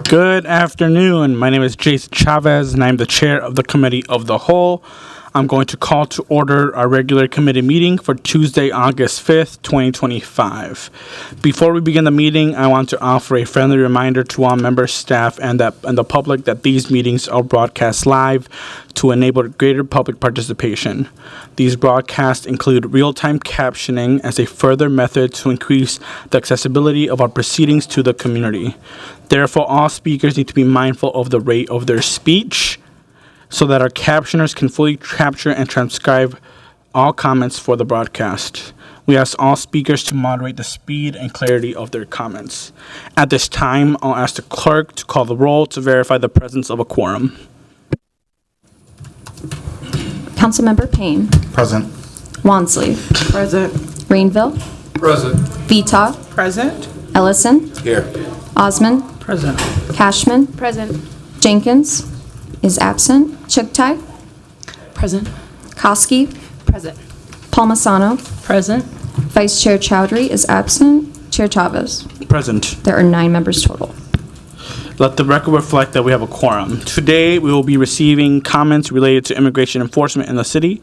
Good afternoon. My name is Jason Chavez, and I'm the chair of the Committee of the Whole. I'm going to call to order our regular committee meeting for Tuesday, August 5th, 2025. Before we begin the meeting, I want to offer a friendly reminder to all members, staff, and the public that these meetings are broadcast live to enable greater public participation. These broadcasts include real-time captioning as a further method to increase the accessibility of our proceedings to the community. Therefore, all speakers need to be mindful of the rate of their speech so that our captioners can fully capture and transcribe all comments for the broadcast. We ask all speakers to moderate the speed and clarity of their comments. At this time, I'll ask the clerk to call the roll to verify the presence of a quorum. Councilmember Payne. Present. Wansley. Present. Rainville. Present. Vita. Present. Ellison. Here. Osman. Present. Cashman. Present. Jenkins is absent. Chuktai. Present. Koski. Present. Palmasano. Present. Vice Chair Chowdhury is absent. Chair Chavez. Present. There are 9 members total. Let the record reflect that we have a quorum. Today, we will be receiving comments related to immigration enforcement in the city.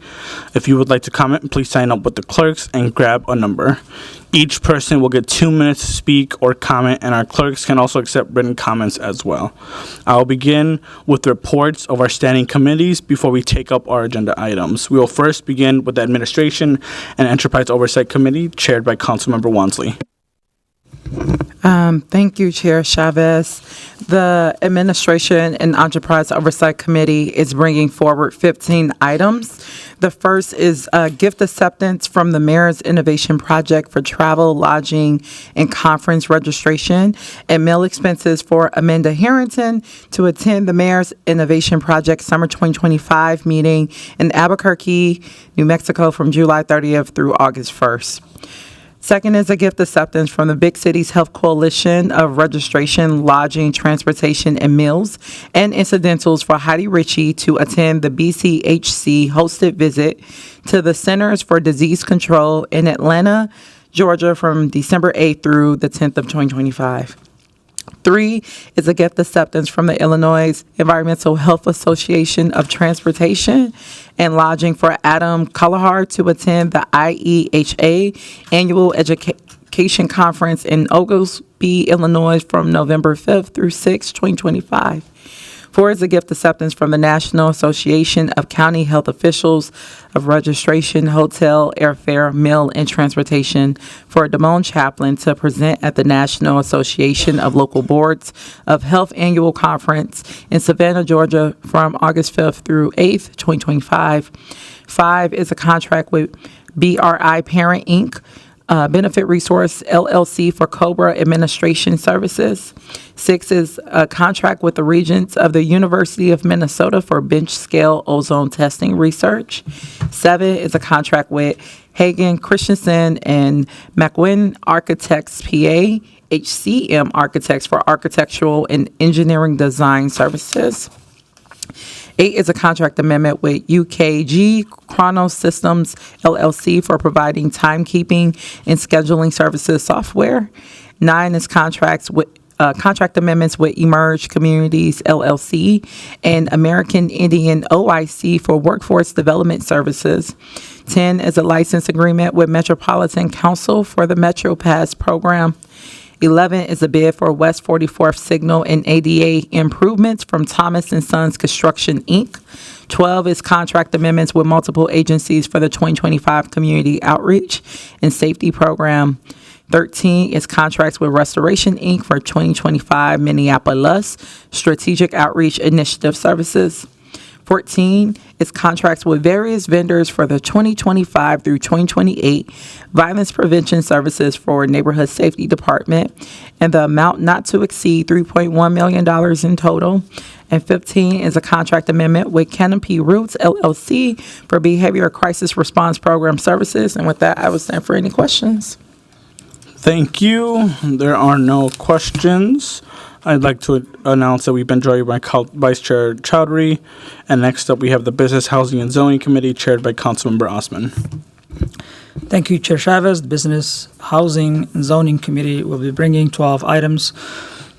If you would like to comment, please sign up with the clerks and grab a number. Each person will get 2 minutes to speak or comment, and our clerks can also accept written comments as well. I will begin with reports of our standing committees before we take up our agenda items. We will first begin with the Administration and Enterprise Oversight Committee, chaired by Councilmember Wansley. Thank you, Chair Chavez. The Administration and Enterprise Oversight Committee is bringing forward 15 items. The first is gift acceptance from the Mayor's Innovation Project for travel, lodging, and conference registration and meal expenses for Amanda Harrington to attend the Mayor's Innovation Project Summer 2025 meeting in Albuquerque, New Mexico from July 30th through August 1st. Second is a gift acceptance from the Big Cities Health Coalition of registration, lodging, transportation, and meals and incidentals for Heidi Ritchie to attend the BCHC hosted visit to the Centers for Disease Control in Atlanta, Georgia from December 8th through the 10th of 2025. 3 is a gift acceptance from the Illinois Environmental Health Association of Transportation and Lodging for Adam Collahar to attend the IEHA Annual Education Conference in Oglesby, Illinois from November 5th through 6th, 2025. 4 is a gift acceptance from the National Association of County Health Officials of Registration, Hotel, Airfare, Meal, and Transportation for Damone Chaplin to present at the National Association of Local Boards of Health Annual Conference in Savannah, Georgia from August 5th through 8th, 2025. 5 is a contract with BRI Parent, Inc., Benefit Resource LLC for COBRA administration services. 6 is a contract with the Regents of the University of Minnesota for bench scale ozone testing research. 7 is a contract with Hagen Christensen and McWin Architects PA, HCM Architects for architectural and engineering design services. 8 is a contract amendment with UKG Chronos Systems LLC for providing timekeeping and scheduling services software. 9 is contract amendments with Emerge Communities LLC and American Indian OIC for workforce development services. 10 is a license agreement with Metropolitan Council for the Metro Pass program. 11 is a bid for West 44th Signal and ADA improvements from Thomas & Sons Construction, Inc. 12 is contract amendments with multiple agencies for the 2025 Community Outreach and Safety Program. 13 is contracts with Restoration, Inc. for 2025 Minneapolis Strategic Outreach Initiative Services. 14 is contracts with various vendors for the 2025 through 2028 Violence Prevention Services for Neighborhood Safety Department, and the amount not to exceed $3.1 million in total. And 15 is a contract amendment with Canopy Roots LLC for Behavioral Crisis Response Program Services. And with that, I will stand for any questions. Thank you. There are no questions. I'd like to announce that we've been joined by Vice Chair Chowdhury. And next up, we have the Business, Housing, and Zoning Committee, chaired by Councilmember Osman. Thank you, Chair Chavez. The Business, Housing, and Zoning Committee will be bringing 12 items.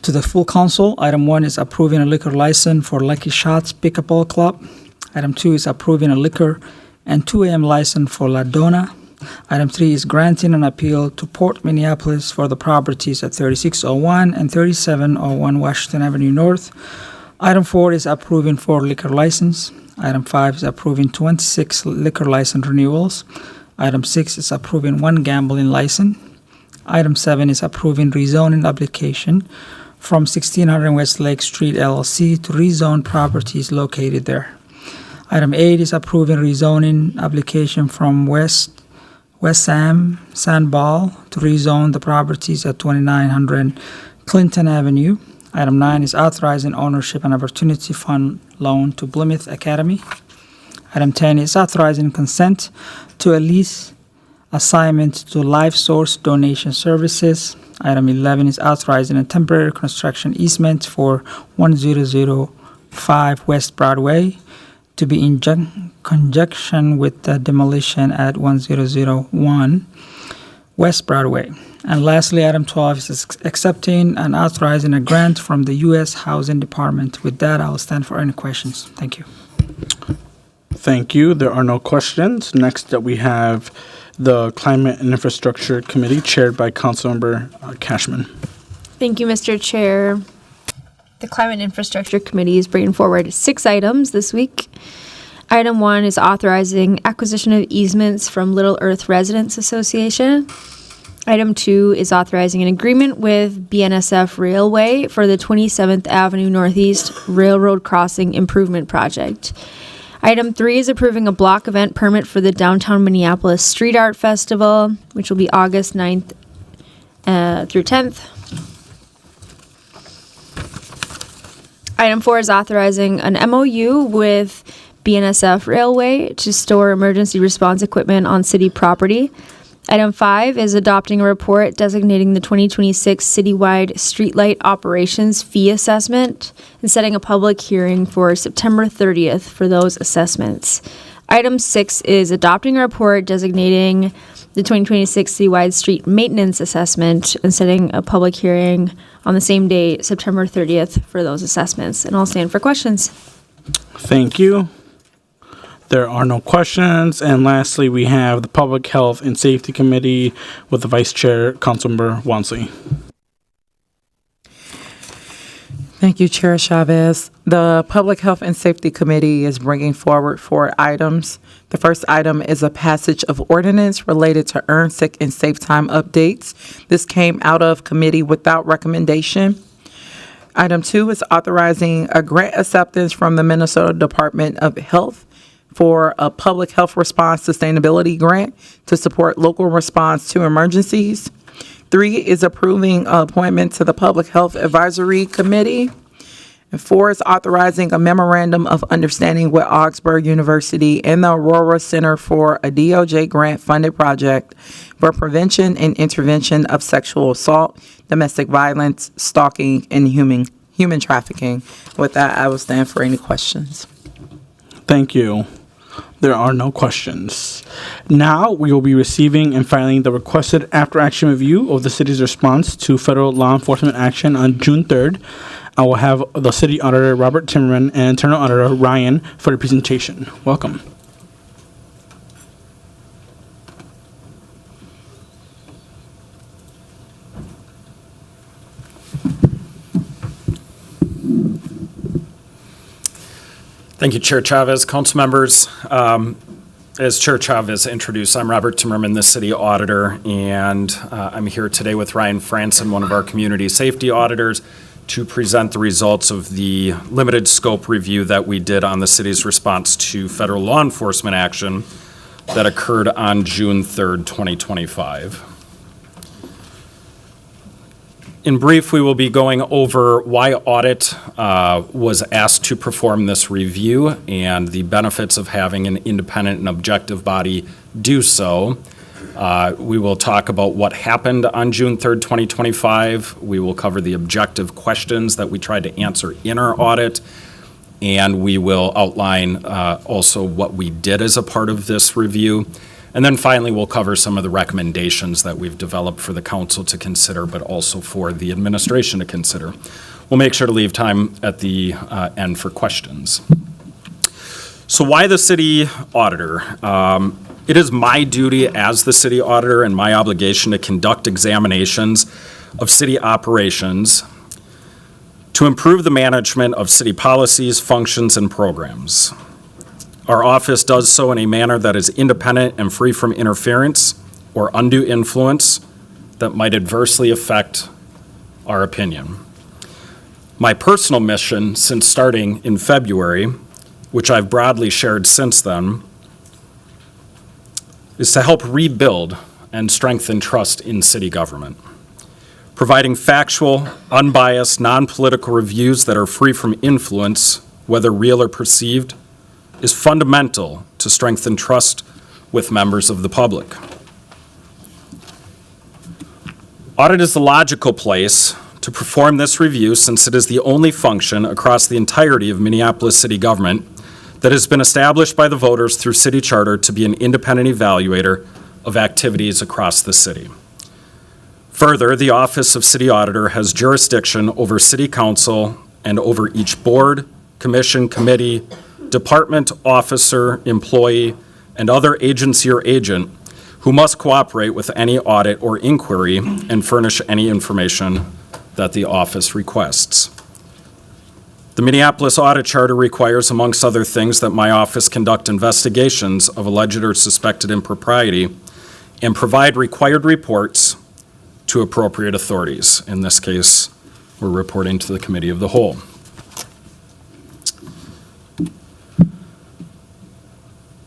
To the full council, item 1 is approving a liquor license for Lucky Shots Pickleball Club. Item 2 is approving a liquor and 2 a.m. license for La Donna. Item 3 is granting an appeal to Port Minneapolis for the properties at 3601 and 3701 Washington Avenue North. Item 4 is approving 4 liquor license. Item 5 is approving 26 liquor license renewals. Item 6 is approving 1 gambling license. Item 7 is approving rezoning application from 1600 West Lake Street LLC to rezone properties located there. Item 8 is approving rezoning application from West Sam Sandball to rezone the properties at 2900 Clinton Avenue. Item 9 is authorizing ownership and opportunity fund loan to Plymouth Academy. Item 10 is authorizing consent to a lease assignment to Life Source Donation Services. Item 11 is authorizing a temporary construction easement for 1005 West Broadway to be in conjunction with the demolition at 1001 West Broadway. And lastly, item 12 is accepting and authorizing a grant from the U.S. Housing Department. With that, I will stand for any questions. Thank you. Thank you. There are no questions. Next up, we have the Climate and Infrastructure Committee, chaired by Councilmember Cashman. Thank you, Mr. Chair. The Climate and Infrastructure Committee is bringing forward 6 items this week. Item 1 is authorizing acquisition of easements from Little Earth Residents Association. Item 2 is authorizing an agreement with BNSF Railway for the 27th Avenue Northeast Railroad Crossing Improvement Project. Item 3 is approving a block event permit for the Downtown Minneapolis Street Art Festival, which will be August 9th through 10th. Item 4 is authorizing an MOU with BNSF Railway to store emergency response equipment on city property. Item 5 is adopting a report designating the 2026 citywide streetlight operations fee assessment and setting a public hearing for September 30th for those assessments. Item 6 is adopting a report designating the 2026 citywide street maintenance assessment and setting a public hearing on the same day, September 30th, for those assessments. And I'll stand for questions. Thank you. There are no questions. And lastly, we have the Public Health and Safety Committee with the Vice Chair, Councilmember Wansley. Thank you, Chair Chavez. The Public Health and Safety Committee is bringing forward 4 items. The first item is a passage of ordinance related to earned sick and safe time updates. This came out of committee without recommendation. Item 2 is authorizing a grant acceptance from the Minnesota Department of Health for a public health response sustainability grant to support local response to emergencies. 3 is approving an appointment to the Public Health Advisory Committee. And 4 is authorizing a memorandum of understanding with Augsburg University and the Aurora Center for a DOJ grant-funded project for prevention and intervention of sexual assault, domestic violence, stalking, and human trafficking. With that, I will stand for any questions. Thank you. There are no questions. Now we will be receiving and filing the requested after-action review of the city's response to federal law enforcement action on June 3rd. I will have the City Auditor, Robert Timmerman, and Internal Auditor, Ryan, for the presentation. Welcome. Thank you, Chair Chavez. Council members, as Chair Chavez introduced, I'm Robert Timmerman, the City Auditor, and I'm here today with Ryan Franson, one of our Community Safety Auditors, to present the results of the limited scope review that we did on the city's response to federal law enforcement action that occurred on June 3rd, 2025. In brief, we will be going over why audit was asked to perform this review and the benefits of having an independent and objective body do so. We will talk about what happened on June 3rd, 2025. We will cover the objective questions that we tried to answer in our audit. And we will outline also what we did as a part of this review. And then finally, we'll cover some of the recommendations that we've developed for the council to consider, but also for the administration to consider. We'll make sure to leave time at the end for questions. So why the city auditor? It is my duty as the city auditor and my obligation to conduct examinations of city operations to improve the management of city policies, functions, and programs. Our office does so in a manner that is independent and free from interference or undue influence that might adversely affect our opinion. My personal mission since starting in February, which I've broadly shared since then, is to help rebuild and strengthen trust in city government. Providing factual, unbiased, non-political reviews that are free from influence, whether real or perceived, is fundamental to strengthen trust with members of the public. Audit is the logical place to perform this review since it is the only function across the entirety of Minneapolis city government that has been established by the voters through city charter to be an independent evaluator of activities across the city. Further, the Office of City Auditor has jurisdiction over City Council and over each board, commission, committee, department, officer, employee, and other agency or agent who must cooperate with any audit or inquiry and furnish any information that the office requests. The Minneapolis Audit Charter requires, amongst other things, that my office conduct investigations of alleged or suspected impropriety and provide required reports to appropriate authorities. In this case, we're reporting to the Committee of the Whole.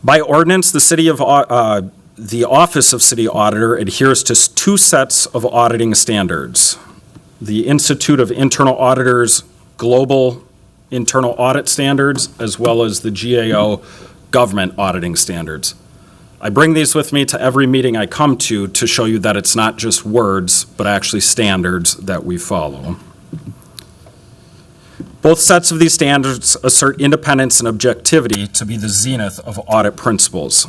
By ordinance, the Office of City Auditor adheres to two sets of auditing standards: the Institute of Internal Auditors Global Internal Audit Standards, as well as the GAO Government Auditing Standards. I bring these with me to every meeting I come to show you that it's not just words, but actually standards that we follow. Both sets of these standards assert independence and objectivity to be the zenith of audit principles.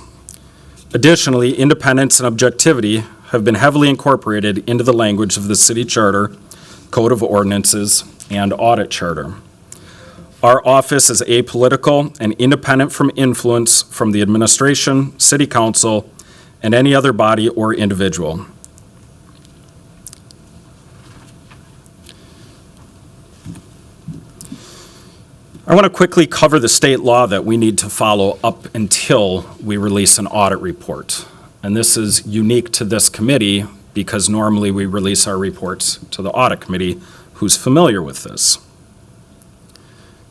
Additionally, independence and objectivity have been heavily incorporated into the language of the City Charter, Code of Ordinances, and Audit Charter. Our office is apolitical and independent from influence from the administration, city council, and any other body or individual. I want to quickly cover the state law that we need to follow up until we release an audit report. And this is unique to this committee because normally we release our reports to the audit committee, who's familiar with this.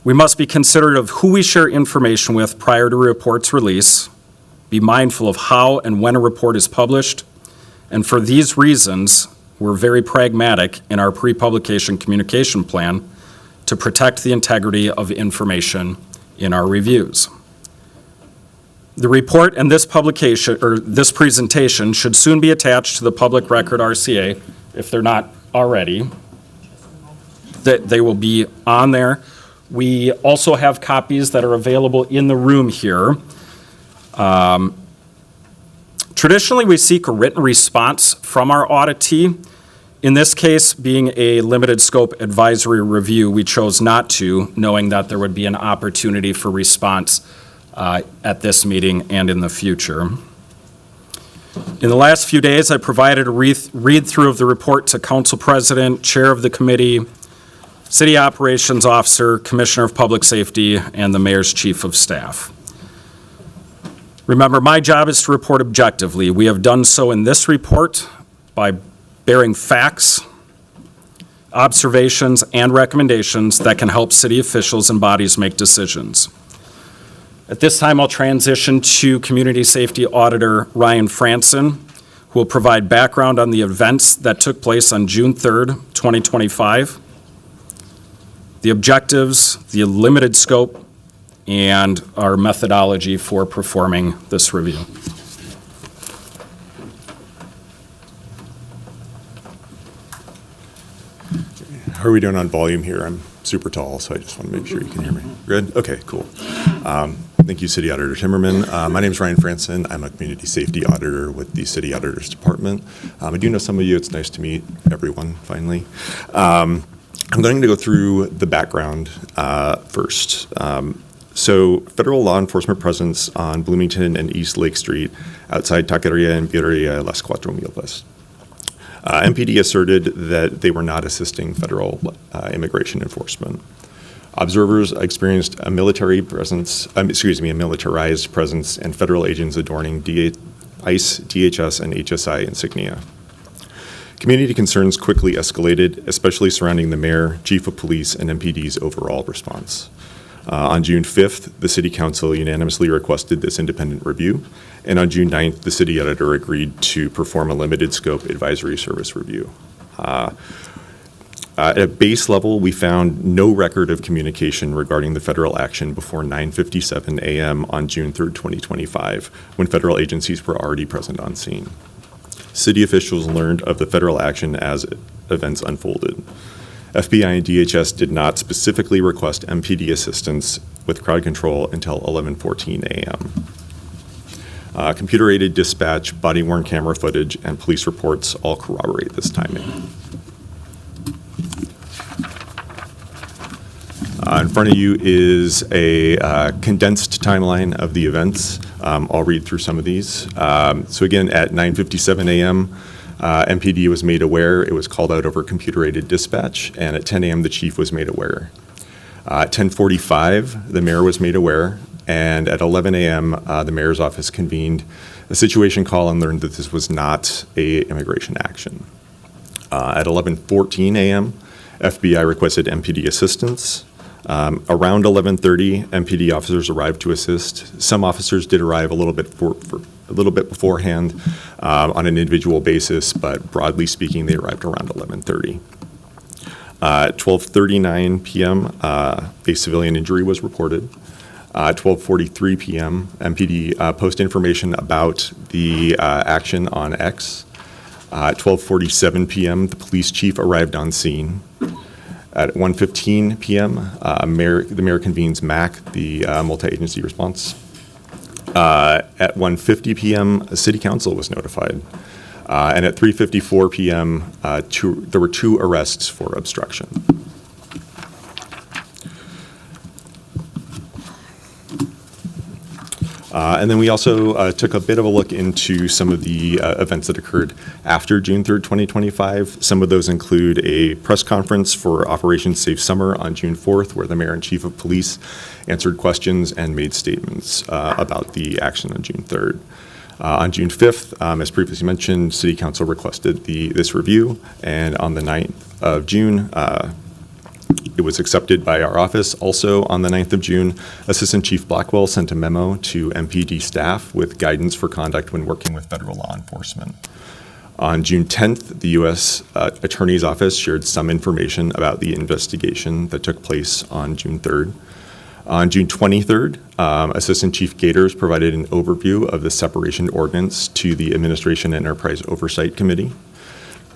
We must be considerate of who we share information with prior to a report's release, be mindful of how and when a report is published, and for these reasons, we're very pragmatic in our pre-publication communication plan to protect the integrity of information in our reviews. The report and this publication, or this presentation, should soon be attached to the public record RCA, if they're not already. That they will be on there. We also have copies that are available in the room here. Traditionally, we seek a written response from our auditee. In this case, being a limited scope advisory review, we chose not to, knowing that there would be an opportunity for response at this meeting and in the future. In the last few days, I provided a read-through of the report to Council President, Chair of the Committee, City Operations Officer, Commissioner of Public Safety, and the Mayor's Chief of Staff. Remember, my job is to report objectively. We have done so in this report by bearing facts, observations, and recommendations that can help city officials and bodies make decisions. At this time, I'll transition to Community Safety Auditor Ryan Franson, who will provide background on the events that took place on June 3rd, 2025, the objectives, the limited scope, and our methodology for performing this review. How are we doing on volume here? I'm super tall, so I just want to make sure you can hear me. Good? Okay, cool. Name Thank you, City Auditor Timmerman. My name is Ryan Franson. I'm a Community Safety Auditor with the City Auditor's Department. I do know some of you. It's nice to meet everyone, finally. I'm going to go through the background first. So federal law enforcement presence on Bloomington and East Lake Street outside Taqueria and Birria Las Cuatro Milpas. MPD asserted that they were not assisting federal immigration enforcement. Observers experienced a militarized presence, and federal agents adorning ICE, DHS, and HSI insignia. Community concerns quickly escalated, especially surrounding the mayor, chief of police, and MPD's overall response. On June 5th, the City Council unanimously requested this independent review, and on June 9th, the City Auditor agreed to perform a limited scope advisory service review. At a base level, we found no record of communication regarding the federal action before 9:57 a.m. on June 3rd, 2025, when federal agencies were already present on scene. City officials learned of the federal action as events unfolded. FBI and DHS did not specifically request MPD assistance with crowd control until 11:14 a.m. Computer-aided dispatch, body-worn camera footage, and police reports all corroborate this timing. In front of you is a condensed timeline of the events. I'll read through some of these. So again, at 9:57 a.m., MPD was made aware. It was called out over computer-aided dispatch, and at 10 a.m., the chief was made aware. At 10:45, the mayor was made aware, and at 11 a.m., the mayor's office convened a situation call and learned that this was not a immigration action. At 11:14 a.m., FBI requested MPD assistance. Around 11:30, MPD officers arrived to assist. Some officers did arrive a little bit beforehand on an individual basis, but broadly speaking, they arrived around 11:30. At 12:39 p.m., a civilian injury was reported. At 12:43 p.m., MPD posted information about the action on X. At 12:47 p.m., the police chief arrived on scene. At 1:15 p.m., the mayor convenes MAC, the multi-agency response. At 1:50 p.m., a city council was notified. And at 3:54 p.m., there were 2 arrests for obstruction. And then we also took a bit of a look into some of the events that occurred after June 3rd, 2025. Some of those include a press conference for Operation Safe Summer on June 4th, where the mayor and chief of police answered questions and made statements about the action on June 3rd. On June 5th, as previously mentioned, City Council requested this review, and on the 9th of June, it was accepted by our office. Also, on the 9th of June, Assistant Chief Blackwell sent a memo to MPD staff with guidance for conduct when working with federal law enforcement. On June 10th, the U.S. Attorney's Office shared some information about the investigation that took place on June 3rd. On June 23rd, Assistant Chief Gators provided an overview of the separation ordinance to the Administration and Enterprise Oversight Committee.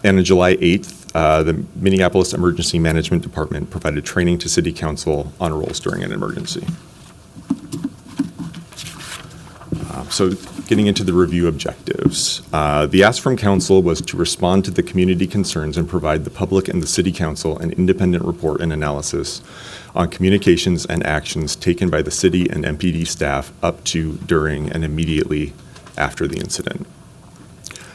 And on July 8th, the Minneapolis Emergency Management Department provided training to City Council on roles during an emergency. So getting into the review objectives. The ask from Council was to respond to the community concerns and provide the public and the City Council an independent report and analysis on communications and actions taken by the City and MPD staff up to, during, and immediately after the incident.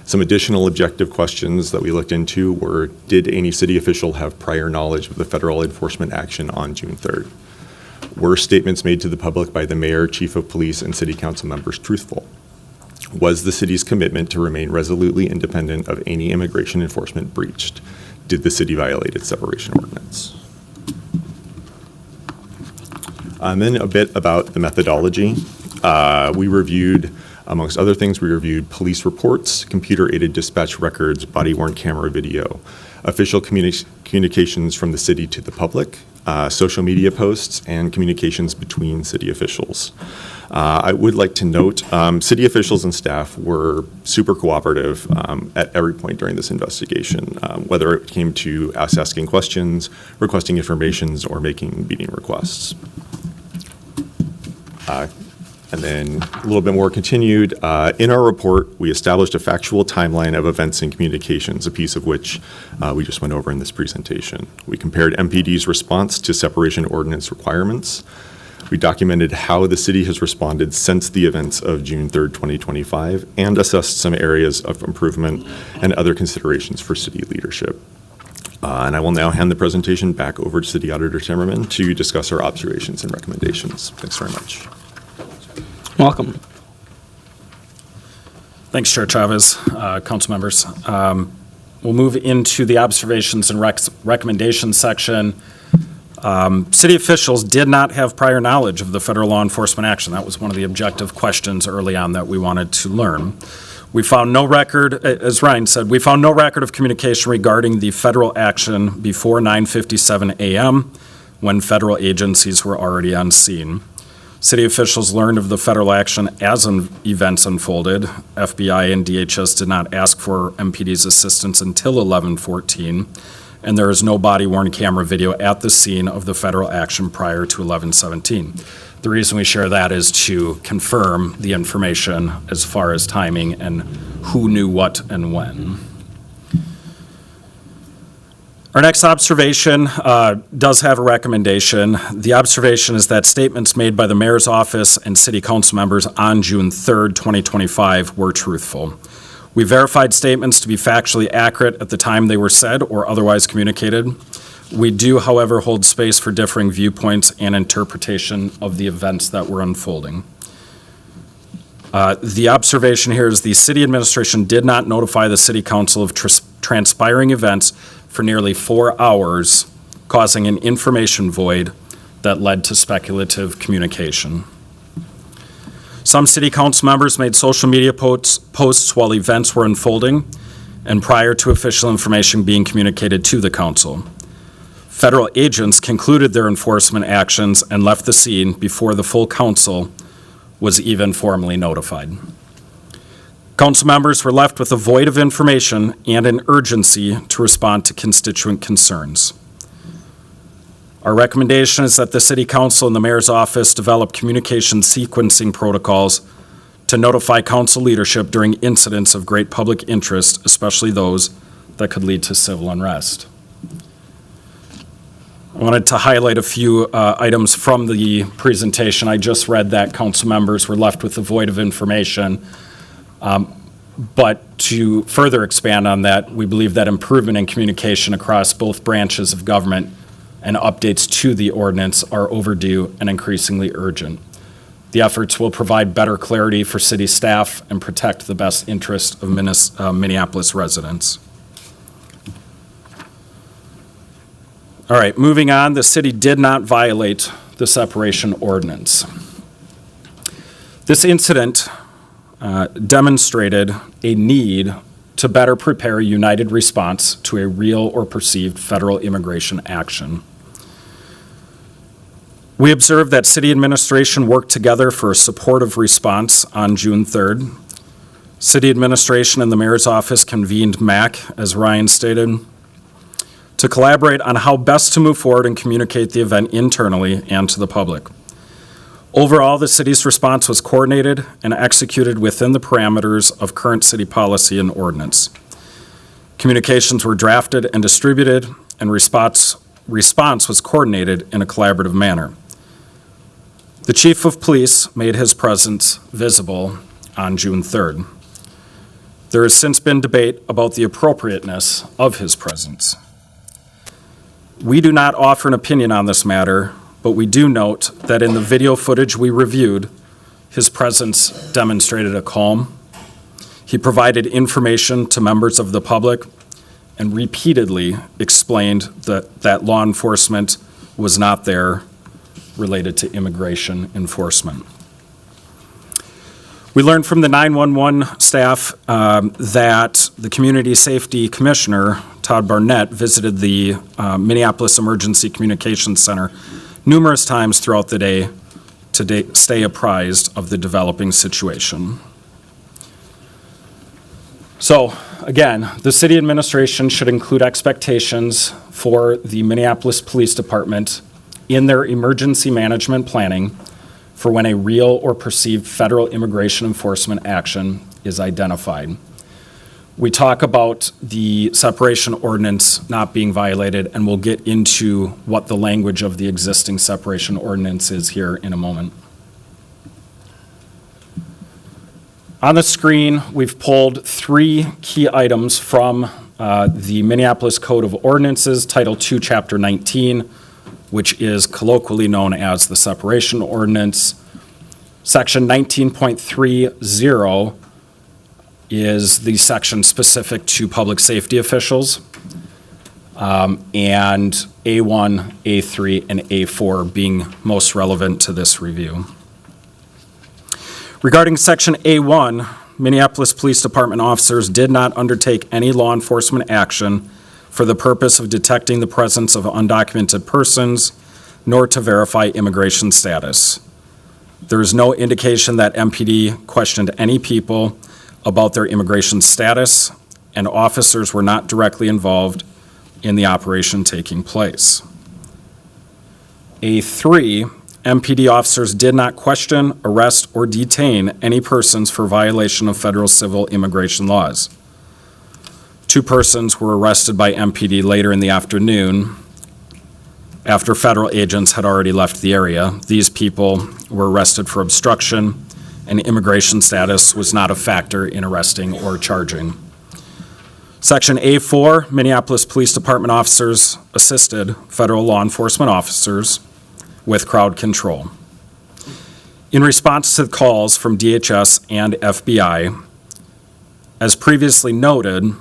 Some additional objective questions that we looked into were, did any city official have prior knowledge of the federal enforcement action on June 3rd? Were statements made to the public by the mayor, chief of police, and city council members truthful? Was the city's commitment to remain resolutely independent of any immigration enforcement breached? Did the city violate its separation ordinance? And then a bit about the methodology. We reviewed, amongst other things, we reviewed police reports, computer-aided dispatch records, body-worn camera video, official communications from the city to the public, social media posts, and communications between city officials. I would like to note, city officials and staff were super cooperative at every point during this investigation, whether it came to us asking questions, requesting information, or making meeting requests. And then a little bit more continued. In our report, we established a factual timeline of events and communications, a piece of which we just went over in this presentation. We compared MPD's response to separation ordinance requirements. We documented how the city has responded since the events of June 3rd, 2025, and assessed some areas of improvement and other considerations for city leadership. And I will now hand the presentation back over to City Auditor Timmerman to discuss our observations and recommendations. Thanks very much. Welcome. Thanks, Chair Chavez, council members. We'll move into the observations and recommendations section. City officials did not have prior knowledge of the federal law enforcement action. That was one of the objective questions early on that we wanted to learn. We found no record, as Ryan said, we found no record of communication regarding the federal action before 9:57 a.m. when federal agencies were already on scene. City officials learned of the federal action as events unfolded. FBI and DHS did not ask for MPD's assistance until 11:14, and there is no body-worn camera video at the scene of the federal action prior to 11:17. The reason we share that is to confirm the information as far as timing and who knew what and when. Our next observation does have a recommendation. The observation is that statements made by the mayor's office and city council members on June 3rd, 2025 were truthful. We verified statements to be factually accurate at the time they were said or otherwise communicated. We do, however, hold space for differing viewpoints and interpretation of the events that were unfolding. The observation here is the city administration did not notify the city council of transpiring events for nearly 4 hours, causing an information void that led to speculative communication. Some city council members made social media posts while events were unfolding and prior to official information being communicated to the council. Federal agents concluded their enforcement actions and left the scene before the full council was even formally notified. Council members were left with a void of information and an urgency to respond to constituent concerns. Our recommendation is that the City Council and the Mayor's Office develop communication sequencing protocols to notify council leadership during incidents of great public interest, especially those that could lead to civil unrest. I wanted to highlight a few items from the presentation. I just read that council members were left with a void of information. But to further expand on that, we believe that improvement in communication across both branches of government and updates to the ordinance are overdue and increasingly urgent. The efforts will provide better clarity for city staff and protect the best interest of Minneapolis residents. All right, moving on, the city did not violate the separation ordinance. This incident demonstrated a need to better prepare a united response to a real or perceived federal immigration action. We observed that city administration worked together for a supportive response on June 3rd. City administration and the mayor's office convened MAC, as Ryan stated, to collaborate on how best to move forward and communicate the event internally and to the public. Overall, the city's response was coordinated and executed within the parameters of current city policy and ordinance. Communications were drafted and distributed, and response was coordinated in a collaborative manner. The chief of police made his presence visible on June 3rd. There has since been debate about the appropriateness of his presence. We do not offer an opinion on this matter, but we do note that in the video footage we reviewed, his presence demonstrated a calm. He provided information to members of the public and repeatedly explained that law enforcement was not there related to immigration enforcement. We learned from the 911 staff that the Community Safety Commissioner, Todd Barnett, visited the Minneapolis Emergency Communications Center numerous times throughout the day to stay apprised of the developing situation. So, again, the city administration should include expectations for the Minneapolis Police Department in their emergency management planning for when a real or perceived federal immigration enforcement action is identified. We talk about the separation ordinance not being violated, and we'll get into what the language of the existing separation ordinance is here in a moment. On the screen, we've pulled 3 key items from the Minneapolis Code of Ordinances, Title II, Chapter 19, which is colloquially known as the separation ordinance. Section 19.30 is the section specific to public safety officials, and A1, A3, and A4 being most relevant to this review. Regarding Section A1, Minneapolis Police Department officers did not undertake any law enforcement action for the purpose of detecting the presence of undocumented persons, nor to verify immigration status. There is no indication that MPD questioned any people about their immigration status, and officers were not directly involved in the operation taking place. A3, MPD officers did not question, arrest, or detain any persons for violation of federal civil immigration laws. 2 persons were arrested by MPD later in the afternoon after federal agents had already left the area. These people were arrested for obstruction, and immigration status was not a factor in arresting or charging. Section A4, Minneapolis Police Department officers assisted federal law enforcement officers with crowd control. In response to calls from DHS and FBI, as previously noted,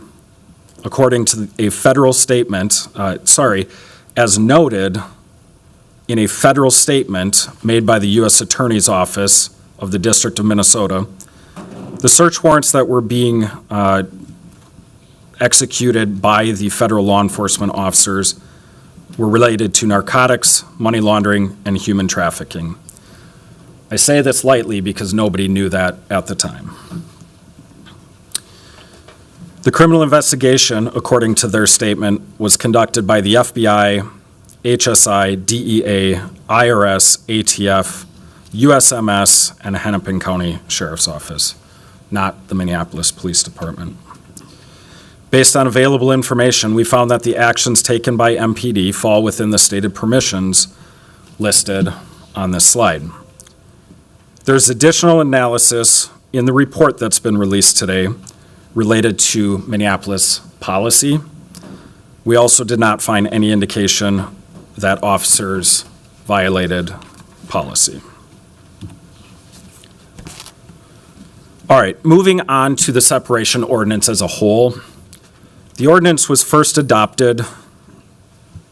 according to a federal statement, as noted in a federal statement made by the U.S. Attorney's Office of the District of Minnesota, the search warrants that were being executed by the federal law enforcement officers were related to narcotics, money laundering, and human trafficking. I say this lightly because nobody knew that at the time. The criminal investigation, according to their statement, was conducted by the FBI, HSI, DEA, IRS, ATF, USMS, and Hennepin County Sheriff's Office, not the Minneapolis Police Department. Based on available information, we found that the actions taken by MPD fall within the stated permissions listed on this slide. There's additional analysis in the report that's been released today related to Minneapolis policy. We also did not find any indication that officers violated policy. All right, moving on to the separation ordinance as a whole. The ordinance was first adopted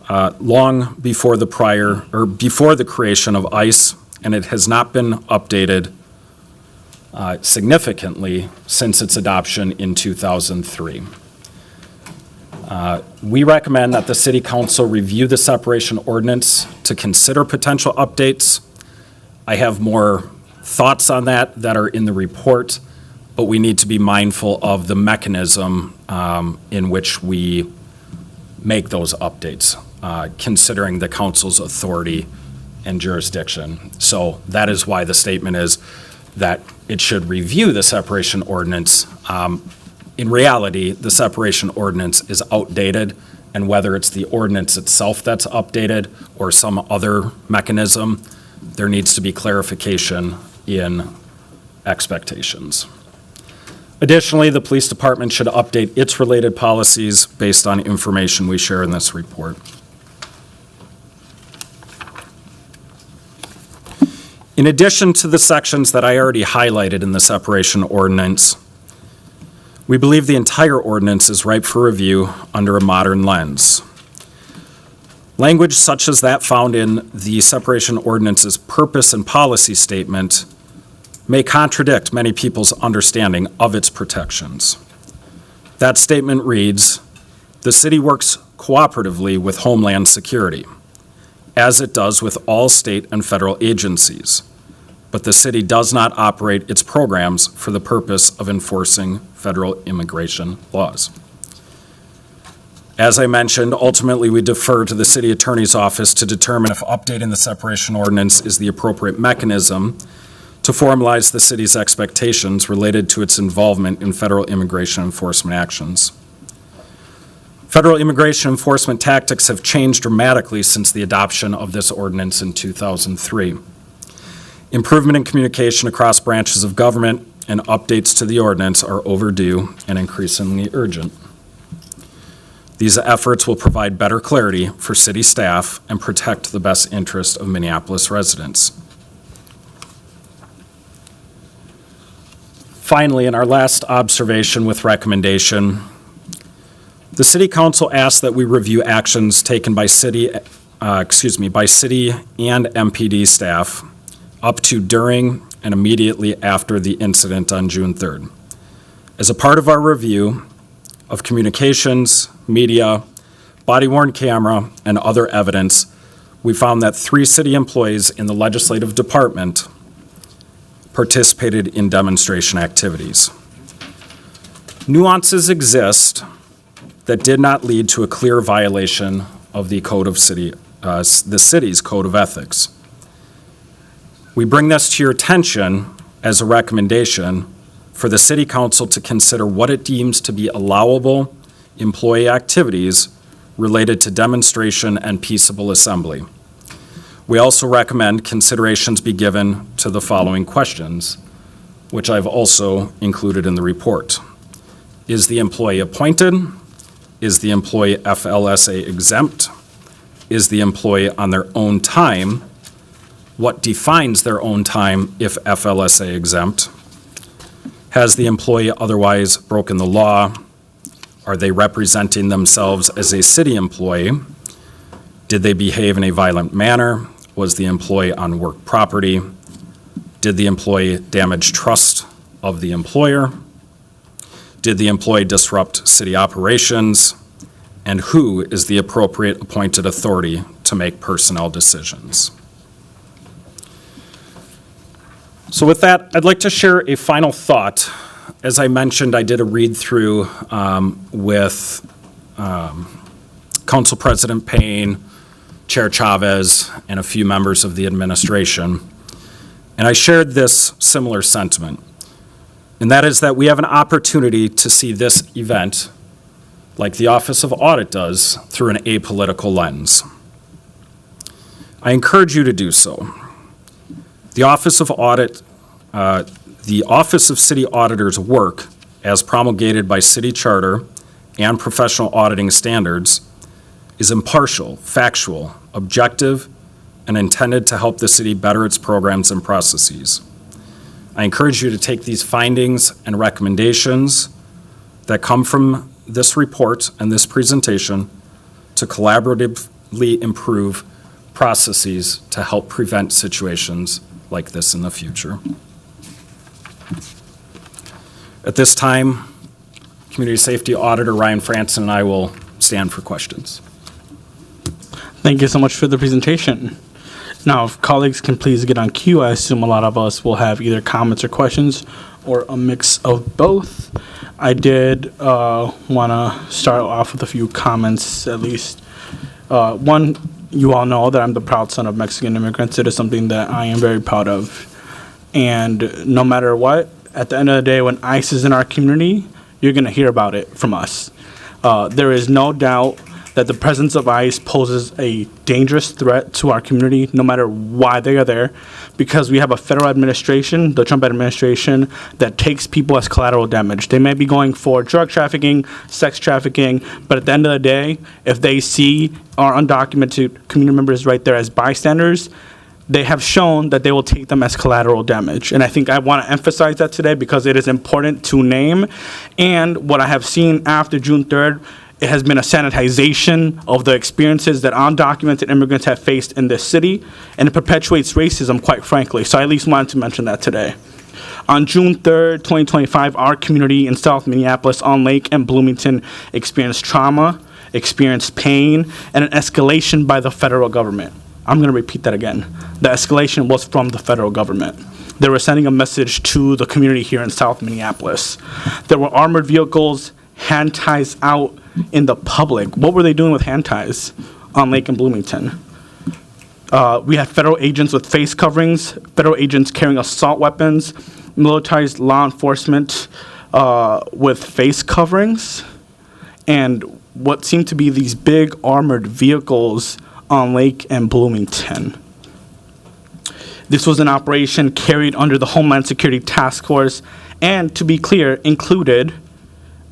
long before before the creation of ICE, and it has not been updated significantly since its adoption in 2003. We recommend that the City Council review the separation ordinance to consider potential updates. I have more thoughts on that are in the report, but we need to be mindful of the mechanism in which we make those updates, considering the council's authority and jurisdiction. So that is why the statement is that it should review the separation ordinance. In reality, the separation ordinance is outdated, and whether it's the ordinance itself that's updated or some other mechanism, there needs to be clarification in expectations. Additionally, the police department should update its related policies based on information we share in this report. In addition to the sections that I already highlighted in the separation ordinance, we believe the entire ordinance is ripe for review under a modern lens. Language such as that found in the separation ordinance's purpose and policy statement may contradict many people's understanding of its protections. That statement reads, "The city works cooperatively with Homeland Security, as it does with all state and federal agencies, but the city does not operate its programs for the purpose of enforcing federal immigration laws." As I mentioned, ultimately, we defer to the city attorney's office to determine if updating the separation ordinance is the appropriate mechanism to formalize the city's expectations related to its involvement in federal immigration enforcement actions. Federal immigration enforcement tactics have changed dramatically since the adoption of this ordinance in 2003. Improvement in communication across branches of government and updates to the ordinance are overdue and increasingly urgent. These efforts will provide better clarity for city staff and protect the best interest of Minneapolis residents. Finally, in our last observation with recommendation, the City Council asks that we review actions taken by city and MPD staff up to, during, and immediately after the incident on June 3rd. As a part of our review of communications, media, body-worn camera, and other evidence, we found that 3 city employees in the legislative department participated in demonstration activities. Nuances exist that did not lead to a clear violation of the city's code of ethics. We bring this to your attention as a recommendation for the City Council to consider what it deems to be allowable employee activities related to demonstration and peaceable assembly. We also recommend considerations be given to the following questions, which I've also included in the report. Is the employee appointed? Is the employee FLSA exempt? Is the employee on their own time? What defines their own time if FLSA exempt? Has the employee otherwise broken the law? Are they representing themselves as a city employee? Did they behave in a violent manner? Was the employee on work property? Did the employee damage trust of the employer? Did the employee disrupt city operations? And who is the appropriate appointed authority to make personnel decisions? So with that, I'd like to share a final thought. As I mentioned, I did a read-through with Council President Payne, Chair Chavez, and a few members of the administration. And I shared this similar sentiment, and that is that we have an opportunity to see this event, like the Office of Audit does, through an apolitical lens. I encourage you to do so. The Office of City Auditor's work, as promulgated by City Charter and professional auditing standards, is impartial, factual, objective, and intended to help the city better its programs and processes. I encourage you to take these findings and recommendations that come from this report and this presentation to collaboratively improve processes to help prevent situations like this in the future. At this time, Community Safety Auditor Ryan Franson and I will stand for questions. Thank you so much for the presentation. Now, if colleagues can please get on cue, I assume a lot of us will have either comments or questions or a mix of both. I did want to start off with a few comments, at least. One, you all know that I'm the proud son of Mexican immigrants. It is something that I am very proud of. And no matter what, at the end of the day, when ICE is in our community, you're going to hear about it from us. There is no doubt that the presence of ICE poses a dangerous threat to our community, no matter why they are there, because we have a federal administration, the Trump administration, that takes people as collateral damage. They may be going for drug trafficking, sex trafficking, but at the end of the day, if they see our undocumented community members right there as bystanders, they have shown that they will take them as collateral damage. And I think I want to emphasize that today because it is important to name. And what I have seen after June 3rd, it has been a sanitization of the experiences that undocumented immigrants have faced in this city, and it perpetuates racism, quite frankly. So I at least wanted to mention that today. On June 3rd, 2025, our community in South Minneapolis on Lake and Bloomington experienced trauma, experienced pain, and an escalation by the federal government. I'm going to repeat that again. The escalation was from the federal government. They were sending a message to the community here in South Minneapolis. There were armored vehicles, hand ties out in the public. What were they doing with hand ties on Lake and Bloomington? We had federal agents with face coverings, federal agents carrying assault weapons, militarized law enforcement with face coverings, and what seemed to be these big armored vehicles on Lake and Bloomington. This was an operation carried under the Homeland Security Task Force, and to be clear, included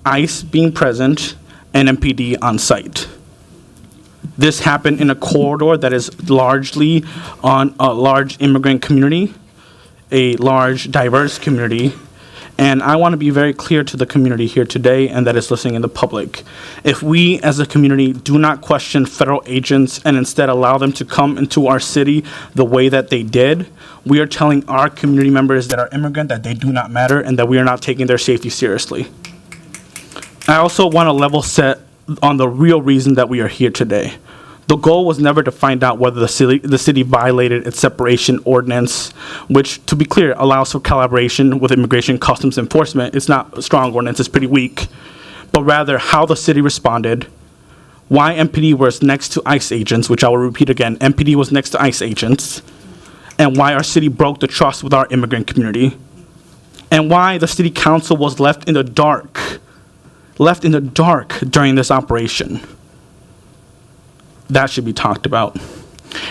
ICE being present and MPD on site. This happened in a corridor that is largely on a large immigrant community, a large diverse community, and I want to be very clear to the community here today and that is listening in the public. If we as a community do not question federal agents and instead allow them to come into our city the way that they did, we are telling our community members that are immigrant that they do not matter and that we are not taking their safety seriously. I also want to level set on the real reason that we are here today. The goal was never to find out whether the city violated its separation ordinance, which, to be clear, allows for collaboration with Immigration Customs Enforcement. It's not a strong ordinance, it's pretty weak. But rather, how the city responded, why MPD was next to ICE agents, which I will repeat again, MPD was next to ICE agents, and why our city broke the trust with our immigrant community, and why the city council was left in the dark during this operation. That should be talked about.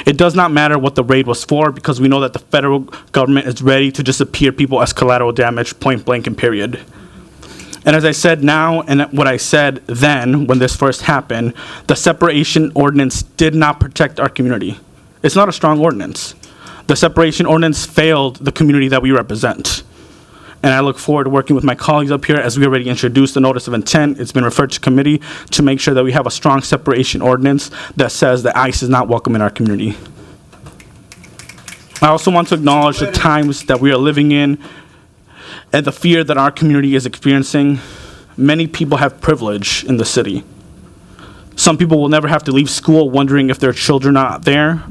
It does not matter what the raid was for because we know that the federal government is ready to disappear people as collateral damage, point blank and period. And as I said now and what I said then when this first happened, the separation ordinance did not protect our community. It's not a strong ordinance. The separation ordinance failed the community that we represent. And I look forward to working with my colleagues up here as we already introduced the notice of intent. It's been referred to committee to make sure that we have a strong separation ordinance that says that ICE is not welcome in our community. I also want to acknowledge the times that we are living in and the fear that our community is experiencing. Many people have privilege in the city. Some people will never have to leave school wondering if their children are not there,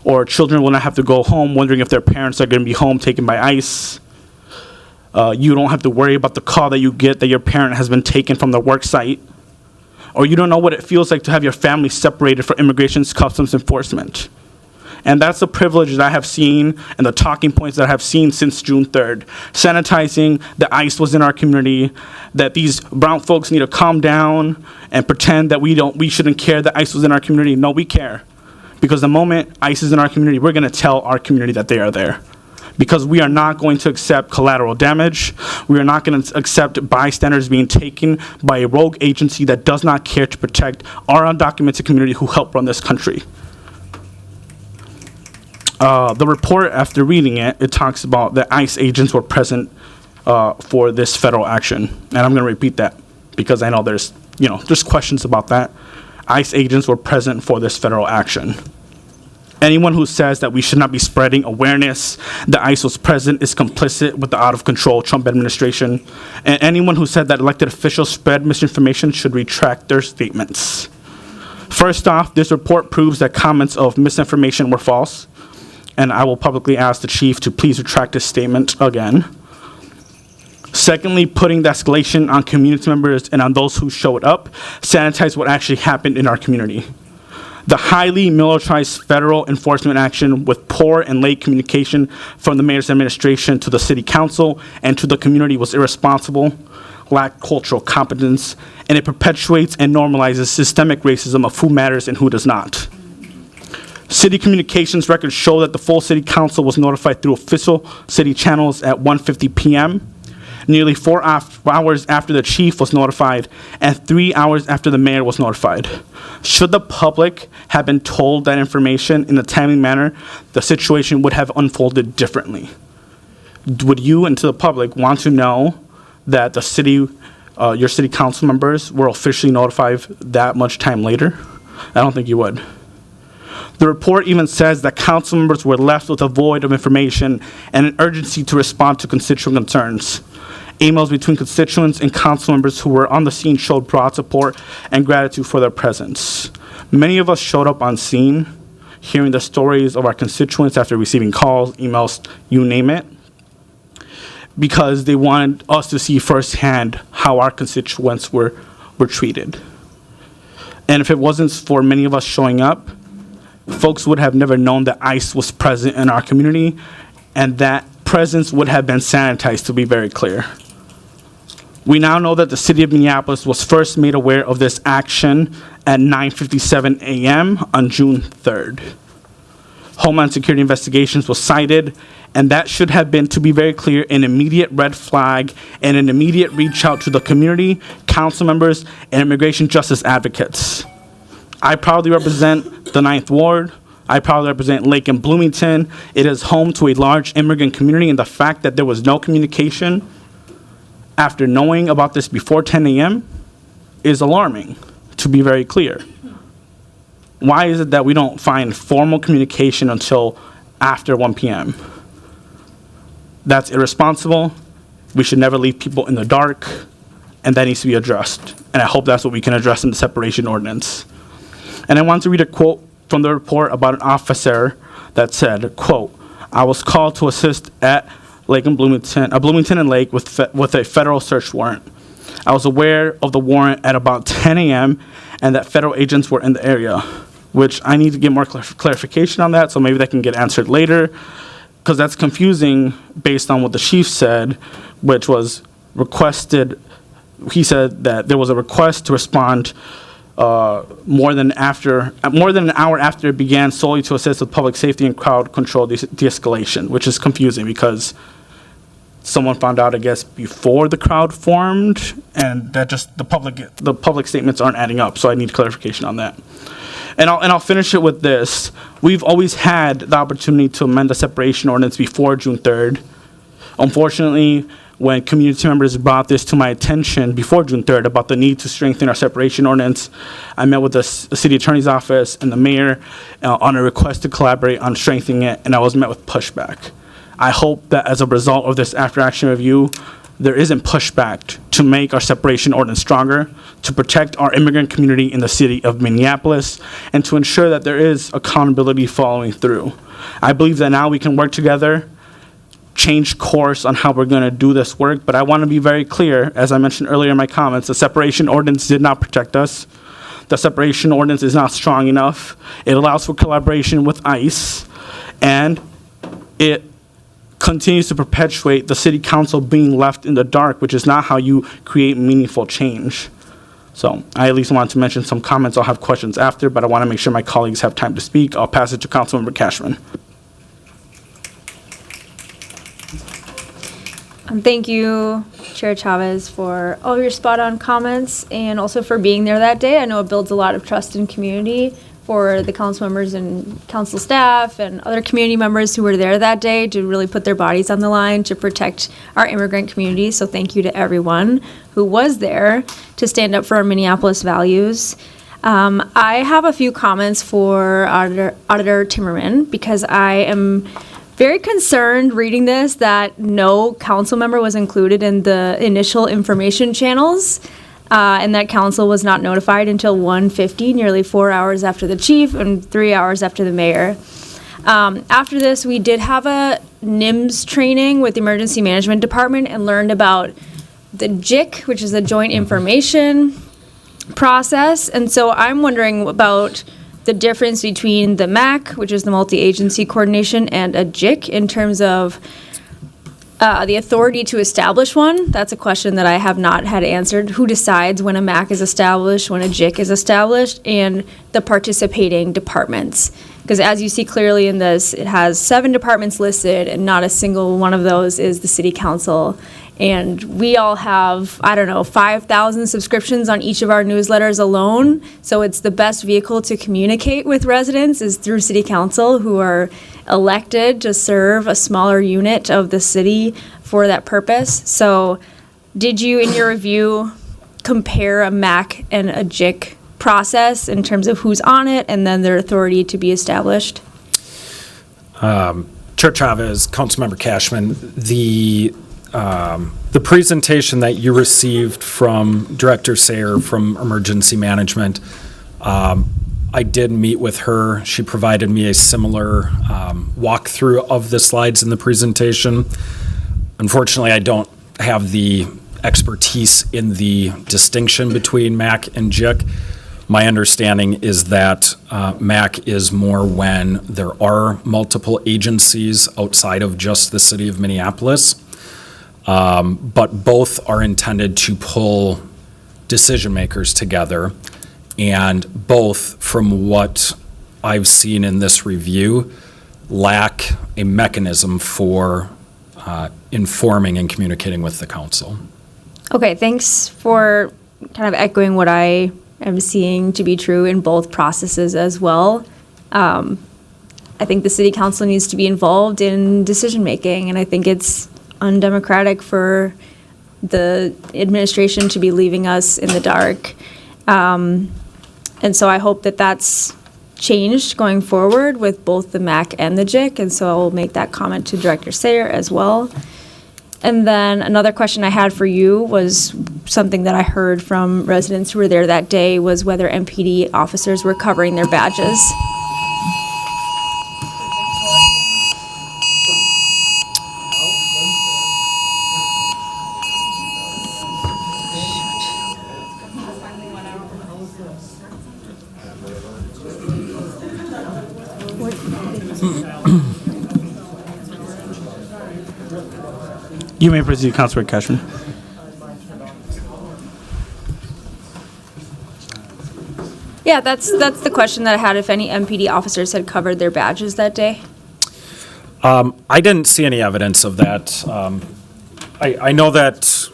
or children will not have to go home wondering if their parents are going to be home taken by ICE. You don't have to worry about the call that you get that your parent has been taken from the work site. Or you don't know what it feels like to have your family separated from Immigration Customs Enforcement. And that's the privilege that I have seen and the talking points that I have seen since June 3rd. Sanitizing that ICE was in our community, that these brown folks need to calm down and pretend that we shouldn't care that ICE was in our community. No, we care. Because the moment ICE is in our community, we're going to tell our community that they are there. Because we are not going to accept collateral damage. We are not going to accept bystanders being taken by a rogue agency that does not care to protect our undocumented community who help run this country. The report, after reading it, it talks about that ICE agents were present for this federal action. And I'm going to repeat that because I know there's questions about that. ICE agents were present for this federal action. Anyone who says that we should not be spreading awareness that ICE was present is complicit with the out-of-control Trump administration. And anyone who said that elected officials spread misinformation should retract their statements. First off, this report proves that comments of misinformation were false. And I will publicly ask the chief to please retract his statement again. Secondly, putting the escalation on community members and on those who showed up sanitize what actually happened in our community. The highly militarized federal enforcement action with poor and late communication from the mayor's administration to the city council and to the community was irresponsible, lacked cultural competence, and it perpetuates and normalizes systemic racism of who matters and who does not. City communications records show that the full city council was notified through official city channels at 1:50 p.m., nearly 4 hours after the chief was notified, and 3 hours after the mayor was notified. Should the public have been told that information in a timely manner, the situation would have unfolded differently. Would you and to the public want to know that the city, your city council members were officially notified that much time later? I don't think you would. The report even says that council members were left with a void of information and an urgency to respond to constituent concerns. Emails between constituents and council members who were on the scene showed broad support and gratitude for their presence. Many of us showed up on scene, hearing the stories of our constituents after receiving calls, emails, you name it. because they wanted us to see firsthand how our constituents were treated. And if it wasn't for many of us showing up, folks would have never known that ICE was present in our community, and that presence would have been sanitized, to be very clear. We now know that the city of Minneapolis was first made aware of this action at 9:57 a.m. on June 3rd. Homeland Security Investigations was cited, and that should have been, to be very clear, an immediate red flag and an immediate reach out to the community, council members, and immigration justice advocates. I proudly represent the 9th Ward. I proudly represent Lake and Bloomington. It is home to a large immigrant community, and the fact that there was no communication after knowing about this before 10 a.m. is alarming, to be very clear. Why is it that we don't find formal communication until after 1 p.m.? That's irresponsible. We should never leave people in the dark, and that needs to be addressed. And I hope that's what we can address in the separation ordinance. And I want to read a quote from the report about an officer that said, quote, "I was called to assist at Bloomington and Lake with a federal search warrant. I was aware of the warrant at about 10 a.m. and that federal agents were in the area," which I need to get more clarification on that, so maybe that can get answered later, because that's confusing based on what the chief said, which was requested. He said that there was a request to respond more than an hour after it began, solely to assist with public safety and crowd control de-escalation, which is confusing because someone found out, I guess, before the crowd formed, and that just the public statements aren't adding up. So I need clarification on that. And I'll finish it with this. We've always had the opportunity to amend the separation ordinance before June 3rd. Unfortunately, when community members brought this to my attention before June 3rd about the need to strengthen our separation ordinance, I met with the city attorney's office and the mayor on a request to collaborate on strengthening it, and I was met with pushback. I hope that as a result of this after-action review, there isn't pushback to make our separation ordinance stronger, to protect our immigrant community in the city of Minneapolis, and to ensure that there is accountability following through. I believe that now we can work together, change course on how we're going to do this work, but I want to be very clear, as I mentioned earlier in my comments, the separation ordinance did not protect us. The separation ordinance is not strong enough. It allows for collaboration with ICE, and it continues to perpetuate the city council being left in the dark, which is not how you create meaningful change. So I at least want to mention some comments. I'll have questions after, but I want to make sure my colleagues have time to speak. I'll pass it to Councilmember Cashman. Thank you, Chair Chavez, for all your spot-on comments and also for being there that day. I know it builds a lot of trust in community for the council members and council staff and other community members who were there that day to really put their bodies on the line to protect our immigrant community. So thank you to everyone who was there to stand up for our Minneapolis values. I have a few comments for Auditor Timmerman because I am very concerned reading this that no council member was included in the initial information channels. And that council was not notified until 1:50, nearly 4 hours after the chief and 3 hours after the mayor. After this, we did have a NIMS training with the Emergency Management Department and learned about the JIC, which is a Joint Information Process. And so I'm wondering about the difference between the MAC, which is the Multi-Agency Coordination, and a JIC in terms of the authority to establish one. That's a question that I have not had answered. Who decides when a MAC is established, when a JIC is established, and the participating departments? Because as you see clearly in this, it has 7 departments listed, and not a single one of those is the city council. And we all have, 5,000 subscriptions on each of our newsletters alone. So it's the best vehicle to communicate with residents is through city council, who are elected to serve a smaller unit of the city for that purpose. So did you, in your review, compare a MAC and a JIC process in terms of who's on it and then their authority to be established? Chair Chavez, Councilmember Cashman, the presentation that you received from Director Sayer from Emergency Management, I did meet with her. She provided me a similar walkthrough of the slides in the presentation. Unfortunately, I don't have the expertise in the distinction between MAC and JIC. My understanding is that MAC is more when there are multiple agencies outside of just the city of Minneapolis, but both are intended to pull decision makers together, and both, from what I've seen in this review, lack a mechanism for informing and communicating with the council. Okay, thanks for kind of echoing what I am seeing to be true in both processes as well. I think the city council needs to be involved in decision-making, and I think it's undemocratic for the administration to be leaving us in the dark. And so I hope that that's changed going forward with both the MAC and the JIC, and so I will make that comment to Director Sayer as well. And then another question I had for you was something that I heard from residents who were there that day, was whether MPD officers were covering their badges. You may proceed, Councilor Cashman. Yeah, that's the question that I had, if any MPD officers had covered their badges that day. I didn't see any evidence of that. I know that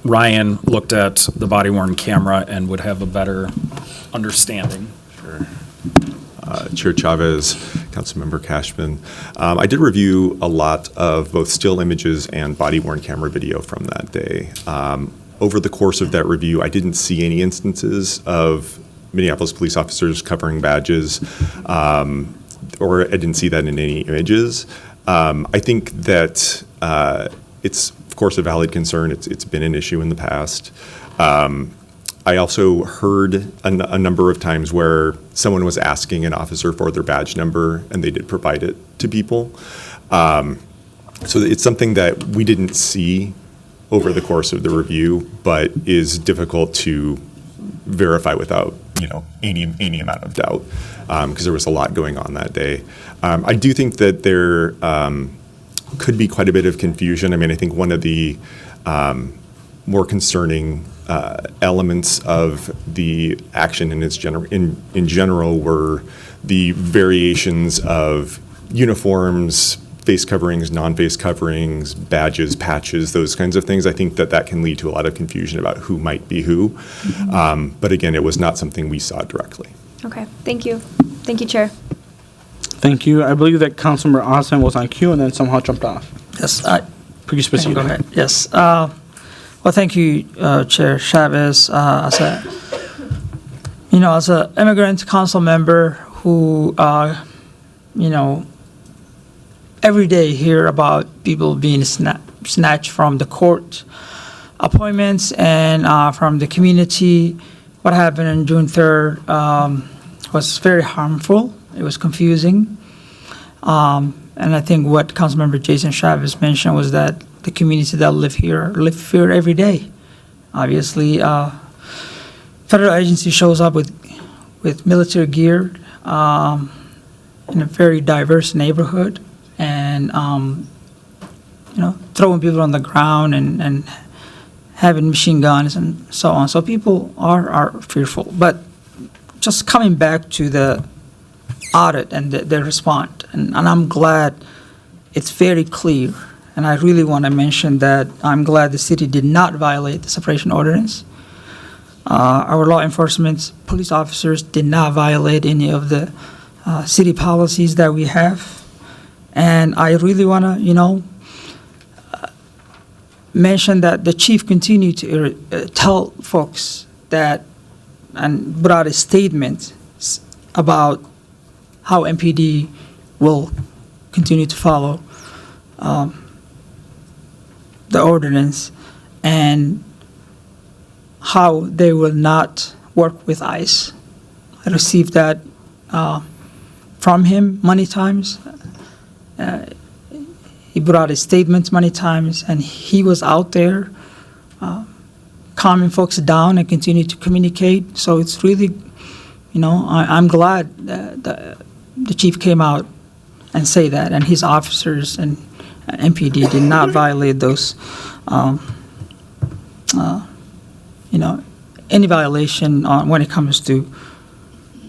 Ryan looked at the body-worn camera and would have a better understanding. Sure. Chair Chavez, Councilmember Cashman. I did review a lot of both still images and body-worn camera video from that day. Over the course of that review, I didn't see any instances of Minneapolis police officers covering badges, or I didn't see that in any images. I think that it's, of course, a valid concern. It's been an issue in the past. I also heard a number of times where someone was asking an officer for their badge number, and they did provide it to people. So it's something that we didn't see over the course of the review, but is difficult to verify without, any amount of doubt, because there was a lot going on that day. I do think that there could be quite a bit of confusion. I mean, I think one of the more concerning elements of the action in general were the variations of uniforms, face coverings, non-face coverings, badges, patches, those kinds of things. I think that can lead to a lot of confusion about who might be who. But again, it was not something we saw directly. Okay, thank you. Thank you, Chair. Thank you. I believe that Councilmember Osmond was on queue and then somehow jumped off. Yes, Please proceed. go ahead. Yes. Well, thank you, Chair Chavez. As an immigrant council member who, every day hear about people being snatched from the court appointments and from the community. What happened on June 3rd was very harmful. It was confusing. And I think what Councilmember Jason Chavez mentioned was that the community that live here every day. Obviously, federal agency shows up with military gear in a very diverse neighborhood, and throwing people on the ground and having machine guns and so on. So people are fearful. But just coming back to the audit and the response, and I'm glad it's very clear. And I really want to mention that I'm glad the city did not violate the separation ordinance. Our law enforcement police officers did not violate any of the city policies that we have. And I really want to, mention that the chief continued to tell folks that, and put out a statement about how MPD will continue to follow the ordinance and how they will not work with ICE. I received that from him many times. He put out his statements many times, and he was out there calming folks down and continue to communicate. So it's really, I'm glad that the chief came out and say that, and his officers and MPD did not violate those, any violation when it comes to,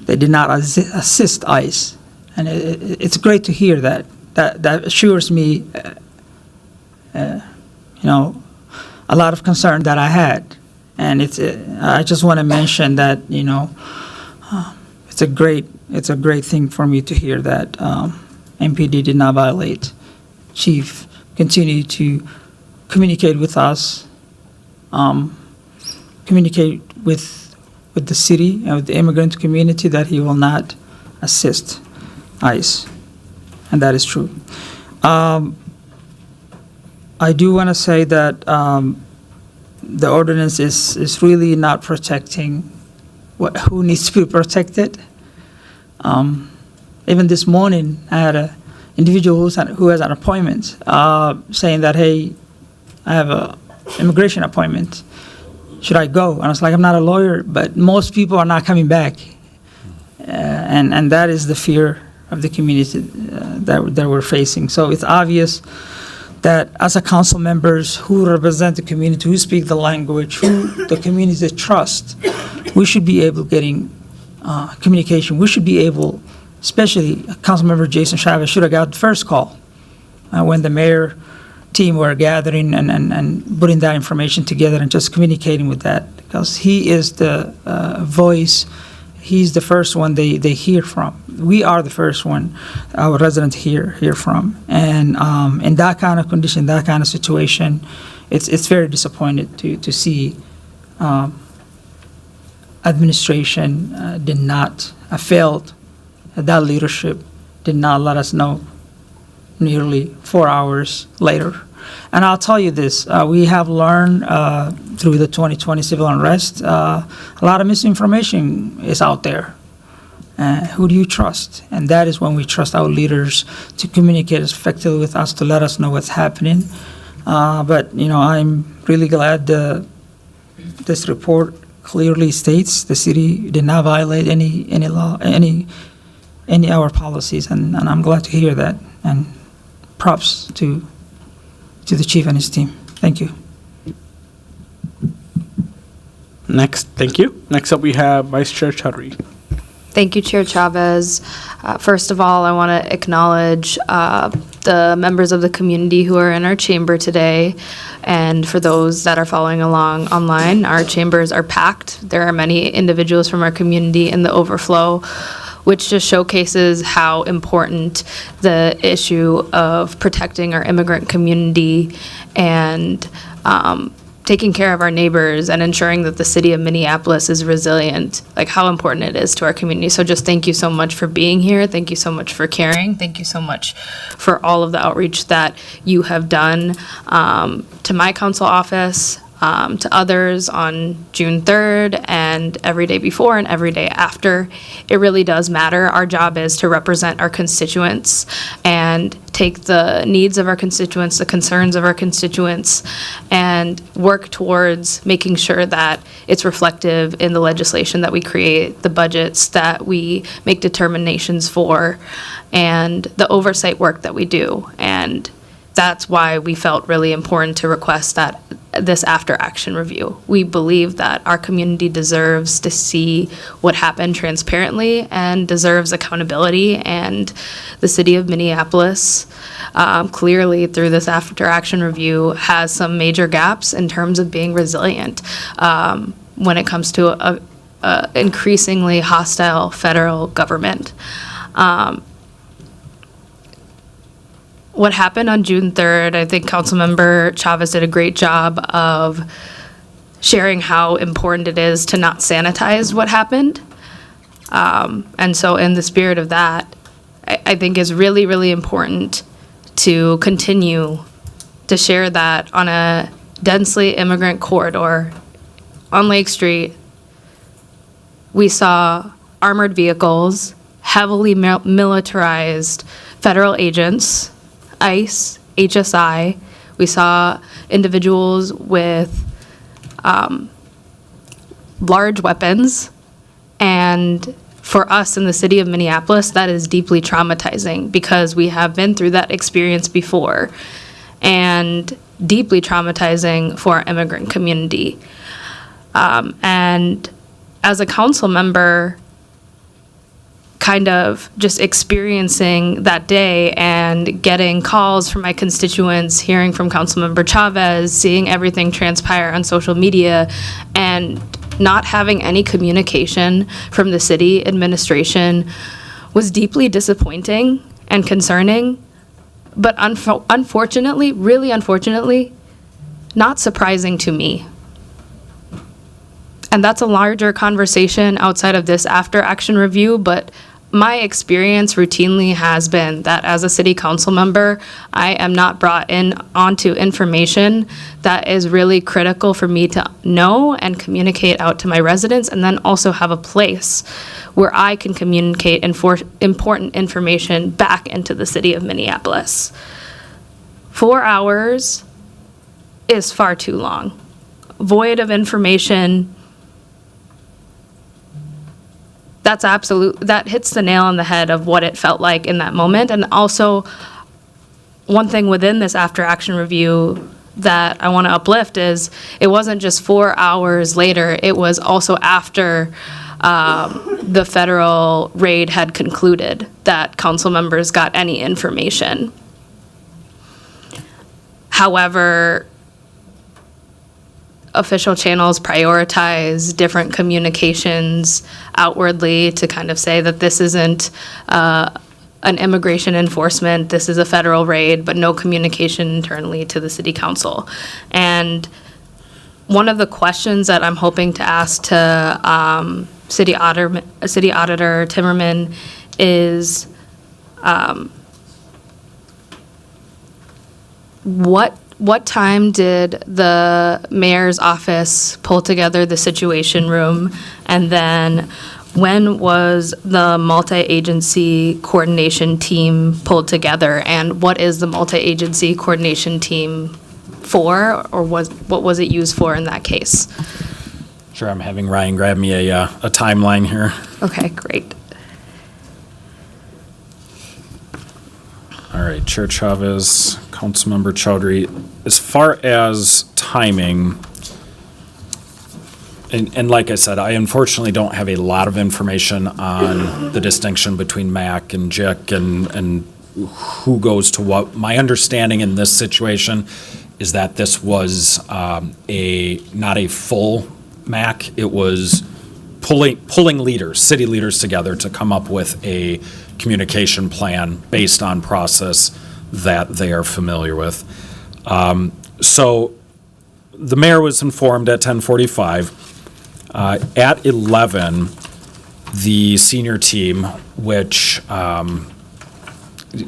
they did not assist ICE. And it's great to hear that. That assures me, a lot of concern that I had. And I just want to mention that, it's a great thing for me to hear that MPD did not violate. Chief continued to communicate with us, communicate with the city and with the immigrant community that he will not assist ICE, and that is true. I do want to say that the ordinance is really not protecting who needs to be protected. Even this morning, I had an individual who has an appointment saying that, hey, I have an immigration appointment. Should I go? And I was like, I'm not a lawyer, but most people are not coming back. And that is the fear of the community that we're facing. So it's obvious that as a council members who represent the community, who speak the language, who the community trusts, we should be able getting communication. We should be able, especially Councilmember Jason Chavez should have got the first call when the mayor team were gathering and putting that information together and just communicating with that, because he is the voice. He's the first one they hear from. We are the first one our residents hear from. And in that kind of condition, that kind of situation, it's very disappointing to see administration did not failed. That leadership did not let us know nearly 4 hours later. And I'll tell you this, we have learned through the 2020 civil unrest, a lot of misinformation is out there. Who do you trust? And that is when we trust our leaders to communicate effectively with us, to let us know what's happening. But I'm really glad this report clearly states the city did not violate any law, any our policies, and I'm glad to hear that. And props to the chief and his team. Thank you. Thank you. Next up, we have Vice Chair Chaudhry. Thank you, Chair Chavez. First of all, I want to acknowledge the members of the community who are in our chamber today. And for those that are following along online, our chambers are packed. There are many individuals from our community in the overflow, which just showcases how important the issue of protecting our immigrant community and taking care of our neighbors and ensuring that the city of Minneapolis is resilient, like how important it is to our community. So just thank you so much for being here. Thank you so much for caring. Thank you so much for all of the outreach that you have done to my council office, to others on June 3rd and every day before and every day after. It really does matter. Our job is to represent our constituents and take the needs of our constituents, the concerns of our constituents, and work towards making sure that it's reflective in the legislation that we create, the budgets that we make determinations for, and the oversight work that we do. And that's why we felt really important to request that this after-action review. We believe that our community deserves to see what happened transparently and deserves accountability, and the city of Minneapolis clearly through this after-action review has some major gaps in terms of being resilient when it comes to a increasingly hostile federal government. What happened on June 3rd, I think Councilmember Chavez did a great job of sharing how important it is to not sanitize what happened. And so in the spirit of that, I think is really, really important to continue to share that on a densely immigrant corridor on Lake Street. We saw armored vehicles, heavily militarized federal agents, ICE, HSI. We saw individuals with large weapons. And for us in the city of Minneapolis, that is deeply traumatizing because we have been through that experience before, and deeply traumatizing for our immigrant community. And as a council member, kind of just experiencing that day and getting calls from my constituents, hearing from Councilmember Chavez, seeing everything transpire on social media, and not having any communication from the city administration was deeply disappointing and concerning, but unfortunately, really unfortunately, not surprising to me. And that's a larger conversation outside of this after action review, but my experience routinely has been that as a city council member, I am not brought in onto information that is really critical for me to know and communicate out to my residents, and then also have a place where I can communicate important information back into the city of Minneapolis. 4 hours is far too long. Void of information. That hits the nail on the head of what it felt like in that moment. And also, one thing within this after action review that I want to uplift is it wasn't just 4 hours later, it was also after the federal raid had concluded that council members got any information. However, official channels prioritize different communications outwardly to kind of say that this isn't an immigration enforcement, this is a federal raid, but no communication internally to the city council. And one of the questions that I'm hoping to ask to City Auditor Timmerman is what time did the mayor's office pull together the Situation Room? And then when was the multi-agency coordination team pulled together? And what is the multi-agency coordination team for, or what was it used for in that case? Sure, I'm having Ryan grab me a timeline here. Okay, great. All right, Chair Chavez, Councilmember Chowdhury. As far as timing, and like I said, I unfortunately don't have a lot of information on the distinction between MAC and JIC and who goes to what. My understanding in this situation is that this was not a full MAC. It was pulling leaders, city leaders together to come up with a communication plan based on process that they are familiar with. So the mayor was informed at 10:45. At 11, the senior team, which,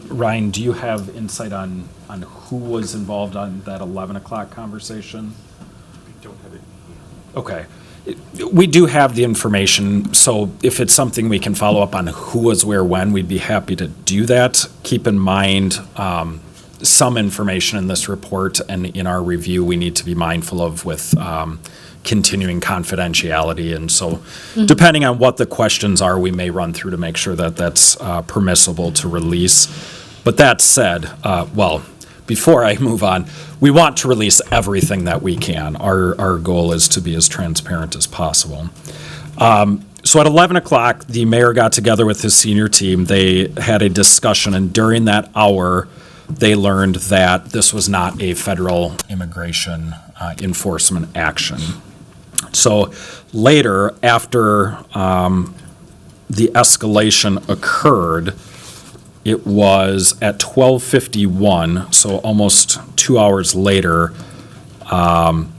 Ryan, do you have insight on who was involved on that 11 o'clock conversation? I don't have it. Okay. We do have the information, so if it's something we can follow up on who was where when, we'd be happy to do that. Keep in mind, some information in this report and in our review we need to be mindful of with continuing confidentiality. And so depending on what the questions are, we may run through to make sure that that's permissible to release. But that said, before I move on, we want to release everything that we can. Our goal is to be as transparent as possible. So at 11 o'clock, the mayor got together with his senior team. They had a discussion, and during that hour, they learned that this was not a federal immigration enforcement action. So later, after the escalation occurred, it was at 12:51, so almost 2 hours later,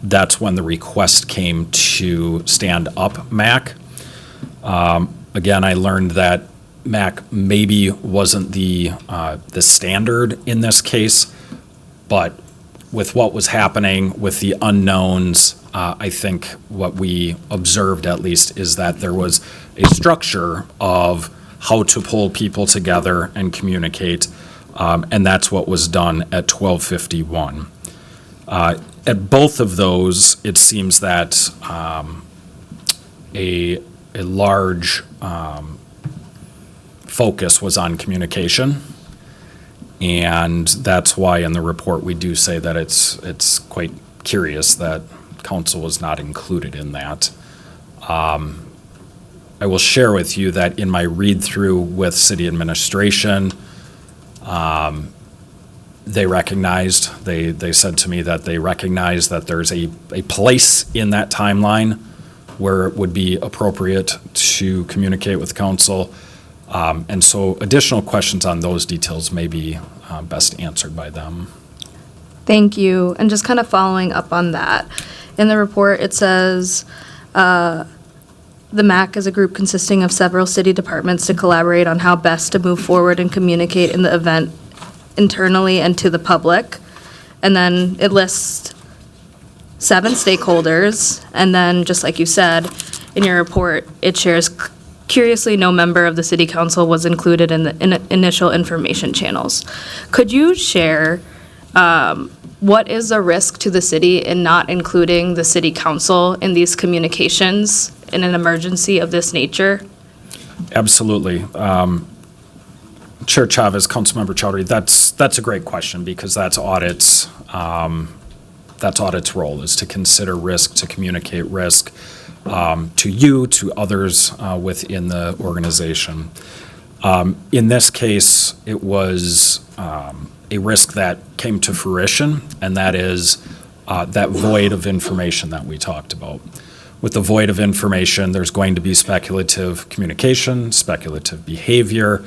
that's when the request came to stand up MAC. Again, I learned that MAC maybe wasn't the standard in this case, but with what was happening with the unknowns, I think what we observed at least is that there was a structure of how to pull people together and communicate. And that's what was done at 12:51. At both of those, it seems that a large focus was on communication. And that's why in the report, we do say that it's quite curious that council was not included in that. I will share with you that in my read-through with city administration, they recognized, they said to me that they recognize that there's a place in that timeline where it would be appropriate to communicate with council. And so additional questions on those details may be best answered by them. Thank you. And just kind of following up on that, in the report, it says, the MAC is a group consisting of several city departments to collaborate on how best to move forward and communicate in the event internally and to the public. And then it lists 7 stakeholders. And then, just like you said, in your report, it shares, curiously, no member of the city council was included in the initial information channels. Could you share what is the risk to the city in not including the city council in these communications in an emergency of this nature? Absolutely. Chair Chavez, Councilmember Chowdhury, that's a great question because that's audit's role, is to consider risk, to communicate risk to you, to others within the organization. In this case, it was a risk that came to fruition, and that is that void of information that we talked about. With the void of information, there's going to be speculative communication, speculative behavior,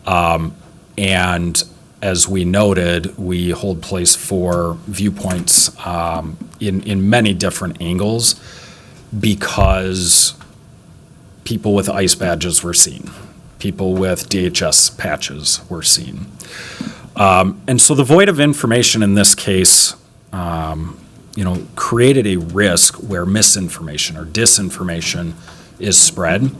and as we noted, we hold place for viewpoints in many different angles because people with ICE badges were seen. People with DHS patches were seen. And so the void of information in this case created a risk where misinformation or disinformation is spread.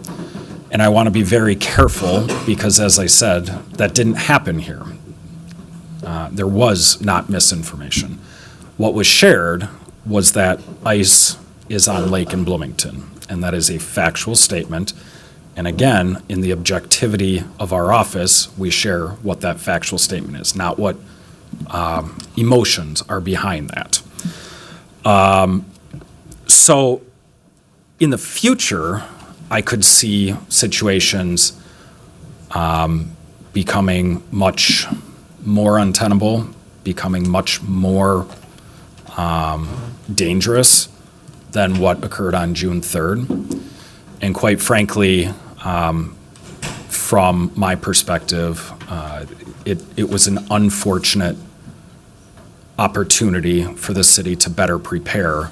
And I want to be very careful because, as I said, that didn't happen here. There was not misinformation. What was shared was that ICE is on lake in Bloomington, and that is a factual statement. And again, in the objectivity of our office, we share what that factual statement is, not what emotions are behind that. So in the future, I could see situations becoming much more untenable, becoming much more dangerous than what occurred on June 3rd. And quite frankly, from my perspective, it was an unfortunate opportunity for the city to better prepare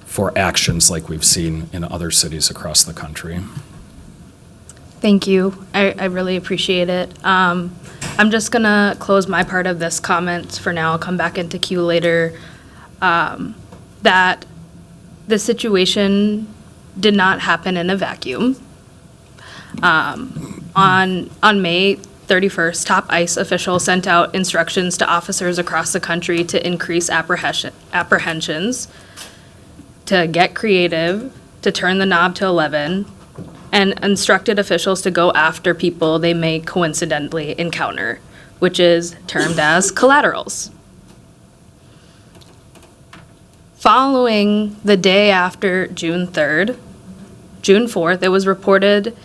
for actions like we've seen in other cities across the country. Thank you. I really appreciate it. I'm just going to close my part of this comment for now. I'll come back into queue later. That the situation did not happen in a vacuum. On May 31st, top ICE officials sent out instructions to officers across the country to increase apprehensions, to get creative, to turn the knob to 11, and instructed officials to go after people they may coincidentally encounter, which is termed as collaterals. Following the day after June 3rd, June 4th, it was reported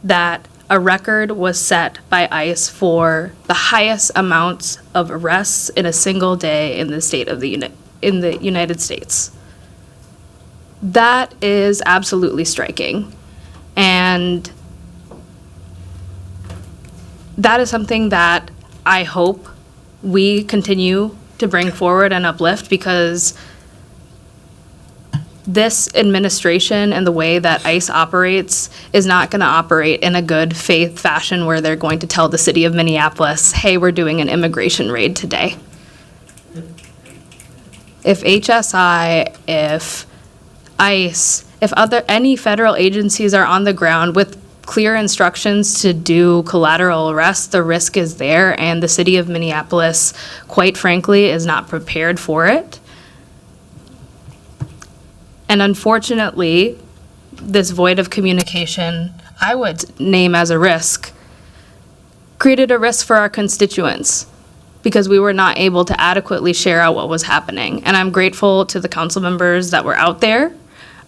that a record was set by ICE for the highest amounts of arrests in a single day in the state of the United States. That is absolutely striking. And that is something that I hope we continue to bring forward and uplift, because this administration and the way that ICE operates is not going to operate in a good faith fashion where they're going to tell the city of Minneapolis, hey, we're doing an immigration raid today. If HSI, if ICE, if any federal agencies are on the ground with clear instructions to do collateral arrest, the risk is there, and the city of Minneapolis, quite frankly, is not prepared for it. And unfortunately, this void of communication, I would name as a risk, created a risk for our constituents because we were not able to adequately share out what was happening. And I'm grateful to the council members that were out there.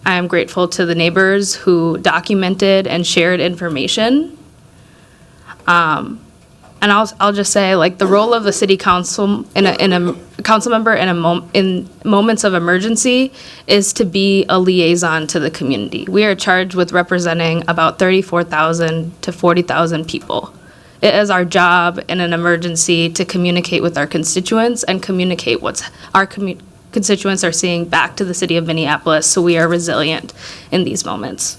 I am grateful to the neighbors who documented and shared information. And I'll just say, like, the role of the city council in a council member in moments of emergency is to be a liaison to the community. We are charged with representing about 34,000 to 40,000 people. It is our job in an emergency to communicate with our constituents and communicate what's our constituents are seeing back to the city of Minneapolis, so we are resilient in these moments.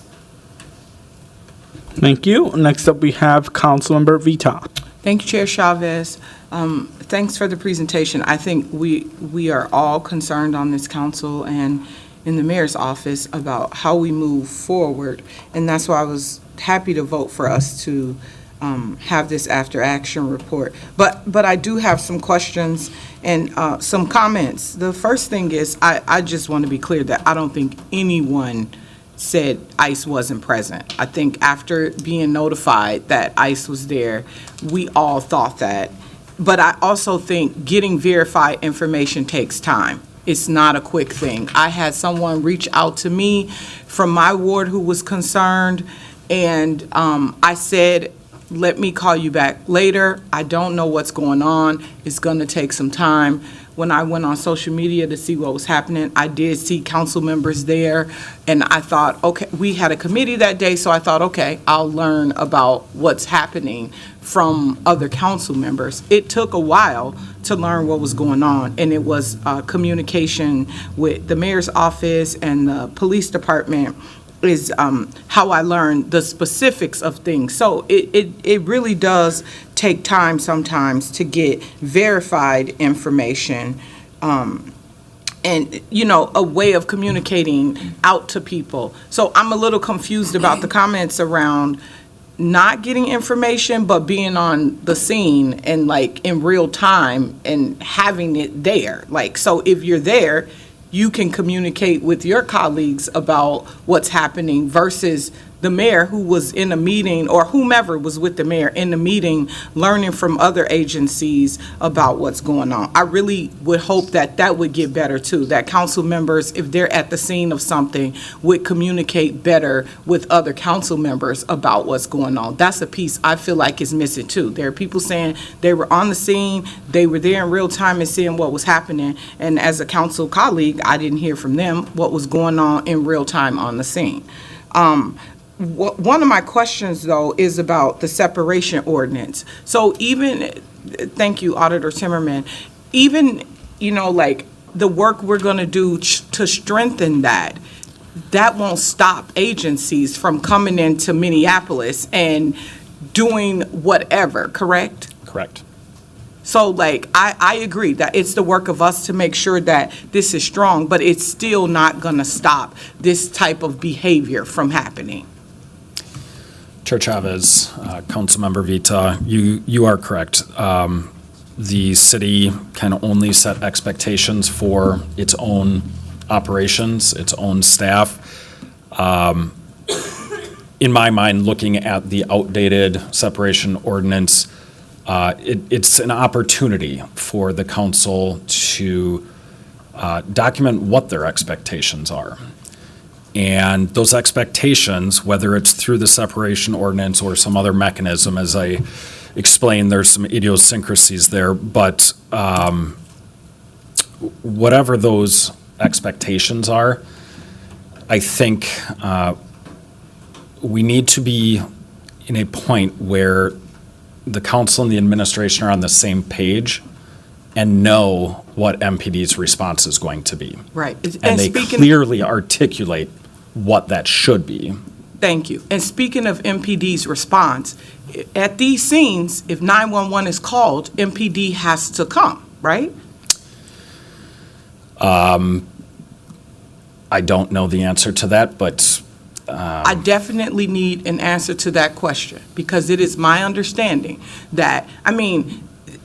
Thank you. Next up, we have Councilmember Vita. Thank you, Chair Chavez. Thanks for the presentation. I think we are all concerned on this council and in the mayor's office about how we move forward, and that's why I was happy to vote for us to have this after action report. But I do have some questions and some comments. The first thing is I just want to be clear that I don't think anyone said ICE wasn't present. I think after being notified that ICE was there, we all thought that. But I also think getting verified information takes time. It's not a quick thing. I had someone reach out to me from my ward who was concerned, and I said, let me call you back later. I don't know what's going on. It's going to take some time. When I went on social media to see what was happening, I did see council members there, and I thought, okay, we had a committee that day, so I thought, okay, I'll learn about what's happening from other council members. It took a while to learn what was going on, and it was communication with the mayor's office and the police department is how I learned the specifics of things. So it really does take time sometimes to get verified information and, you know, a way of communicating out to people. So I'm a little confused about the comments around not getting information, but being on the scene and like in real time and having it there. Like, so if you're there, you can communicate with your colleagues about what's happening versus the mayor who was in a meeting or whomever was with the mayor in the meeting learning from other agencies about what's going on. I really would hope that that would get better too, that council members, if they're at the scene of something, would communicate better with other council members about what's going on. That's a piece I feel like is missing too. There are people saying they were on the scene, they were there in real time and seeing what was happening, and as a council colleague, I didn't hear from them what was going on in real time on the scene. One of my questions, though, is about the separation ordinance. So even, thank you, Auditor Timmerman, even, you know, like the work we're going to do to strengthen that, that won't stop agencies from coming into Minneapolis and doing whatever, correct? Correct. So, like, I agree that it's the work of us to make sure that this is strong, but it's still not going to stop this type of behavior from happening. Chair Chavez, Councilmember Vita, you are correct. The city can only set expectations for its own operations, its own staff. In my mind, looking at the outdated separation ordinance, it's an opportunity for the council to document what their expectations are. And those expectations, whether it's through the separation ordinance or some other mechanism, as I explained, there's some idiosyncrasies there, but whatever those expectations are, I think we need to be in a point where the council and the administration are on the same page and know what MPD's response is going to be. Right. And they clearly articulate what that should be. Thank you. And speaking of MPD's response, at these scenes, if 911 is called, MPD has to come, right? I don't know the answer to that, but I definitely need an answer to that question, because it is my understanding that,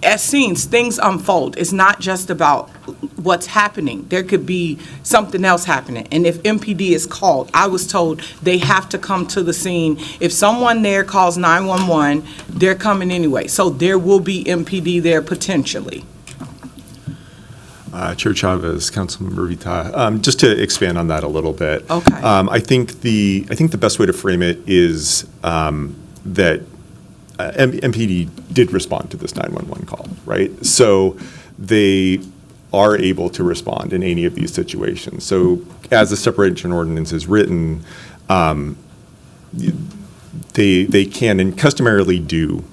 as scenes, things unfold. It's not just about what's happening. There could be something else happening. And if MPD is called, I was told they have to come to the scene. If someone there calls 911, they're coming anyway. So there will be MPD there potentially. Chair Chavez, Councilmember Vita, just to expand on that a little bit. Okay. I think the best way to frame it is that MPD did respond to this 911 call, right? So they are able to respond in any of these situations. So as the separation ordinance is written, they can and customarily do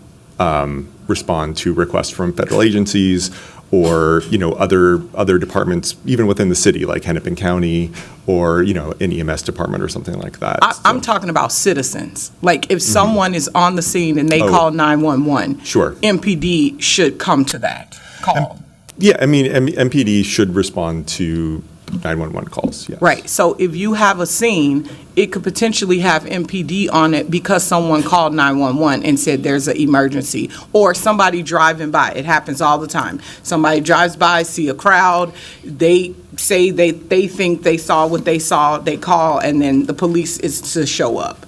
respond to requests from federal agencies or, other departments, even within the city, like Hennepin County or, an EMS department or something like that. I'm talking about citizens. Like if someone is on the scene and they call 911, Sure. MPD should come to that call. Yeah, MPD should respond to 911 calls, yes. Right. So if you have a scene, it could potentially have MPD on it because someone called 911 and said there's an emergency, or somebody driving by. It happens all the time. Somebody drives by, see a crowd, they say they think they saw what they saw, they call, and then the police is to show up.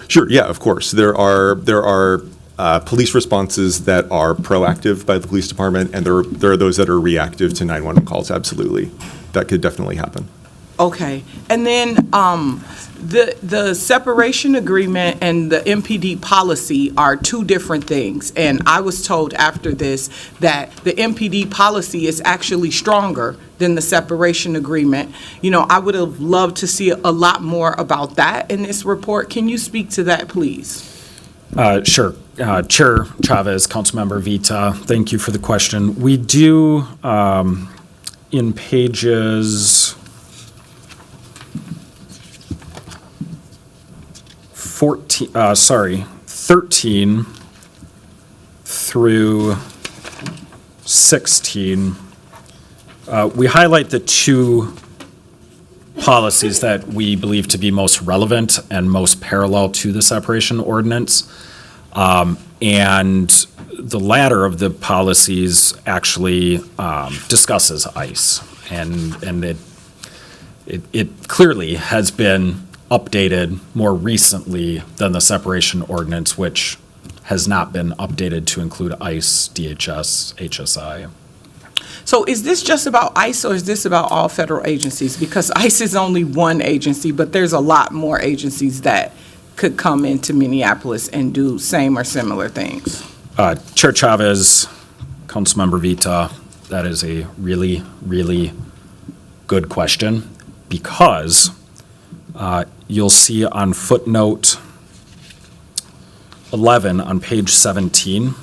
Sure, yeah, of course. There are police responses that are proactive by the police department, and there are those that are reactive to 911 calls, absolutely. That could definitely happen. Okay. And then the separation agreement and the MPD policy are two different things. And I was told after this that the MPD policy is actually stronger than the separation agreement. I would have loved to see a lot more about that in this report. Can you speak to that, please? Sure. Chair Chavez, Councilmember Vita, thank you for the question. We do, in pages 13 through 16, we highlight the two policies that we believe to be most relevant and most parallel to the separation ordinance. And the latter of the policies actually discusses ICE. And it clearly has been updated more recently than the separation ordinance, which has not been updated to include ICE, DHS, HSI. So is this just about ICE, or is this about all federal agencies? Because ICE is only one agency, but there's a lot more agencies that could come into Minneapolis and do same or similar things. Chair Chavez, Councilmember Vita, that is a really, really good question, because you'll see on footnote 11 on page 17,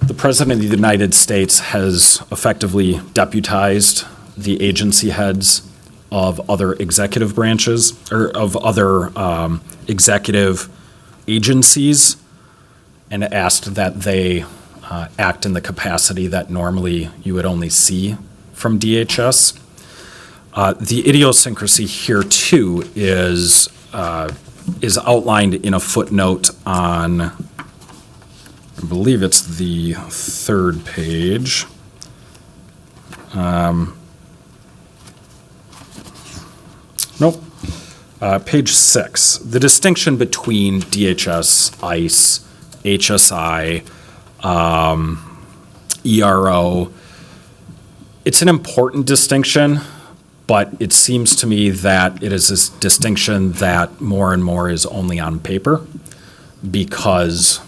the President of the United States has effectively deputized the agency heads of other executive branches, or of other executive agencies, and asked that they act in the capacity that normally you would only see from DHS. The idiosyncrasy here, too, is outlined in a footnote on, I believe it's the third page. Nope. Page 6. The distinction between DHS, ICE, HSI, ERO, it's an important distinction, but it seems to me that it is this distinction that more and more is only on paper because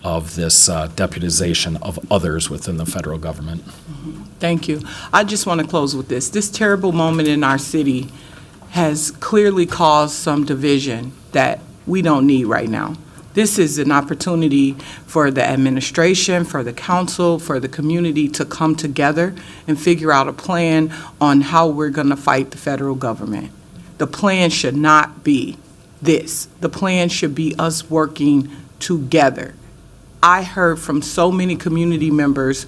of this deputization of others within the federal government. Thank you. I just want to close with this. This terrible moment in our city has clearly caused some division that we don't need right now. This is an opportunity for the administration, for the council, for the community to come together and figure out a plan on how we're going to fight the federal government. The plan should not be this. The plan should be us working together. I heard from so many community members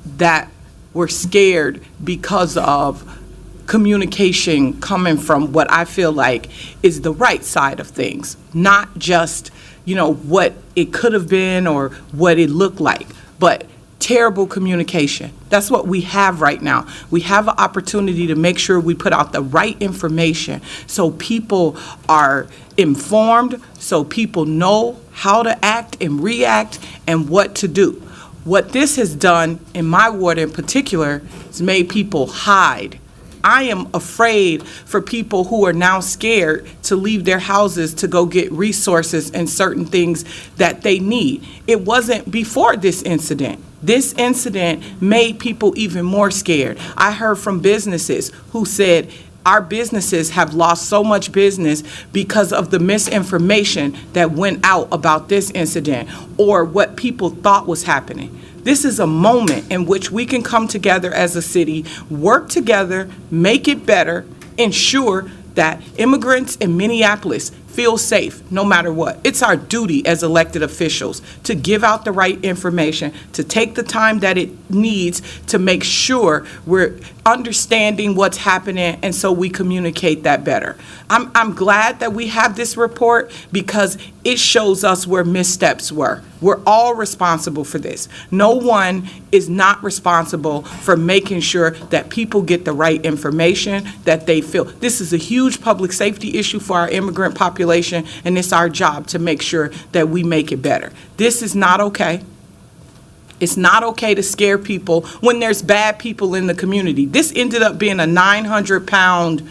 that were scared because of communication coming from what I feel like is the right side of things, not just, what it could have been or what it looked like, but terrible communication. That's what we have right now. We have an opportunity to make sure we put out the right information so people are informed, so people know how to act and react and what to do. What this has done in my ward in particular has made people hide. I am afraid for people who are now scared to leave their houses to go get resources and certain things that they need. It wasn't before this incident. This incident made people even more scared. I heard from businesses who said, our businesses have lost so much business because of the misinformation that went out about this incident or what people thought was happening. This is a moment in which we can come together as a city, work together, make it better, ensure that immigrants in Minneapolis feel safe no matter what. It's our duty as elected officials to give out the right information, to take the time that it needs to make sure we're understanding what's happening, and so we communicate that better. I'm glad that we have this report because it shows us where missteps were. We're all responsible for this. No one is not responsible for making sure that people get the right information, that they feel. This is a huge public safety issue for our immigrant population, and it's our job to make sure that we make it better. This is not okay. It's not okay to scare people when there's bad people in the community. This ended up being a 900-pound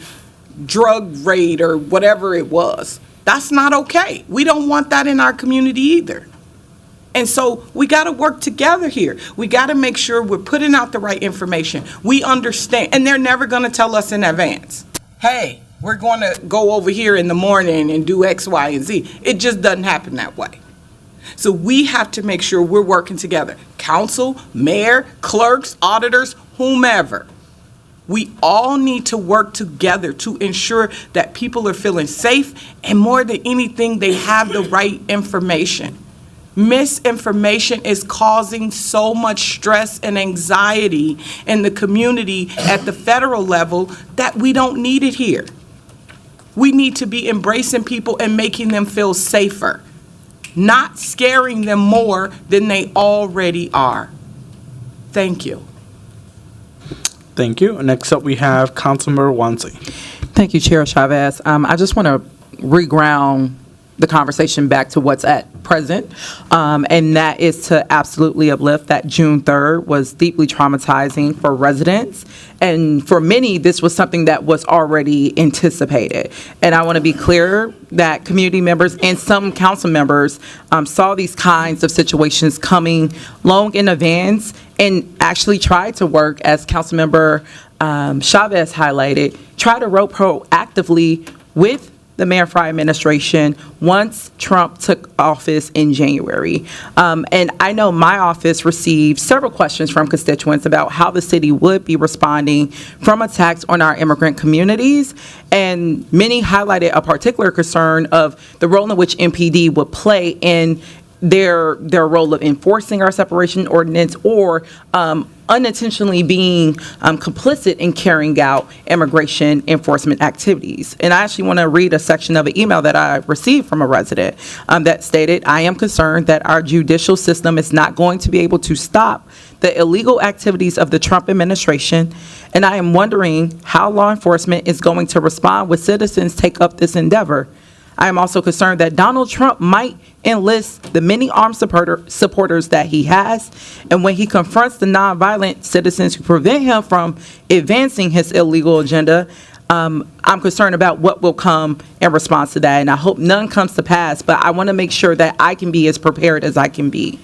drug raid or whatever it was. That's not okay. We don't want that in our community either. And so we got to work together here. We got to make sure we're putting out the right information. We understand, and they're never going to tell us in advance, hey, we're going to go over here in the morning and do X, Y, and Z. It just doesn't happen that way. So we have to make sure we're working together. Council, mayor, clerks, auditors, whomever. We all need to work together to ensure that people are feeling safe, and more than anything, they have the right information. Misinformation is causing so much stress and anxiety in the community at the federal level that we don't need it here. We need to be embracing people and making them feel safer, not scaring them more than they already are. Thank you. Thank you. Next up, we have Councilmember Wansley. Thank you, Chair Chavez. I just want to reground the conversation back to what's at present, and that is to absolutely uplift that June 3rd was deeply traumatizing for residents, and for many, this was something that was already anticipated. And I want to be clear that community members and some council members saw these kinds of situations coming long in advance and actually tried to work, as Councilmember Chavez highlighted, try to work proactively with the Mayor Frye administration once Trump took office in January. And I know my office received several questions from constituents about how the city would be responding from attacks on our immigrant communities. And many highlighted a particular concern of the role in which MPD would play in their role of enforcing our separation ordinance or unintentionally being complicit in carrying out immigration enforcement activities. And I actually want to read a section of an email that I received from a resident that stated, I am concerned that our judicial system is not going to be able to stop the illegal activities of the Trump administration, and I am wondering how law enforcement is going to respond when citizens take up this endeavor. I am also concerned that Donald Trump might enlist the many armed supporters that he has, and when he confronts the nonviolent citizens who prevent him from advancing his illegal agenda, I'm concerned about what will come in response to that, and I hope none comes to pass, but I want to make sure that I can be as prepared as I can be.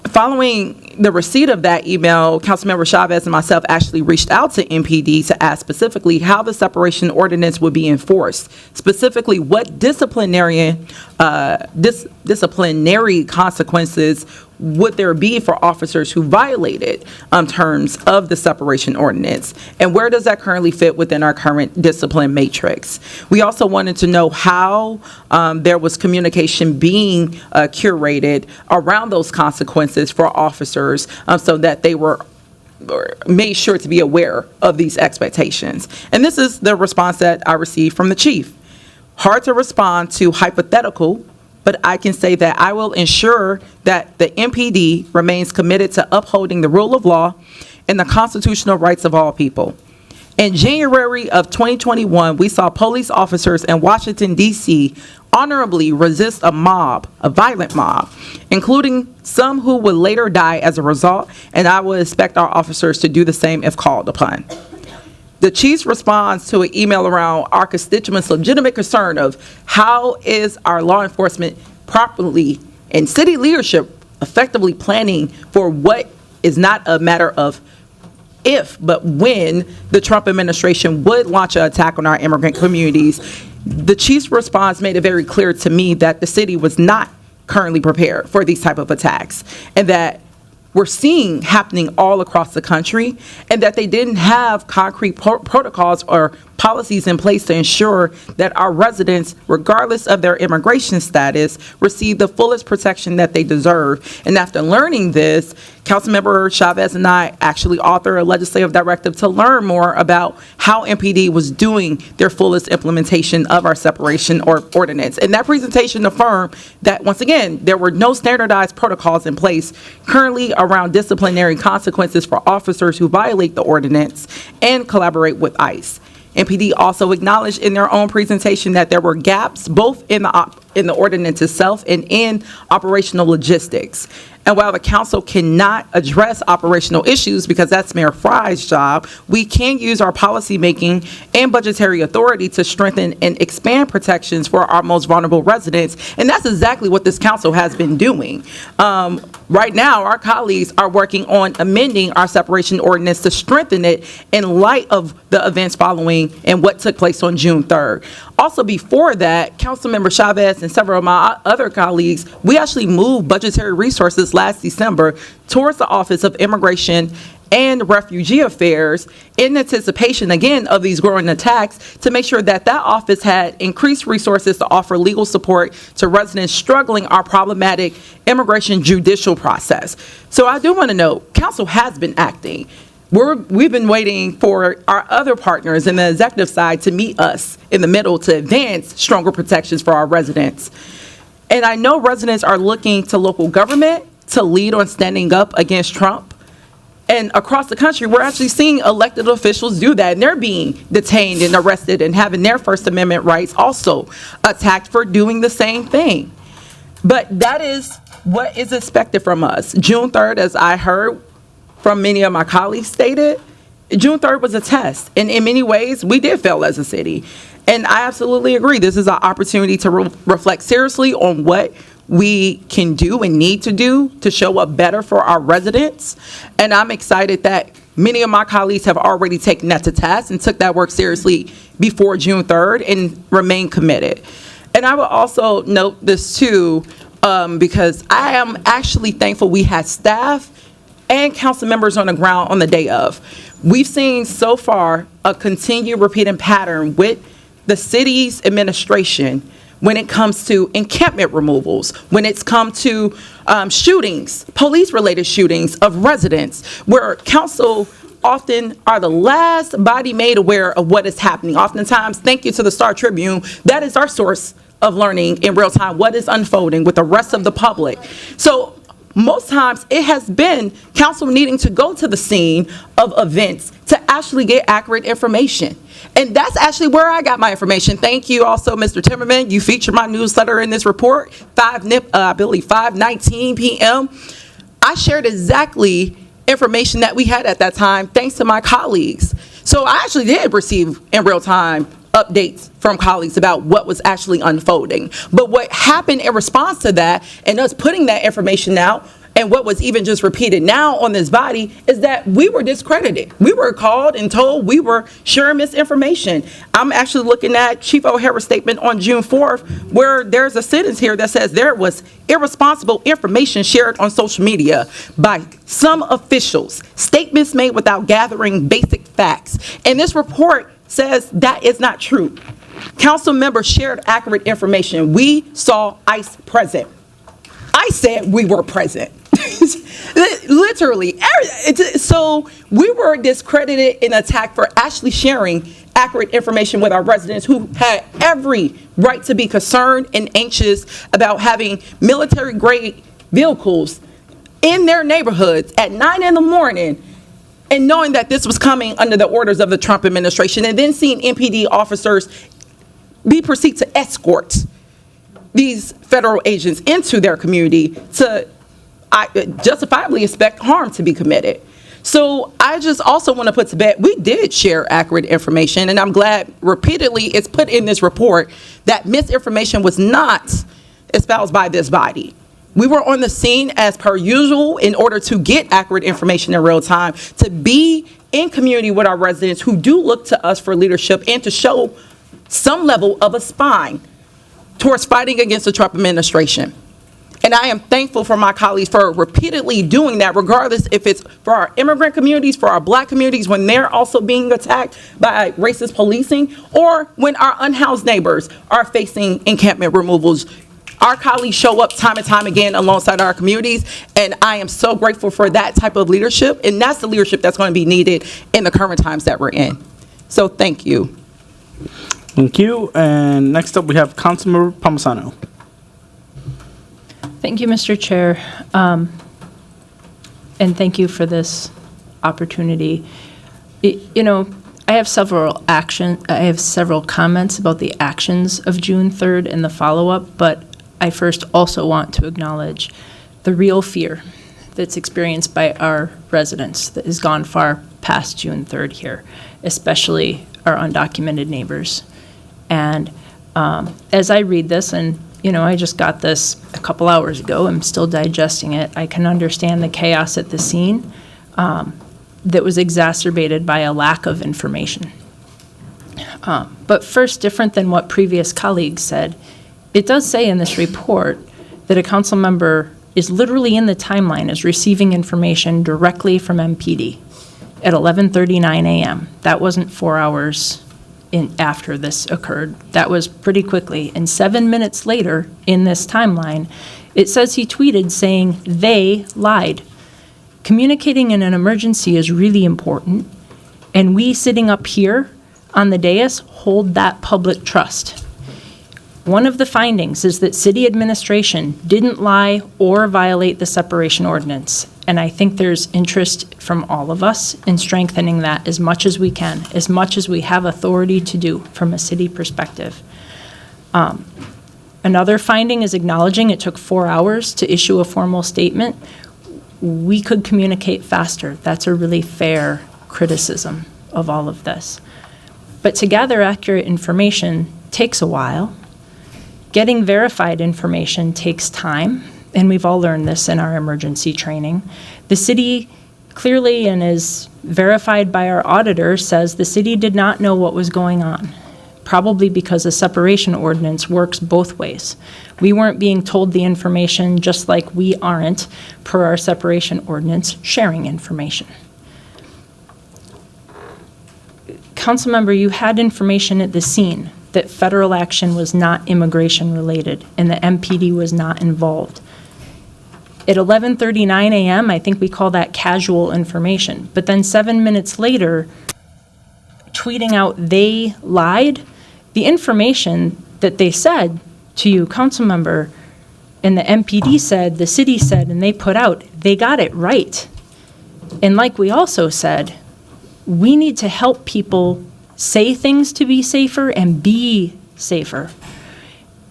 Following the receipt of that email, Councilmember Chavez and myself actually reached out to MPD to ask specifically how the separation ordinance would be enforced, specifically what disciplinary consequences would there be for officers who violated terms of the separation ordinance, and where does that currently fit within our current discipline matrix? We also wanted to know how there was communication being curated around those consequences for officers so that they were or made sure to be aware of these expectations. And this is the response that I received from the chief. Hard to respond to hypothetical, but I can say that I will ensure that the MPD remains committed to upholding the rule of law and the constitutional rights of all people. In January of 2021, we saw police officers in Washington, D.C. honorably resist a violent mob, including some who would later die as a result, and I would expect our officers to do the same if called upon. The chief's response to an email around our constituents' legitimate concern of how is our law enforcement properly and city leadership effectively planning for what is not a matter of if, but when the Trump administration would launch an attack on our immigrant communities. The chief's response made it very clear to me that the city was not currently prepared for these type of attacks, and that we're seeing happening all across the country, and that they didn't have concrete protocols or policies in place to ensure that our residents, regardless of their immigration status, receive the fullest protection that they deserve. And after learning this, Councilmember Chavez and I actually authored a legislative directive to learn more about how MPD was doing their fullest implementation of our separation ordinance. And that presentation affirmed that, once again, there were no standardized protocols in place currently around disciplinary consequences for officers who violate the ordinance and collaborate with ICE. MPD also acknowledged in their own presentation that there were gaps both in the ordinance itself and in operational logistics. And while the council cannot address operational issues because that's Mayor Fry's job, we can use our policymaking and budgetary authority to strengthen and expand protections for our most vulnerable residents. And that's exactly what this council has been doing. Right now, our colleagues are working on amending our separation ordinance to strengthen it in light of the events following and what took place on June 3rd. Also, before that, Councilmember Chavez and several of my other colleagues, we actually moved budgetary resources last December towards the Office of Immigration and Refugee Affairs in anticipation, again, of these growing attacks, to make sure that that office had increased resources to offer legal support to residents struggling our problematic immigration judicial process. So I do want to note, council has been acting. We've been waiting for our other partners in the executive side to meet us in the middle to advance stronger protections for our residents. And I know residents are looking to local government to lead on standing up against Trump. And across the country, we're actually seeing elected officials do that, and they're being detained and arrested and having their First Amendment rights also attacked for doing the same thing. But that is what is expected from us. June 3rd, as I heard from many of my colleagues stated, June 3rd was a test. And in many ways, we did fail as a city. And I absolutely agree. This is an opportunity to reflect seriously on what we can do and need to do to show up better for our residents. And I'm excited that many of my colleagues have already taken that to task and took that work seriously before June 3rd and remain committed. And I will also note this too, because I am actually thankful we had staff and council members on the ground on the day of. We've seen so far a continued repeating pattern with the city's administration when it comes to encampment removals, when it's come to shootings, police-related shootings of residents, where council often are the last body made aware of what is happening. Oftentimes, thank you to the Star Tribune, that is our source of learning in real time what is unfolding with the rest of the public. So most times it has been council needing to go to the scene of events to actually get accurate information. And that's actually where I got my information. Thank you also, Mr. Timmerman. You featured my newsletter in this report, 5:19 p.m. I shared exactly information that we had at that time, thanks to my colleagues. So I actually did receive in real time updates from colleagues about what was actually unfolding. But what happened in response to that and us putting that information out, and what was even just repeated now on this body, is that we were discredited. We were called and told we were sharing misinformation. I'm actually looking at Chief O'Hara's statement on June 4th, where there's a sentence here that says there was irresponsible information shared on social media by some officials, statements made without gathering basic facts. And this report says that is not true. Council members shared accurate information. We saw ICE present. I said we were present. Literally. So we were discredited and attacked for actually sharing accurate information with our residents who had every right to be concerned and anxious about having military-grade vehicles in their neighborhoods at 9 in the morning, and knowing that this was coming under the orders of the Trump administration, and then seeing MPD officers be proceeded to escort these federal agents into their community to justifiably expect harm to be committed. So I just also want to put to bed, we did share accurate information, and I'm glad repeatedly it's put in this report that misinformation was not espoused by this body. We were on the scene as per usual in order to get accurate information in real time, to be in community with our residents who do look to us for leadership, and to show some level of a spine towards fighting against the Trump administration. And I am thankful for my colleagues for repeatedly doing that, regardless if it's for our immigrant communities, for our Black communities, when they're also being attacked by racist policing, or when our unhoused neighbors are facing encampment removals. Our colleagues show up time and time again alongside our communities, and I am so grateful for that type of leadership, and that's the leadership that's going to be needed in the current times that we're in. So thank you. Thank you. And next up, we have Councilmember Palmisano. Thank you, Mr. Chair. And thank you for this opportunity. I have several comments about the actions of June 3rd and the follow-up, but I first also want to acknowledge the real fear that's experienced by our residents that has gone far past June 3rd here, especially our undocumented neighbors. And as I read this, and I just got this a couple hours ago, I'm still digesting it, I can understand the chaos at the scene that was exacerbated by a lack of information. But first, different than what previous colleagues said, it does say in this report that a council member is literally in the timeline as receiving information directly from MPD at 11:39 a.m. That wasn't 4 hours after this occurred. That was pretty quickly. And 7 minutes later in this timeline, it says he tweeted saying they lied. Communicating in an emergency is really important, and we sitting up here on the dais hold that public trust. One of the findings is that city administration didn't lie or violate the separation ordinance, and I think there's interest from all of us in strengthening that as much as we can, as much as we have authority to do from a city perspective. Another finding is acknowledging it took 4 hours to issue a formal statement. We could communicate faster. That's a really fair criticism of all of this. But to gather accurate information takes a while. Getting verified information takes time, and we've all learned this in our emergency training. The city clearly, and is verified by our auditor, says the city did not know what was going on, probably because the separation ordinance works both ways. We weren't being told the information, just like we aren't, per our separation ordinance, sharing information. Councilmember, you had information at the scene that federal action was not immigration related and the MPD was not involved. At 11:39 a.m., I think we call that casual information. But then 7 minutes later, tweeting out they lied, the information that they said to you, Councilmember, and the MPD said, the city said, and they put out, they got it right. And like we also said, we need to help people say things to be safer and be safer.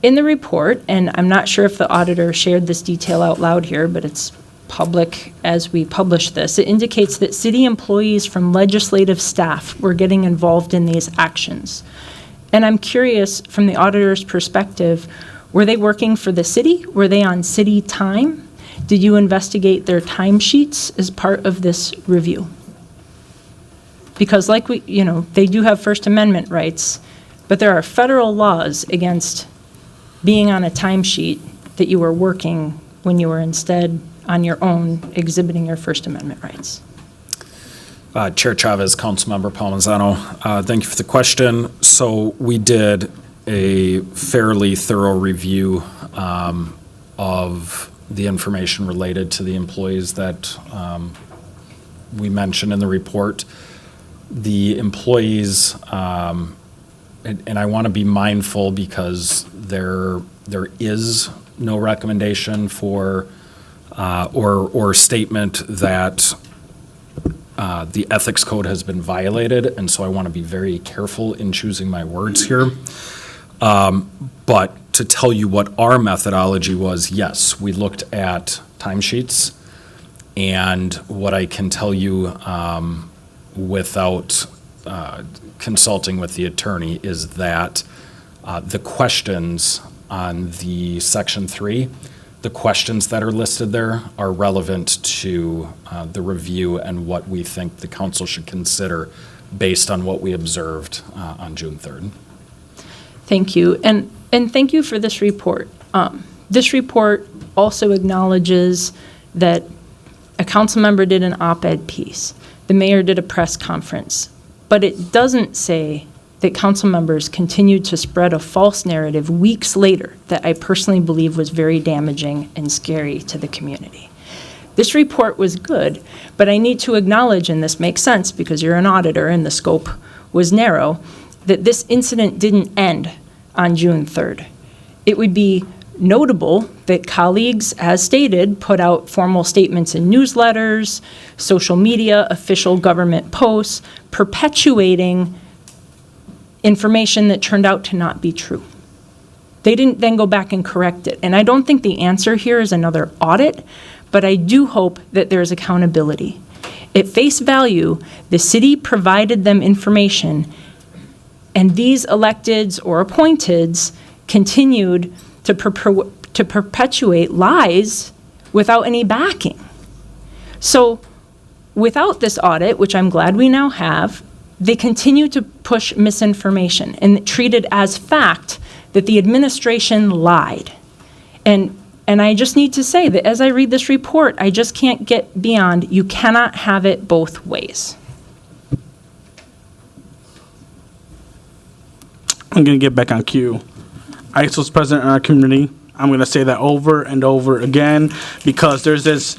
In the report, and I'm not sure if the auditor shared this detail out loud here, but it's public as we publish this, it indicates that city employees from legislative staff were getting involved in these actions. And I'm curious, from the auditor's perspective, were they working for the city? Were they on city time? Did you investigate their timesheets as part of this review? Because like they do have First Amendment rights, but there are federal laws against being on a timesheet that you were working when you were instead on your own exhibiting your First Amendment rights. Chair Chavez, Councilmember Palmisano, thank you for the question. So we did a fairly thorough review of the information related to the employees that we mentioned in the report. The employees, and I want to be mindful because there is no recommendation for or statement that the ethics code has been violated, and so I want to be very careful in choosing my words here. But to tell you what our methodology was, yes, we looked at timesheets, and what I can tell you without consulting with the attorney is that the questions on the Section 3, the questions that are listed there are relevant to the review and what we think the council should consider based on what we observed on June 3rd. Thank you. And thank you for this report. This report also acknowledges that a council member did an op-ed piece. The mayor did a press conference. But it doesn't say that council members continued to spread a false narrative weeks later that I personally believe was very damaging and scary to the community. This report was good, but I need to acknowledge, and this makes sense because you're an auditor and the scope was narrow, that this incident didn't end on June 3rd. It would be notable that colleagues, as stated, put out formal statements in newsletters, social media, official government posts, perpetuating information that turned out to not be true. They didn't then go back and correct it. And I don't think the answer here is another audit, but I do hope that there's accountability. At face value, the city provided them information, and these electeds or appointeds continued to perpetuate lies without any backing. So without this audit, which I'm glad we now have, they continue to push misinformation and treat it as fact that the administration lied. And I just need to say that as I read this report, I just can't get beyond, you cannot have it both ways. I'm going to get back on cue. ICE was present in our community. I'm going to say that over and over again because there's this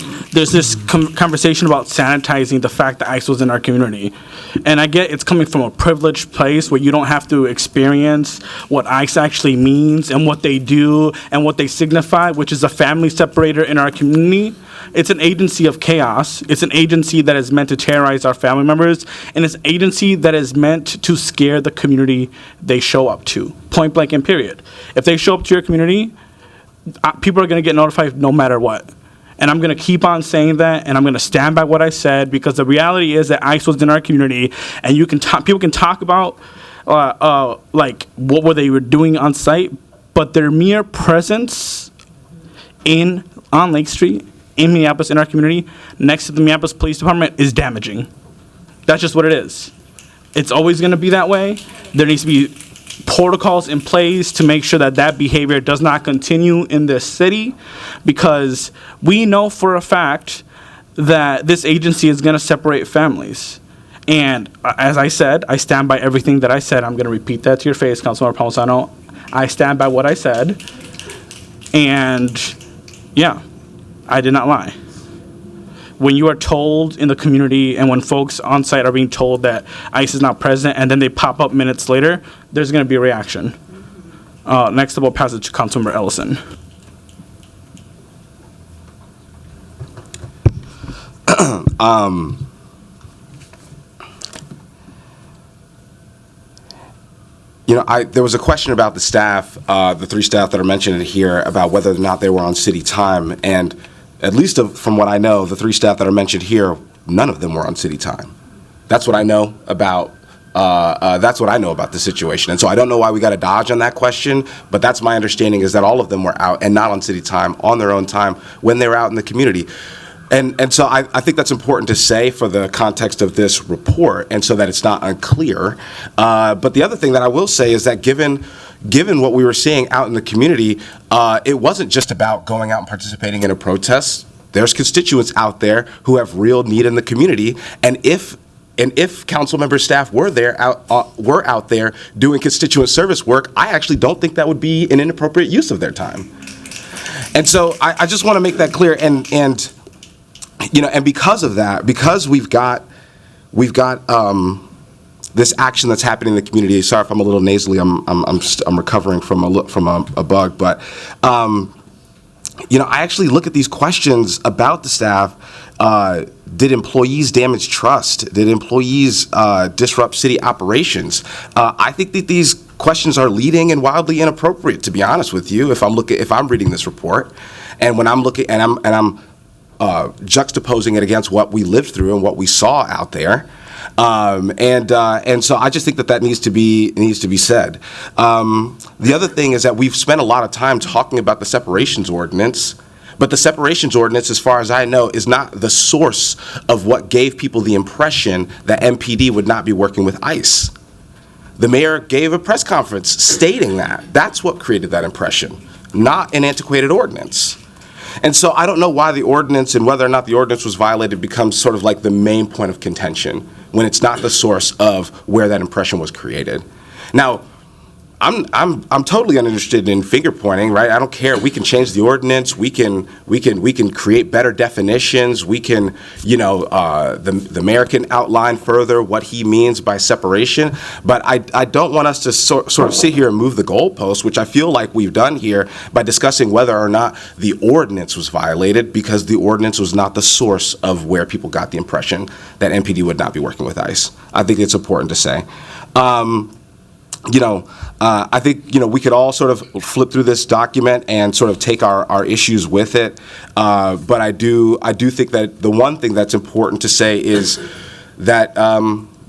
conversation about sanitizing the fact that ICE was in our community. And I get it's coming from a privileged place where you don't have to experience what ICE actually means and what they do and what they signify, which is a family separator in our community. It's an agency of chaos. It's an agency that is meant to terrorize our family members, and it's an agency that is meant to scare the community they show up to, point blank and period. If they show up to your community, people are going to get notified no matter what. And I'm going to keep on saying that, and I'm going to stand by what I said, because the reality is that ICE was in our community, and people can talk about like what were they doing on site, but their mere presence on Lake Street in Minneapolis in our community next to the Minneapolis Police Department is damaging. That's just what it is. It's always going to be that way. There needs to be protocols in place to make sure that that behavior does not continue in this city, because we know for a fact that this agency is going to separate families. And as I said, I stand by everything that I said. I'm going to repeat that to your face, Councilmember Palmisano. I stand by what I said. And yeah, I did not lie. When you are told in the community and when folks on site are being told that ICE is not present and then they pop up minutes later, there's going to be a reaction. Next up, I'll pass it to Councilmember Ellison. There was a question about the staff, the three staff that are mentioned here, about whether or not they were on city time. And at least from what I know, the three staff that are mentioned here, none of them were on city time. That's what I know about. That's what I know about the situation. And so I don't know why we got to dodge on that question, but that's my understanding, is that all of them were out and not on city time, on their own time, when they were out in the community. And so I think that's important to say for the context of this report, and so that it's not unclear. But the other thing that I will say is that given what we were seeing out in the community, it wasn't just about going out and participating in a protest. There's constituents out there who have real need in the community, and if council member staff were out there doing constituent service work, I actually don't think that would be an inappropriate use of their time. And so I just want to make that clear, and because of that, because we've got this action that's happening in the community. Sorry if I'm a little nasally. I'm recovering from a bug, but I actually look at these questions about the staff. Did employees damage trust? Did employees disrupt city operations? I think that these questions are leading and wildly inappropriate, to be honest with you. If I'm reading this report, and when I'm looking and I'm juxtaposing it against what we lived through and what we saw out there. And so I just think that needs to be said. The other thing is that we've spent a lot of time talking about the separations ordinance, but the separations ordinance, as far as I know, is not the source of what gave people the impression that MPD would not be working with ICE. The mayor gave a press conference stating that. That's what created that impression, not an antiquated ordinance. And so I don't know why the ordinance and whether or not the ordinance was violated becomes sort of like the main point of contention when it's not the source of where that impression was created. Now, I'm totally uninterested in finger pointing, right? I don't care. We can change the ordinance. We can create better definitions. We can, the mayor can outline further what he means by separation. But I don't want us to sort of sit here and move the goalposts, which I feel like we've done here by discussing whether or not the ordinance was violated, because the ordinance was not the source of where people got the impression that MPD would not be working with ICE. I think it's important to say. I think, we could all sort of flip through this document and sort of take our issues with it. But I do think that the one thing that's important to say is that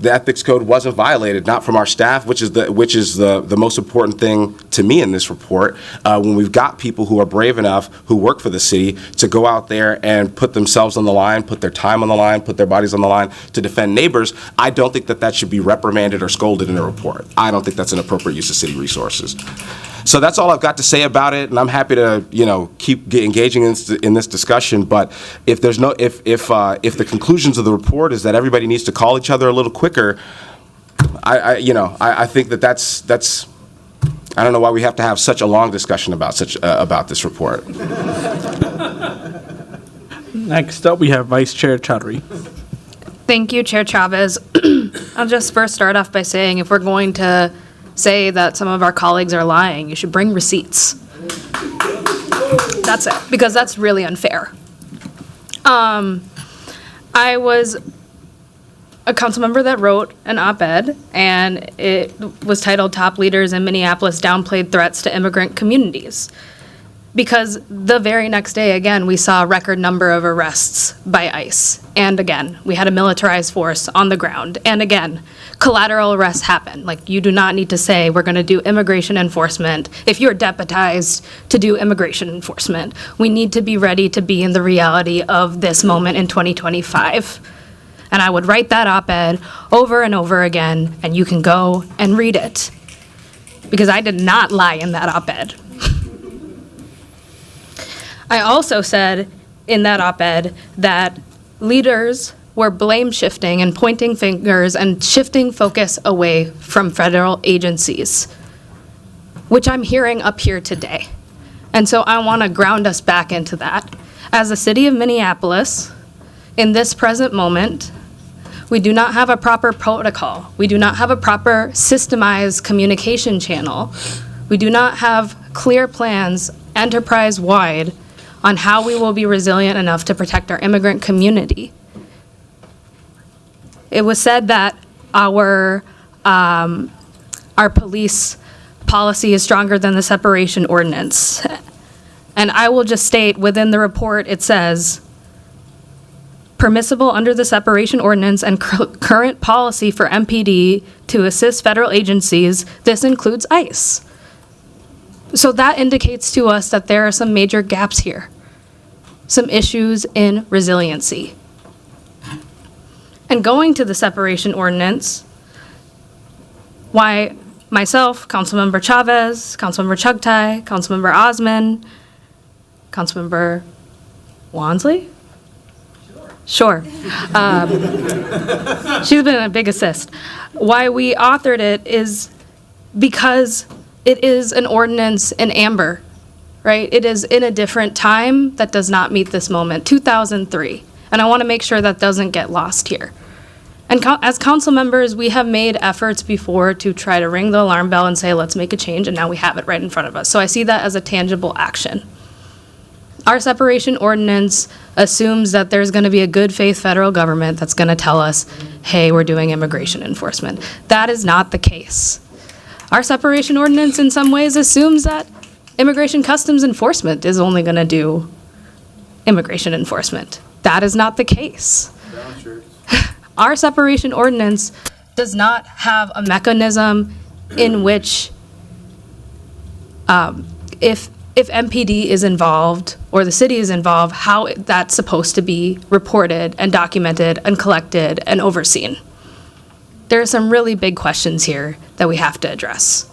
the ethics code wasn't violated, not from our staff, which is the most important thing to me in this report. When we've got people who are brave enough, who work for the city, to go out there and put themselves on the line, put their time on the line, put their bodies on the line to defend neighbors, I don't think that should be reprimanded or scolded in a report. I don't think that's an appropriate use of city resources. So that's all I've got to say about it, and I'm happy to keep engaging in this discussion. But if there's if the conclusions of the report is that everybody needs to call each other a little quicker, I think that's I don't know why we have to have such a long discussion about this report. Next up, we have Vice Chair Chowdhury. Thank you, Chair Chavez. I'll just first start off by saying, if we're going to say that some of our colleagues are lying, you should bring receipts. That's it, because that's really unfair. I was a council member that wrote an op-ed, and it was titled "Top Leaders in Minneapolis Downplayed Threats to Immigrant Communities." Because the very next day, again, we saw a record number of arrests by ICE. And again, we had a militarized force on the ground. And again, collateral arrests happen. Like, you do not need to say we're going to do immigration enforcement if you're deputized to do immigration enforcement. We need to be ready to be in the reality of this moment in 2025. And I would write that op-ed over and over again, and you can go and read it. Because I did not lie in that op-ed. I also said in that op-ed that leaders were blame shifting and pointing fingers and shifting focus away from federal agencies, which I'm hearing up here today. And so I want to ground us back into that. As a city of Minneapolis, in this present moment, we do not have a proper protocol. We do not have a proper systemized communication channel. We do not have clear plans enterprise-wide on how we will be resilient enough to protect our immigrant community. It was said that our police policy is stronger than the separation ordinance. And I will just state, within the report, it says, permissible under the separation ordinance and current policy for MPD to assist federal agencies, this includes ICE. So that indicates to us that there are some major gaps here, some issues in resiliency. And going to the separation ordinance, why myself, Councilmember Chavez, Councilmember Chugtai, Councilmember Osman, Councilmember Wansley? Sure. She's been a big assist. Why we authored it is because it is an ordinance in amber. right? It is in a different time that does not meet this moment, 2003. And I want to make sure that doesn't get lost here. And as council members, we have made efforts before to try to ring the alarm bell and say, let's make a change, and now we have it right in front of us. So I see that as a tangible action. Our separation ordinance assumes that there's going to be a good faith federal government that's going to tell us, hey, we're doing immigration enforcement. That is not the case. Our separation ordinance in some ways assumes that immigration customs enforcement is only going to do immigration enforcement. That is not the case. Our separation ordinance does not have a mechanism in which if MPD is involved or the city is involved, how that's supposed to be reported and documented and collected and overseen. There are some really big questions here that we have to address.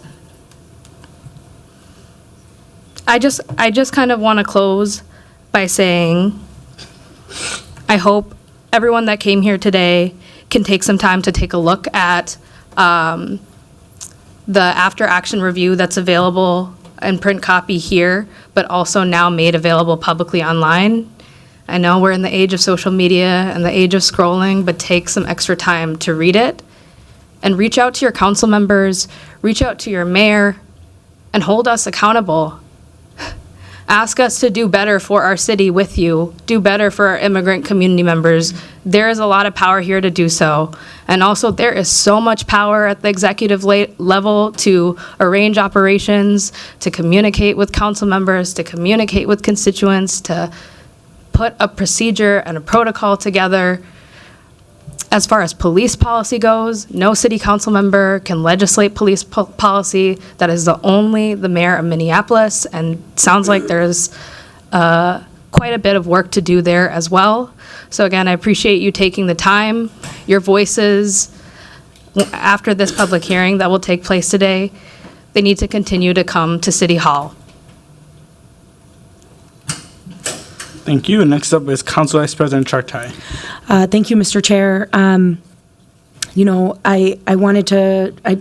I just kind of want to close by saying, I hope everyone that came here today can take some time to take a look at the after-action review that's available in print copy here, but also now made available publicly online. I know we're in the age of social media and the age of scrolling, but take some extra time to read it and reach out to your council members, reach out to your mayor, and hold us accountable. Ask us to do better for our city with you, do better for our immigrant community members. There is a lot of power here to do so. And also, there is so much power at the executive level to arrange operations, to communicate with council members, to communicate with constituents, to put a procedure and a protocol together. As far as police policy goes, no city council member can legislate police policy. That is only the mayor of Minneapolis, and sounds like there's quite a bit of work to do there as well. So again, I appreciate you taking the time, your voices after this public hearing that will take place today. They need to continue to come to City Hall. Thank you. And next up is Council Vice President Chartai. Thank you, Mr. Chair. I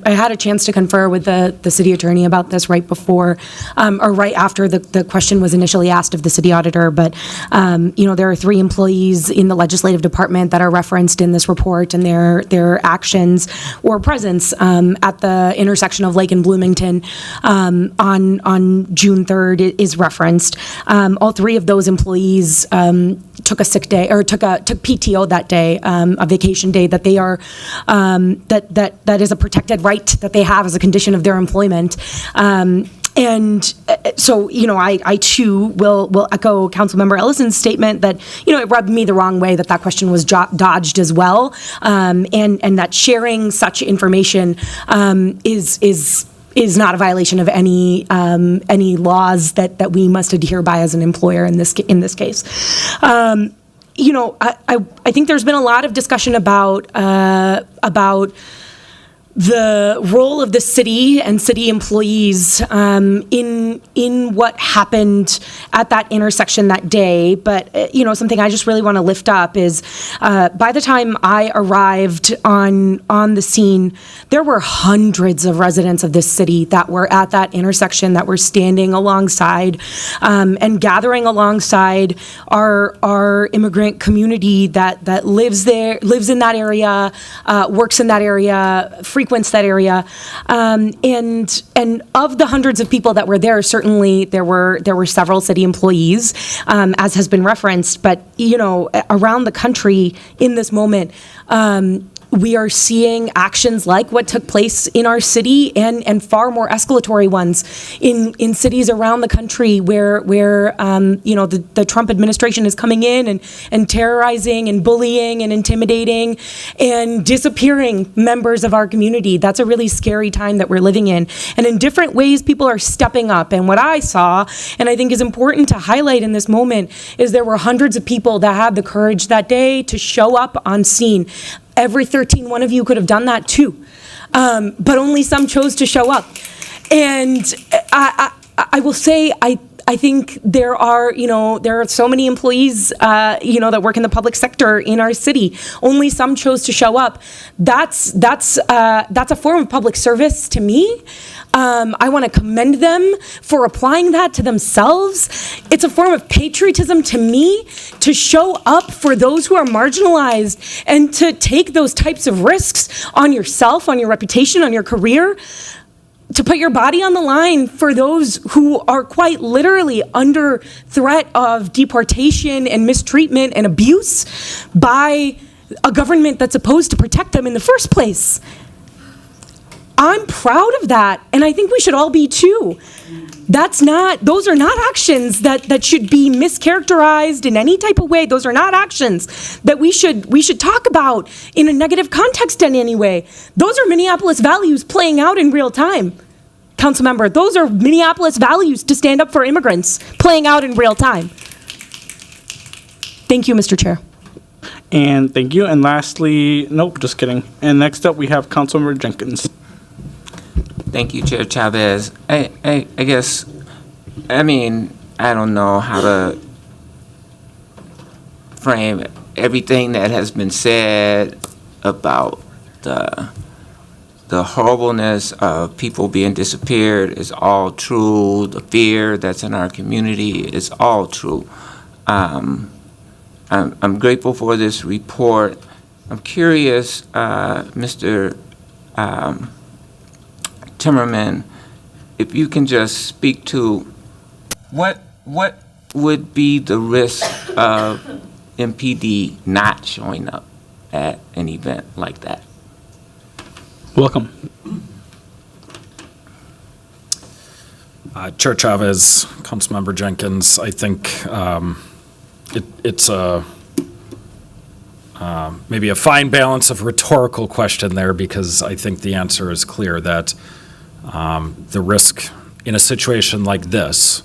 had a chance to confer with the city attorney about this right before, or right after the question was initially asked of the city auditor. But, there are 3 employees in the legislative department that are referenced in this report, and their actions or presence at the intersection of Lake and Bloomington on June 3rd is referenced. All 3 of those employees took a sick day or took PTO that day, a vacation day that they are that is a protected right that they have as a condition of their employment. And so, I too will echo Councilmember Ellison's statement that, it rubbed me the wrong way that question was dodged as well, and that sharing such information is not a violation of any laws that we must adhere by as an employer in this case. I think there's been a lot of discussion about the role of the city and city employees in what happened at that intersection that day. But, something I just really want to lift up is by the time I arrived on the scene, there were hundreds of residents of this city that were at that intersection, that were standing alongside and gathering alongside our immigrant community that lives in that area, works in that area, frequents that area, and of the hundreds of people that were there, certainly there were several city employees, as has been referenced. But around the country in this moment, we are seeing actions like what took place in our city and far more escalatory ones in cities around the country where the Trump administration is coming in and terrorizing and bullying and intimidating and disappearing members of our community. That's a really scary time that we're living in. And in different ways, people are stepping up. And what I saw, and I think is important to highlight in this moment, is there were hundreds of people that had the courage that day to show up on scene. Every 13 one of you could have done that too, but only some chose to show up. And I will say, I think there are so many employees, that work in the public sector in our city. Only some chose to show up. That's a form of public service to me. I want to commend them for applying that to themselves. It's a form of patriotism to me to show up for those who are marginalized and to take those types of risks on yourself, on your reputation, on your career, to put your body on the line for those who are quite literally under threat of deportation and mistreatment and abuse by a government that's supposed to protect them in the first place. I'm proud of that, and I think we should all be too. Those are not actions that should be mischaracterized in any type of way. Those are not actions that we should talk about in a negative context in any way. Those are Minneapolis values playing out in real time. Councilmember, those are Minneapolis values to stand up for immigrants playing out in real time. Thank you, Mr. Chair. And thank you. And lastly, nope, just kidding. And next up, we have Councilmember Jenkins. Thank you, Chair Chavez. I guess, I mean, I don't know how to frame everything that has been said about the horribleness of people being disappeared is all true. The fear that's in our community is all true. I'm grateful for this report. I'm curious, Mr. Timmerman, if you can just speak to what would be the risk of MPD not showing up at an event like that? Welcome. Chair Chavez, Councilmember Jenkins, I think it's maybe a fine balance of rhetorical question there, because I think the answer is clear that the risk in a situation like this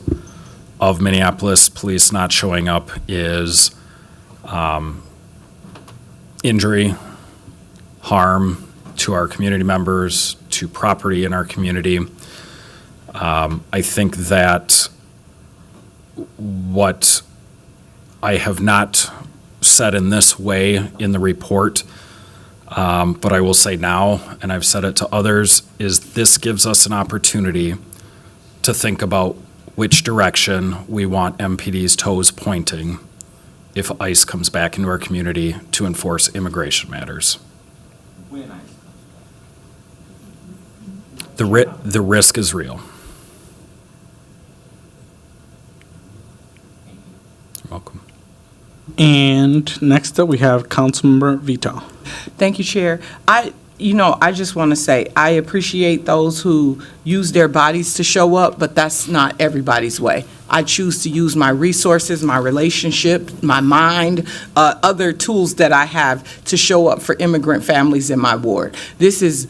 of Minneapolis police not showing up is injury, harm to our community members, to property in our community. I think that what I have not said in this way in the report, but I will say now, and I've said it to others, is this gives us an opportunity to think about which direction we want MPD's toes pointing if ICE comes back into our community to enforce immigration matters. The risk is real. You're welcome. And next up, we have Councilmember Vito. Thank you, Chair. I just want to say, I appreciate those who use their bodies to show up, but that's not everybody's way. I choose to use my resources, my relationship, my mind, other tools that I have to show up for immigrant families in my ward. This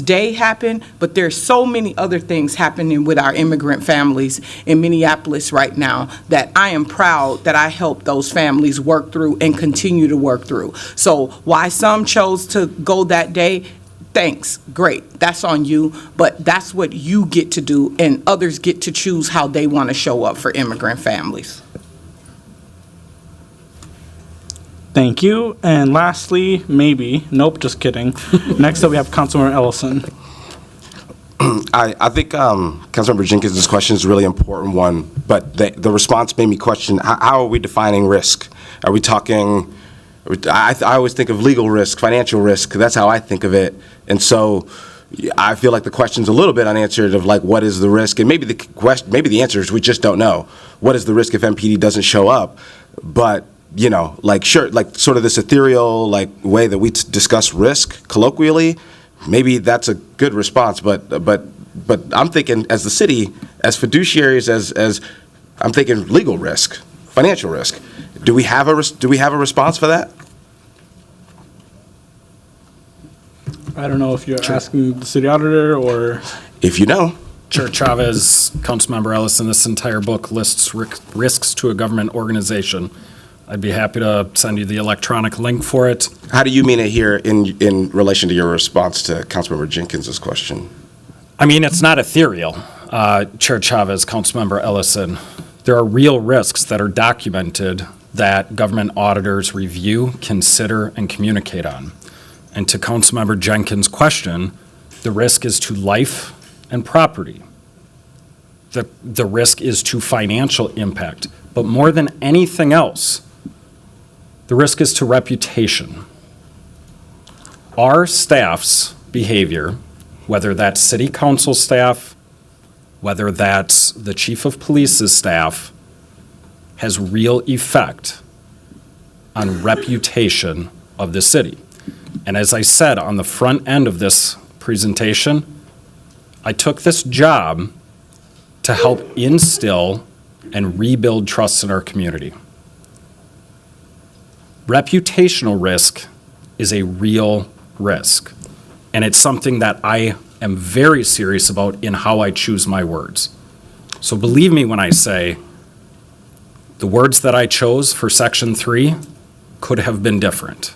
day happened, but there's so many other things happening with our immigrant families in Minneapolis right now that I am proud that I helped those families work through and continue to work through. So why some chose to go that day, thanks, great, that's on you, but that's what you get to do, and others get to choose how they want to show up for immigrant families. Thank you. And lastly, nope, just kidding. Next up, we have Councilmember Ellison. I think Councilmember Jenkins' question is a really important one, but the response made me question, how are we defining risk? Are we talking, I always think of legal risk, financial risk, that's how I think of it. And so I feel like the question's a little bit unanswered of like, what is the risk? And maybe the answer is we just don't know. What is the risk if MPD doesn't show up? But, sure, sort of this ethereal, way that we discuss risk colloquially, maybe that's a good response, but I'm thinking as the city, as fiduciaries, as I'm thinking legal risk, financial risk. Do we have a response for that? I don't know if you're asking the city auditor or... If you know. Chair Chavez, Councilmember Ellison, this entire book lists risks to a government organization. I'd be happy to send you the electronic link for it. How do you mean it here in relation to your response to Councilmember Jenkins' question? I mean, it's not ethereal, Chair Chavez, Councilmember Ellison. There are real risks that are documented that government auditors review, consider, and communicate on. And to Councilmember Jenkins' question, the risk is to life, and property. The risk is to financial impact. But more than anything else, the risk is to reputation. Our staff's behavior, whether that's city council staff, whether that's the chief of police's staff, has real effect on reputation of the city. And as I said on the front end of this presentation, I took this job to help instill and rebuild trust in our community. Reputational risk is a real risk, and it's something that I am very serious about in how I choose my words. So believe me when I say the words that I chose for Section 3 could have been different.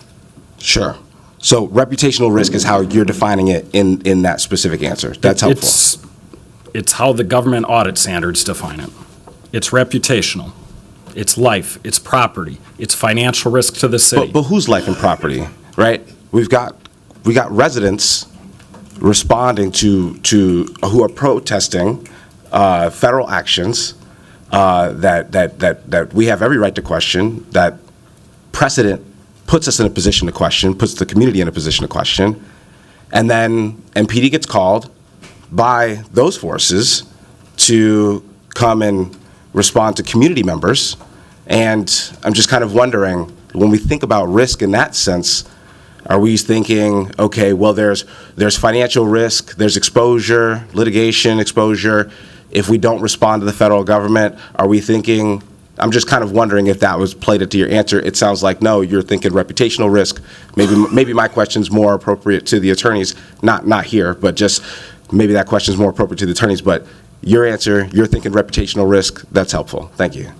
Sure. So reputational risk is how you're defining it in that specific answer. That's helpful. It's how the government audit standards define it. It's reputational. It's life. It's property. It's financial risk to the city. But whose life and property, right? We got residents responding to who are protesting federal actions that we have every right to question, that precedent puts us in a position to question, puts the community in a position to question, and then MPD gets called by those forces to come and respond to community members. And I'm just kind of wondering, when we think about risk in that sense, are we thinking, okay, well, there's financial risk, there's exposure, litigation exposure, if we don't respond to the federal government? Are we thinking, I'm just kind of wondering if that was played into your answer. It sounds like, no, you're thinking reputational risk. Maybe my question's more appropriate to the attorneys, not here, but just maybe that question's more appropriate to the attorneys. But your answer, you're thinking reputational risk. That's helpful. Thank you.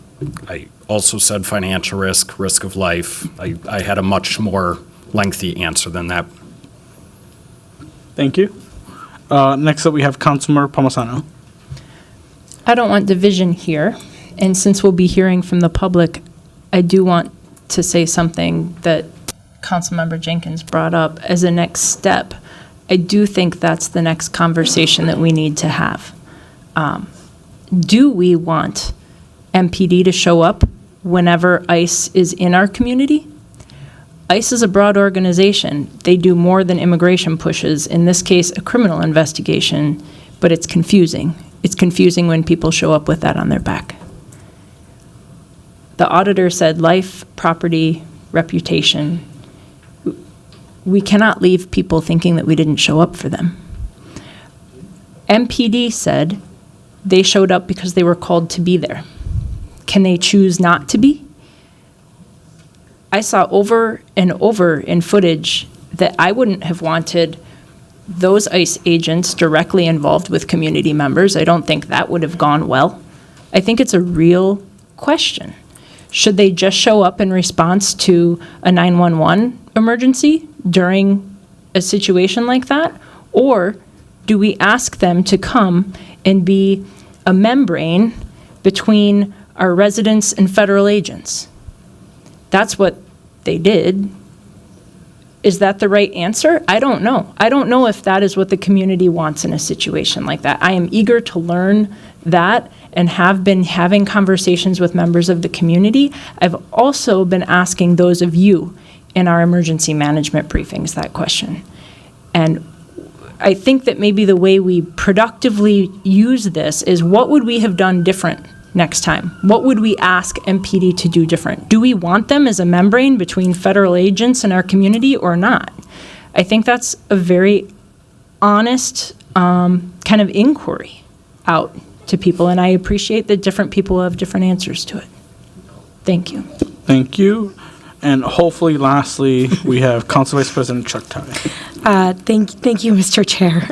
I also said financial risk, risk of life. I had a much more lengthy answer than that. Thank you. Next up, we have Councilmember Palmisano. I don't want division here, and since we'll be hearing from the public, I do want to say something that Councilmember Jenkins brought up as a next step. I do think that's the next conversation that we need to have. Do we want MPD to show up whenever ICE is in our community? ICE is a broad organization. They do more than immigration pushes, in this case, a criminal investigation, but it's confusing. It's confusing when people show up with that on their back. The auditor said life, property, reputation. We cannot leave people thinking that we didn't show up for them. MPD said they showed up because they were called to be there. Can they choose not to be? I saw over and over in footage that I wouldn't have wanted those ICE agents directly involved with community members. I don't think that would have gone well. I think it's a real question. Should they just show up in response to a 911 emergency during a situation like that? Or do we ask them to come and be a membrane between our residents and federal agents? That's what they did. Is that the right answer? I don't know. I don't know if that is what the community wants in a situation like that. I am eager to learn that and have been having conversations with members of the community. I've also been asking those of you in our emergency management briefings that question. And I think that maybe the way we productively use this is, what would we have done different next time? What would we ask MPD to do different? Do we want them as a membrane between federal agents and our community or not? I think that's a very honest kind of inquiry out to people, and I appreciate that different people have different answers to it. Thank you. Thank you. And hopefully, lastly, we have Council Vice President Chuck Tye. Thank you, Mr. Chair.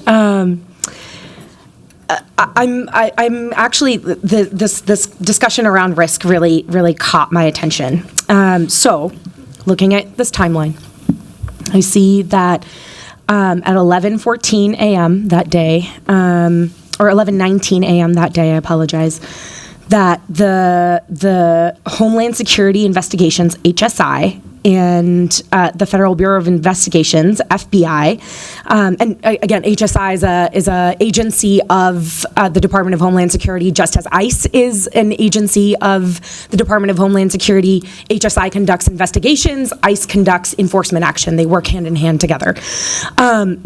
I'm actually, this discussion around risk really caught my attention. So, looking at this timeline, I see that at 11:14 a.m. that day, or 11:19 a.m. that day, I apologize, that the Homeland Security Investigations, HSI, and the Federal Bureau of Investigations, FBI. And again, HSI is a agency of the Department of Homeland Security, just as ICE is an agency of the Department of Homeland Security. HSI conducts investigations, ICE conducts enforcement action. They work hand in hand together.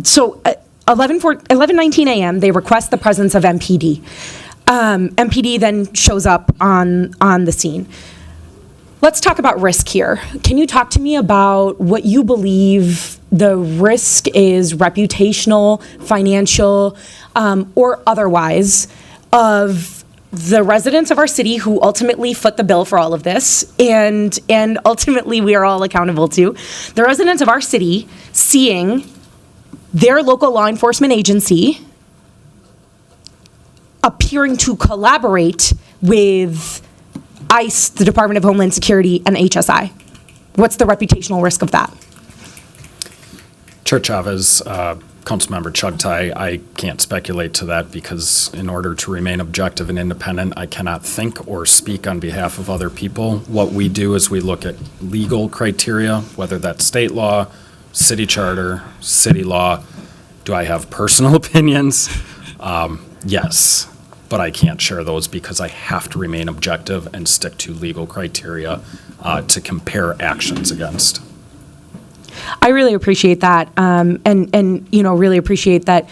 So 11:19 a.m., they request the presence of MPD. MPD then shows up on the scene. Let's talk about risk here. Can you talk to me about what you believe the risk is, reputational, financial, or otherwise, of the residents of our city who ultimately foot the bill for all of this, and ultimately we are all accountable to, the residents of our city seeing their local law enforcement agency appearing to collaborate with ICE, the Department of Homeland Security, and HSI? What's the reputational risk of that? Chair Chavez, Councilmember Chugtai, I can't speculate to that because in order to remain objective and independent, I cannot think or speak on behalf of other people. What we do is we look at legal criteria, whether that's state law, city charter, city law. Do I have personal opinions? Yes, but I can't share those because I have to remain objective and stick to legal criteria to compare actions against. I really appreciate that, and really appreciate that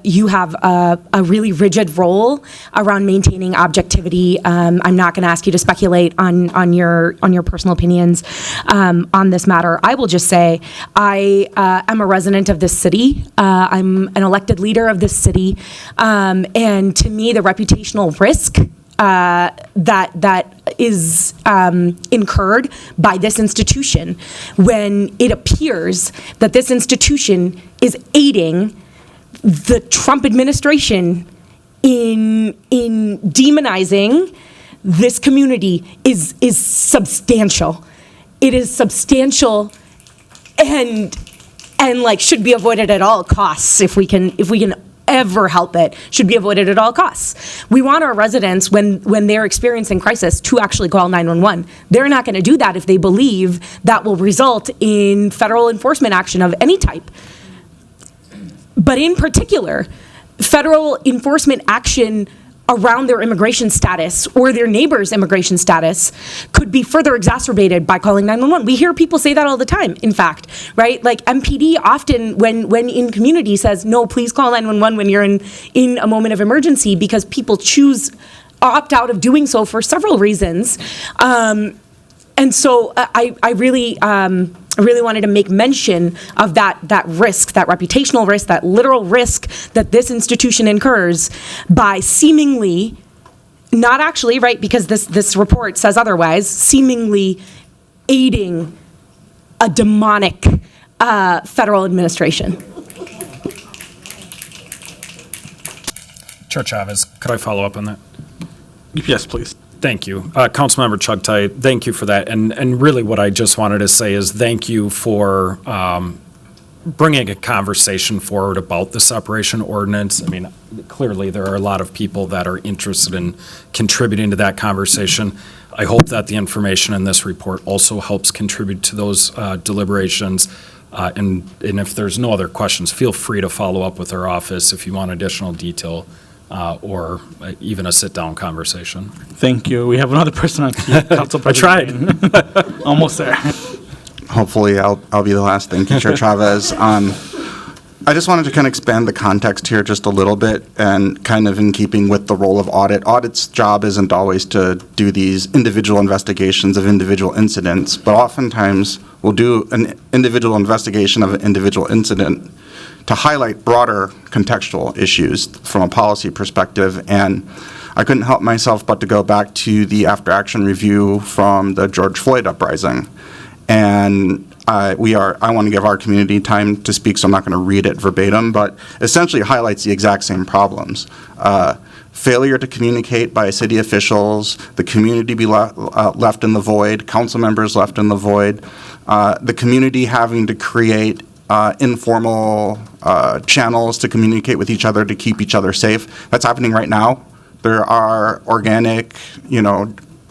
you have a really rigid role around maintaining objectivity. I'm not going to ask you to speculate on your personal opinions on this matter. I will just say I am a resident of this city. I'm an elected leader of this city, and to me, the reputational risk that is incurred by this institution when it appears that this institution is aiding the Trump administration in demonizing this community is substantial. It is substantial and like should be avoided at all costs if we can ever help it, should be avoided at all costs. We want our residents, when they're experiencing crisis, to actually call 911. They're not going to do that if they believe that will result in federal enforcement action of any type. But in particular, federal enforcement action around their immigration status or their neighbor's immigration status could be further exacerbated by calling 911. We hear people say that all the time, in fact, right? Like MPD often, when in community, says, no, please call 911 when you're in a moment of emergency, because people opt out of doing so for several reasons. And so I really wanted to make mention of that risk, that reputational risk, that literal risk that this institution incurs by seemingly, not actually, right, because this report says otherwise, seemingly aiding a demonic federal administration. Chair Chavez, could I follow up on that? Yes, please. Thank you. Councilmember Chugtai, thank you for that. And really what I just wanted to say is thank you for bringing a conversation forward about the separation ordinance. I mean, clearly there are a lot of people that are interested in contributing to that conversation. I hope that the information in this report also helps contribute to those deliberations. And if there's no other questions, feel free to follow up with our office if you want additional detail. Or even a sit-down conversation. Thank you. We have another person on Council President. I tried. Almost there. Hopefully, I'll be the last. Thank you, Chair Chavez. I just wanted to kind of expand the context here just a little bit, and kind of in keeping with the role of audit. Audit's job isn't always to do these individual investigations of individual incidents, but oftentimes we'll do an individual investigation of an individual incident to highlight broader contextual issues from a policy perspective. And I couldn't help myself but to go back to the after-action review from the George Floyd uprising. And I want to give our community time to speak, so I'm not going to read it verbatim, but essentially it highlights the exact same problems. Failure to communicate by city officials, the community be left in the void, council members left in the void, the community having to create informal channels to communicate with each other to keep each other safe. That's happening right now. There are organic,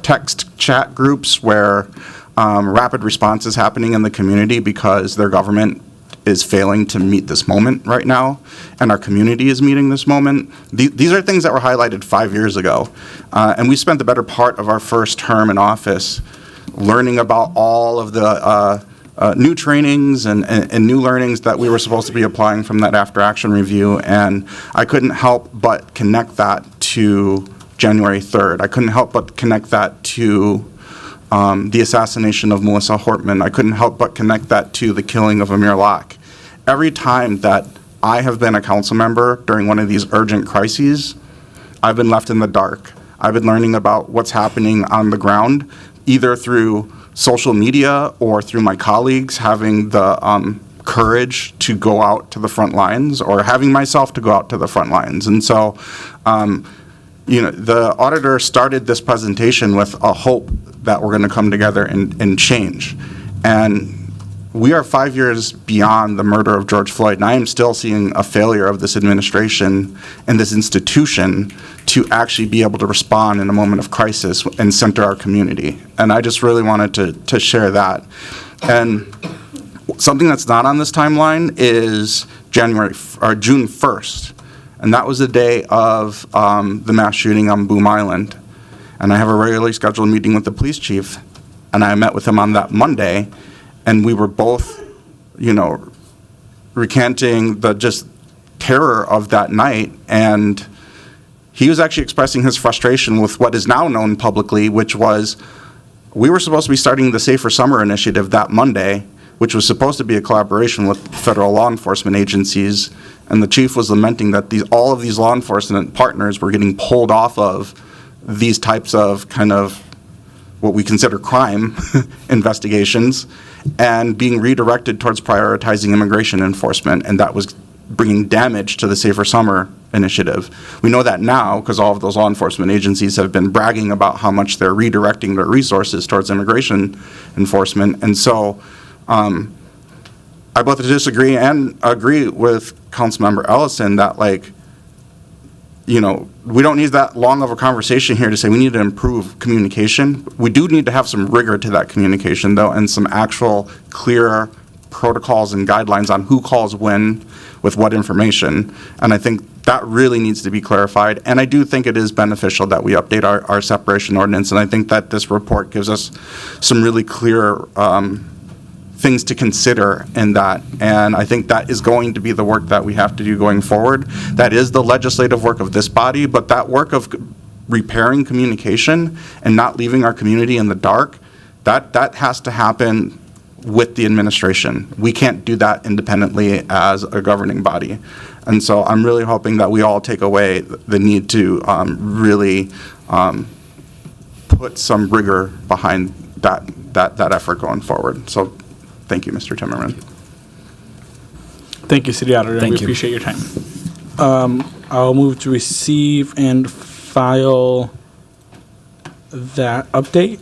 text chat groups where rapid response is happening in the community because their government is failing to meet this moment right now, and our community is meeting this moment. These are things that were highlighted 5 years ago, and we spent the better part of our first term in office learning about all of the new trainings and new learnings that we were supposed to be applying from that after action review, and I couldn't help but connect that to January 3rd. I couldn't help but connect that to the assassination of Melissa Hortman. I couldn't help but connect that to the killing of Amir Locke. Every time that I have been a council member during one of these urgent crises, I've been left in the dark. I've been learning about what's happening on the ground, either through social media or through my colleagues having the courage to go out to the front lines, or having myself to go out to the front lines. And so, the auditor started this presentation with a hope that we're going to come together and change. And we are 5 years beyond the murder of George Floyd, and I am still seeing a failure of this administration and this institution to actually be able to respond in a moment of crisis and center our community. And I just really wanted to share that. And something that's not on this timeline is June 1st. And that was the day of the mass shooting on Boom Island. And I have a regularly scheduled meeting with the police chief, and I met with him on that Monday, and we were both, recanting the just terror of that night. And he was actually expressing his frustration with what is now known publicly, which was we were supposed to be starting the Safer Summer initiative that Monday, which was supposed to be a collaboration with federal law enforcement agencies. And the chief was lamenting that all of these law enforcement partners were getting pulled off of these types of kind of what we consider crime investigations and being redirected towards prioritizing immigration enforcement. And that was bringing damage to the Safer Summer initiative. We know that now because all of those law enforcement agencies have been bragging about how much they're redirecting their resources towards immigration enforcement. And so I both disagree and agree with Councilmember Ellison that, we don't need that long of a conversation here to say we need to improve communication. We do need to have some rigor to that communication, though, and some actual clear protocols and guidelines on who calls when with what information. And I think that really needs to be clarified. And I do think it is beneficial that we update our separation ordinance. And I think that this report gives us some really clear things to consider in that. And I think that is going to be the work that we have to do going forward. That is the legislative work of this body, but that work of repairing communication and not leaving our community in the dark, that has to happen with the administration. We can't do that independently as a governing body. And so I'm really hoping that we all take away the need to really put some rigor behind that effort going forward. So thank you, Mr. Timmerman. Thank you, City Auditor. Thank we you. appreciate your time. I'll move to receive and file that update.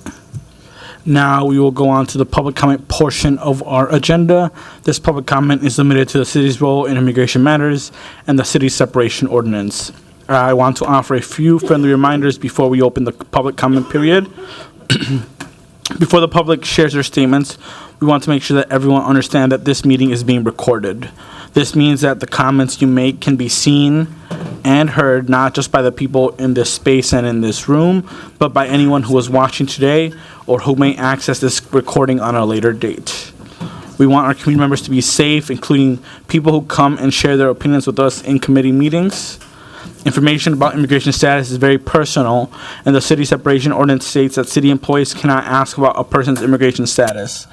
Now we will go on to the public comment portion of our agenda. This public comment is limited to the city's role in immigration matters and the city's separation ordinance. I want to offer a few friendly reminders before we open the public comment period. Before the public shares their statements, we want to make sure that everyone understands that this meeting is being recorded. This means that the comments you make can be seen and heard not just by the people in this space and in this room, but by anyone who is watching today or who may access this recording on a later date. We want our community members to be safe, including people who come and share their opinions with us in committee meetings. Information about immigration status is very personal, and the city separation ordinance states that city employees cannot ask about a person's immigration status.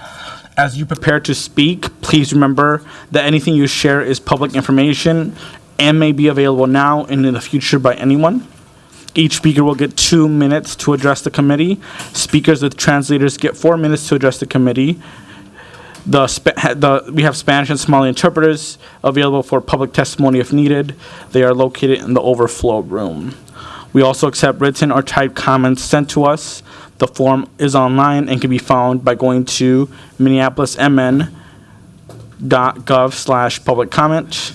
As you prepare to speak, please remember that anything you share is public information and may be available now and in the future by anyone. Each speaker will get 2 minutes to address the committee. Speakers with translators get 4 minutes to address the committee. We have Spanish and Somali interpreters available for public testimony if needed. They are located in the overflow room. We also accept written or typed comments sent to us. The form is online and can be found by going to minneapolismn.gov/public comment.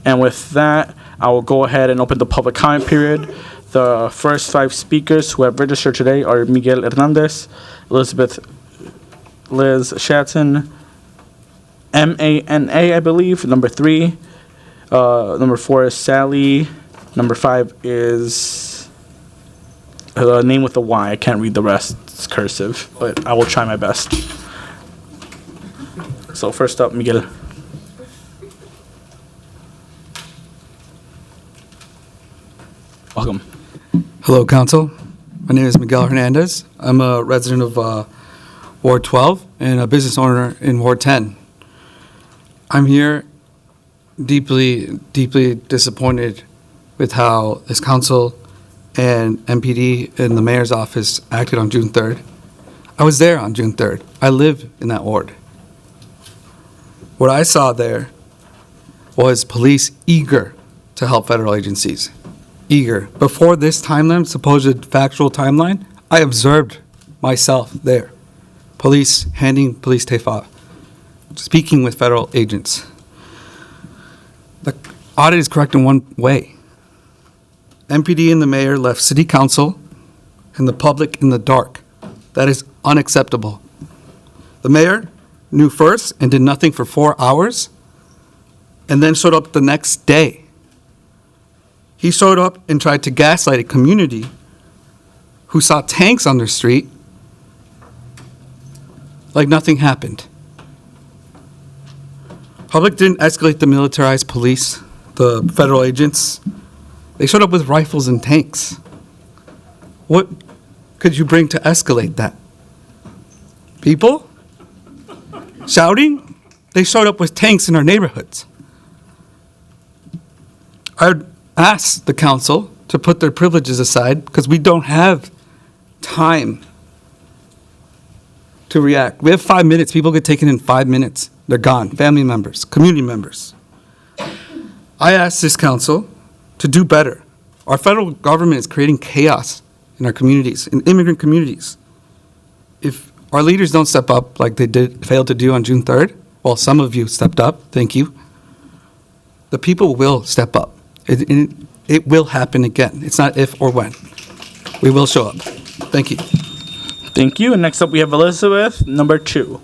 And with that, I will go ahead and open the public comment period. The first 5 speakers who have registered today are Miguel Hernandez, Elizabeth Liz Shatton, MANA, I believe. Number 3. Number 4 is Sally. Number 5 is a name with a Y. I can't read the rest. It's cursive, but I will try my best. So first up, Miguel. Welcome. Hello, Council. My name is Miguel Hernandez. I'm a resident of Ward 12 and a business owner in Ward 10. I'm here deeply, deeply disappointed with how this council and MPD and the mayor's office acted on June 3rd. I was there on June 3rd. I live in that ward. What I saw there was police eager to help federal agencies. Eager. Before this timeline, supposed factual timeline, I observed myself there. Police handing police tape off, speaking with federal agents. The audit is correct in one way. MPD and the mayor left city council and the public in the dark. That is unacceptable. The mayor knew first and did nothing for 4 hours and then showed up the next day. He showed up and tried to gaslight a community who saw tanks on their street like nothing happened. Public didn't escalate the militarized police, the federal agents. They showed up with rifles and tanks. What could you bring to escalate that? People? Shouting? They showed up with tanks in our neighborhoods. I would ask the council to put their privileges aside because we don't have time to react. We have 5 minutes. People get taken in 5 minutes. They're gone. Family members, community members. I ask this council to do better. Our federal government is creating chaos in our communities, in immigrant communities. If our leaders don't step up like they failed to do on June 3rd, well, some of you stepped up, thank you. The people will step up. It will happen again. It's not if or when. We will show up. Thank you. Thank you. And next up, we have Elizabeth, number 2.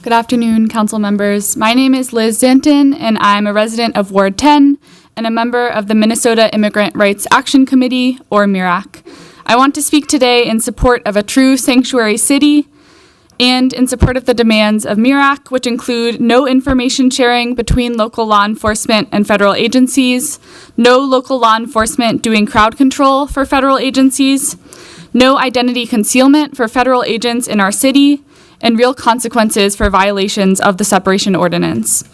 Good afternoon, council members. My name is Liz Zanton, and I'm a resident of Ward 10 and a member of the Minnesota Immigrant Rights Action Committee, or MIRAC. I want to speak today in support of a true sanctuary city and in support of the demands of MIRAC, which include no information sharing between local law enforcement and federal agencies, no local law enforcement doing crowd control for federal agencies, no identity concealment for federal agents in our city, and real consequences for violations of the separation ordinance.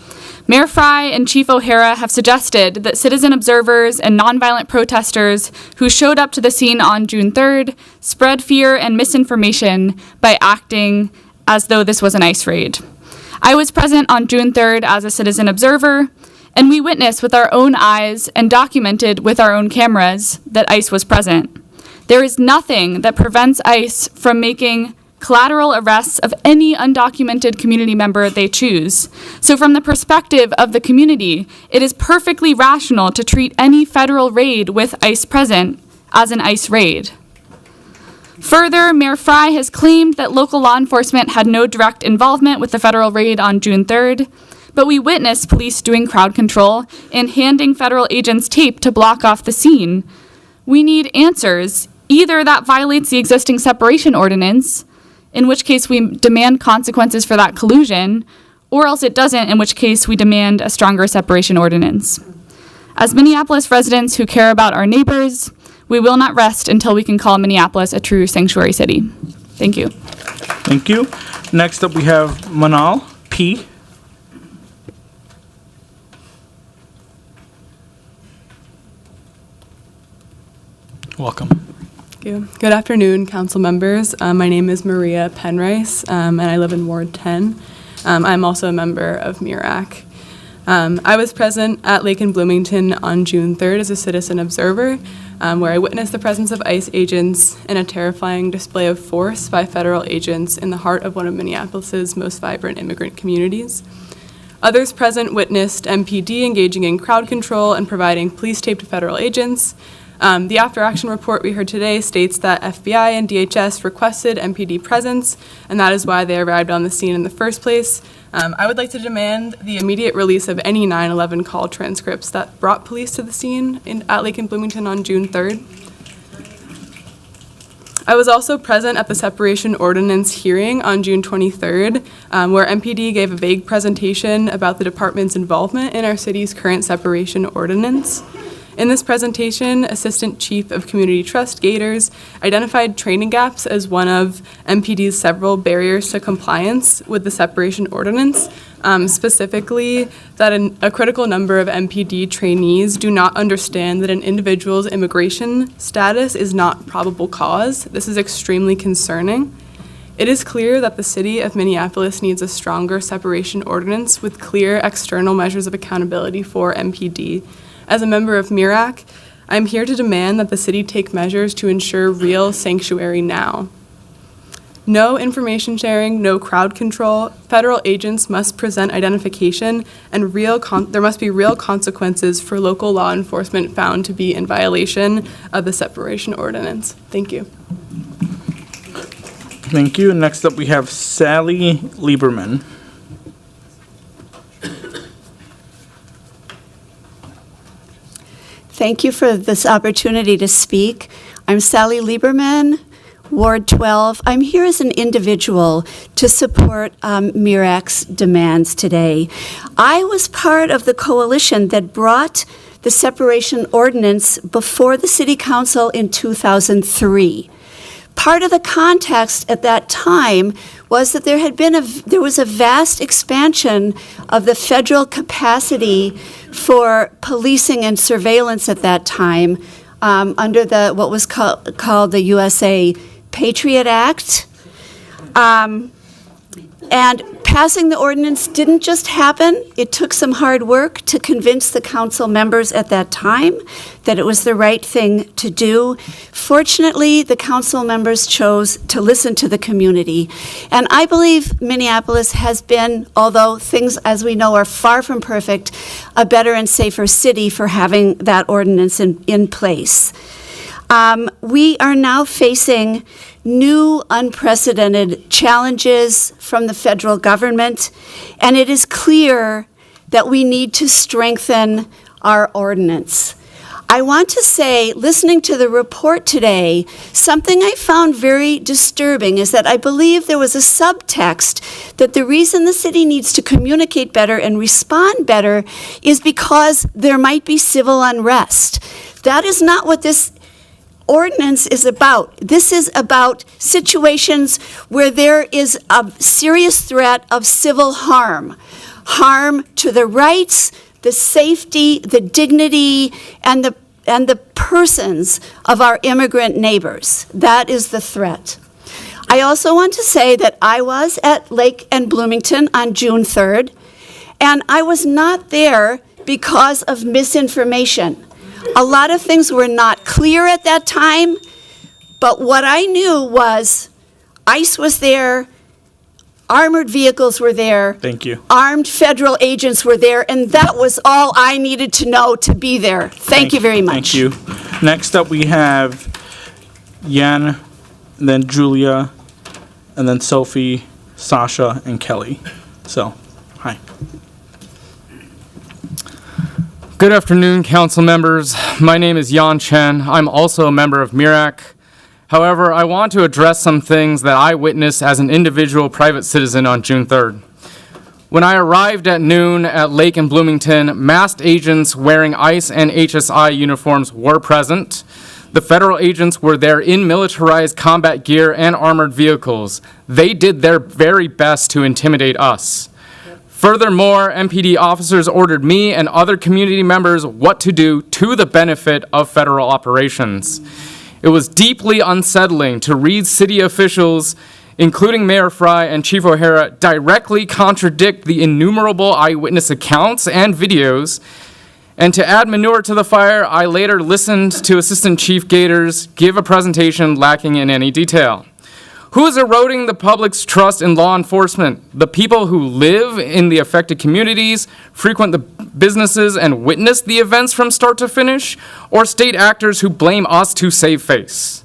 Mayor Fry and Chief O'Hara have suggested that citizen observers and nonviolent protesters who showed up to the scene on June 3rd spread fear and misinformation by acting as though this was an ICE raid. I was present on June 3rd as a citizen observer, and we witnessed with our own eyes and documented with our own cameras that ICE was present. There is nothing that prevents ICE from making collateral arrests of any undocumented community member they choose. So from the perspective of the community, it is perfectly rational to treat any federal raid with ICE present as an ICE raid. Further, Mayor Fry has claimed that local law enforcement had no direct involvement with the federal raid on June 3rd, but we witnessed police doing crowd control and handing federal agents tape to block off the scene. We need answers. Either that violates the existing separation ordinance, in which case we demand consequences for that collusion, or else it doesn't, in which case we demand a stronger separation ordinance. As Minneapolis residents who care about our neighbors, we will not rest until we can call Minneapolis a true sanctuary city. Thank you. Thank you. Next up, we have Manal P. Welcome. Thank you. Good afternoon, council members. My name is Maria Penrice, and I live in Ward 10. I'm also a member of MIRAC. I was present at Lake and Bloomington on June 3rd as a citizen observer, where I witnessed the presence of ICE agents and a terrifying display of force by federal agents in the heart of one of Minneapolis's most vibrant immigrant communities. Others present witnessed MPD engaging in crowd control and providing police tape to federal agents. The after-action report we heard today states that FBI and DHS requested MPD presence, and that is why they arrived on the scene in the first place. I would like to demand the immediate release of any 9/11 call transcripts that brought police to the scene at Lake and Bloomington on June 3rd. I was also present at the separation ordinance hearing on June 23rd, where MPD gave a vague presentation about the department's involvement in our city's current separation ordinance. In this presentation, Assistant Chief of Community Trust Gators identified training gaps as one of MPD's several barriers to compliance with the separation ordinance, specifically that a critical number of MPD trainees do not understand that an individual's immigration status is not probable cause. This is extremely concerning. It is clear that the city of Minneapolis needs a stronger separation ordinance with clear external measures of accountability for MPD. As a member of MIRAC, I'm here to demand that the city take measures to ensure real sanctuary now. No information sharing, no crowd control. Federal agents must present identification, and there must be real consequences for local law enforcement found to be in violation of the separation ordinance. Thank you. Thank you. Next up, we have Sally Lieberman. Thank you for this opportunity to speak. I'm Sally Lieberman, Ward 12. I'm here as an individual to support MIRAC's demands today. I was part of the coalition that brought the separation ordinance before the City Council in 2003. Part of the context at that time was that there was a vast expansion of the federal capacity for policing and surveillance at that time under what was called the USA Patriot Act. And passing the ordinance didn't just happen. It took some hard work to convince the council members at that time that it was the right thing to do. Fortunately, the council members chose to listen to the community. And I believe Minneapolis has been, although things, as we know, are far from perfect, a better and safer city for having that ordinance in place. We are now facing new unprecedented challenges from the federal government, and it is clear that we need to strengthen our ordinance. I want to say, listening to the report today, something I found very disturbing is that I believe there was a subtext that the reason the city needs to communicate better and respond better is because there might be civil unrest. That is not what this ordinance is about. This is about situations where there is a serious threat of civil harm to the rights, the safety, the dignity, and the persons of our immigrant neighbors. That is the threat. I also want to say that I was at Lake and Bloomington on June 3rd, and I was not there because of misinformation. A lot of things were not clear at that time, but what I knew was ICE was there, armored vehicles were there. Thank you. Armed federal agents were there, and that was all I needed to know to be there. Thank you very much. Thank you. Next up, we have Yan, then Julia, and then Sophie, Sasha, and Kelly. So, hi. Good afternoon, council members. My name is Yan Chen. I'm also a member of MIRAC. However, I want to address some things that I witnessed as an individual private citizen on June 3rd. When I arrived at noon at Lake and Bloomington, masked agents wearing ICE and HSI uniforms were present. The federal agents were there in militarized combat gear and armored vehicles. They did their very best to intimidate us. Furthermore, MPD officers ordered me and other community members what to do to the benefit of federal operations. It was deeply unsettling to read city officials, including Mayor Fry and Chief O'Hara, directly contradict the innumerable eyewitness accounts and videos. And to add manure to the fire, I later listened to Assistant Chief Gators give a presentation lacking in any detail. Who is eroding the public's trust in law enforcement? The people who live in the affected communities, frequent the businesses, and witness the events from start to finish? Or state actors who blame us to save face?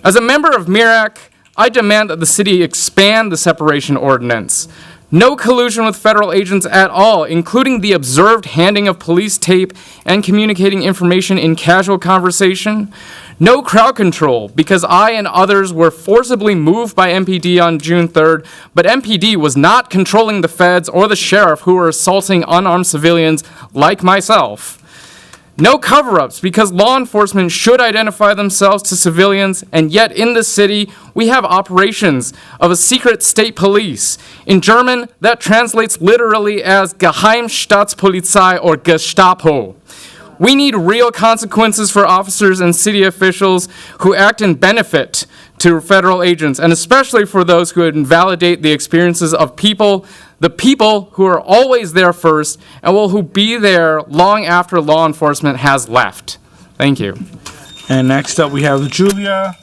As a member of MIRAC, I demand that the city expand the separation ordinance. No collusion with federal agents at all, including the observed handing of police tape and communicating information in casual conversation. No crowd control, because I and others were forcibly moved by MPD on June 3rd, but MPD was not controlling the feds or the sheriff who were assaulting unarmed civilians like myself. No cover-ups, because law enforcement should identify themselves to civilians, and yet in the city, we have operations of a secret state police. In German, that translates literally as Geheimstaatspolizei or Gestapo. We need real consequences for officers and city officials who act in benefit to federal agents, and especially for those who invalidate the experiences of people, the people who are always there first and who be there long after law enforcement has left. Thank you. And next up, we have Julia.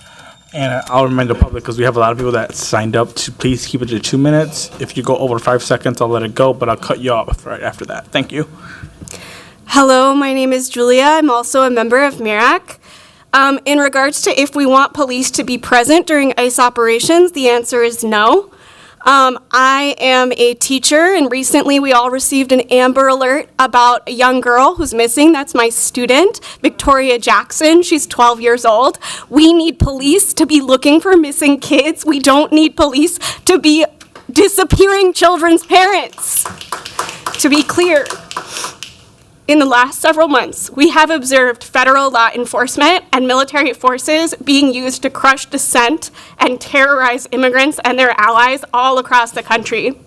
And I'll remind the public, because we have a lot of people that signed up, to please keep it to 2 minutes. If you go over 5 seconds, I'll let it go, but I'll cut you off right after that. Thank you. Hello, my name is Julia. I'm also a member of MIRAC. In regards to if we want police to be present during ICE operations, the answer is no. I am a teacher, and recently we all received an Amber Alert about a young girl who's missing. That's my student, Victoria Jackson. She's 12 years old. We need police to be looking for missing kids. We don't need police to be disappearing children's parents. To be clear, in the last several months, we have observed federal law enforcement and military forces being used to crush dissent and terrorize immigrants and their allies all across the country.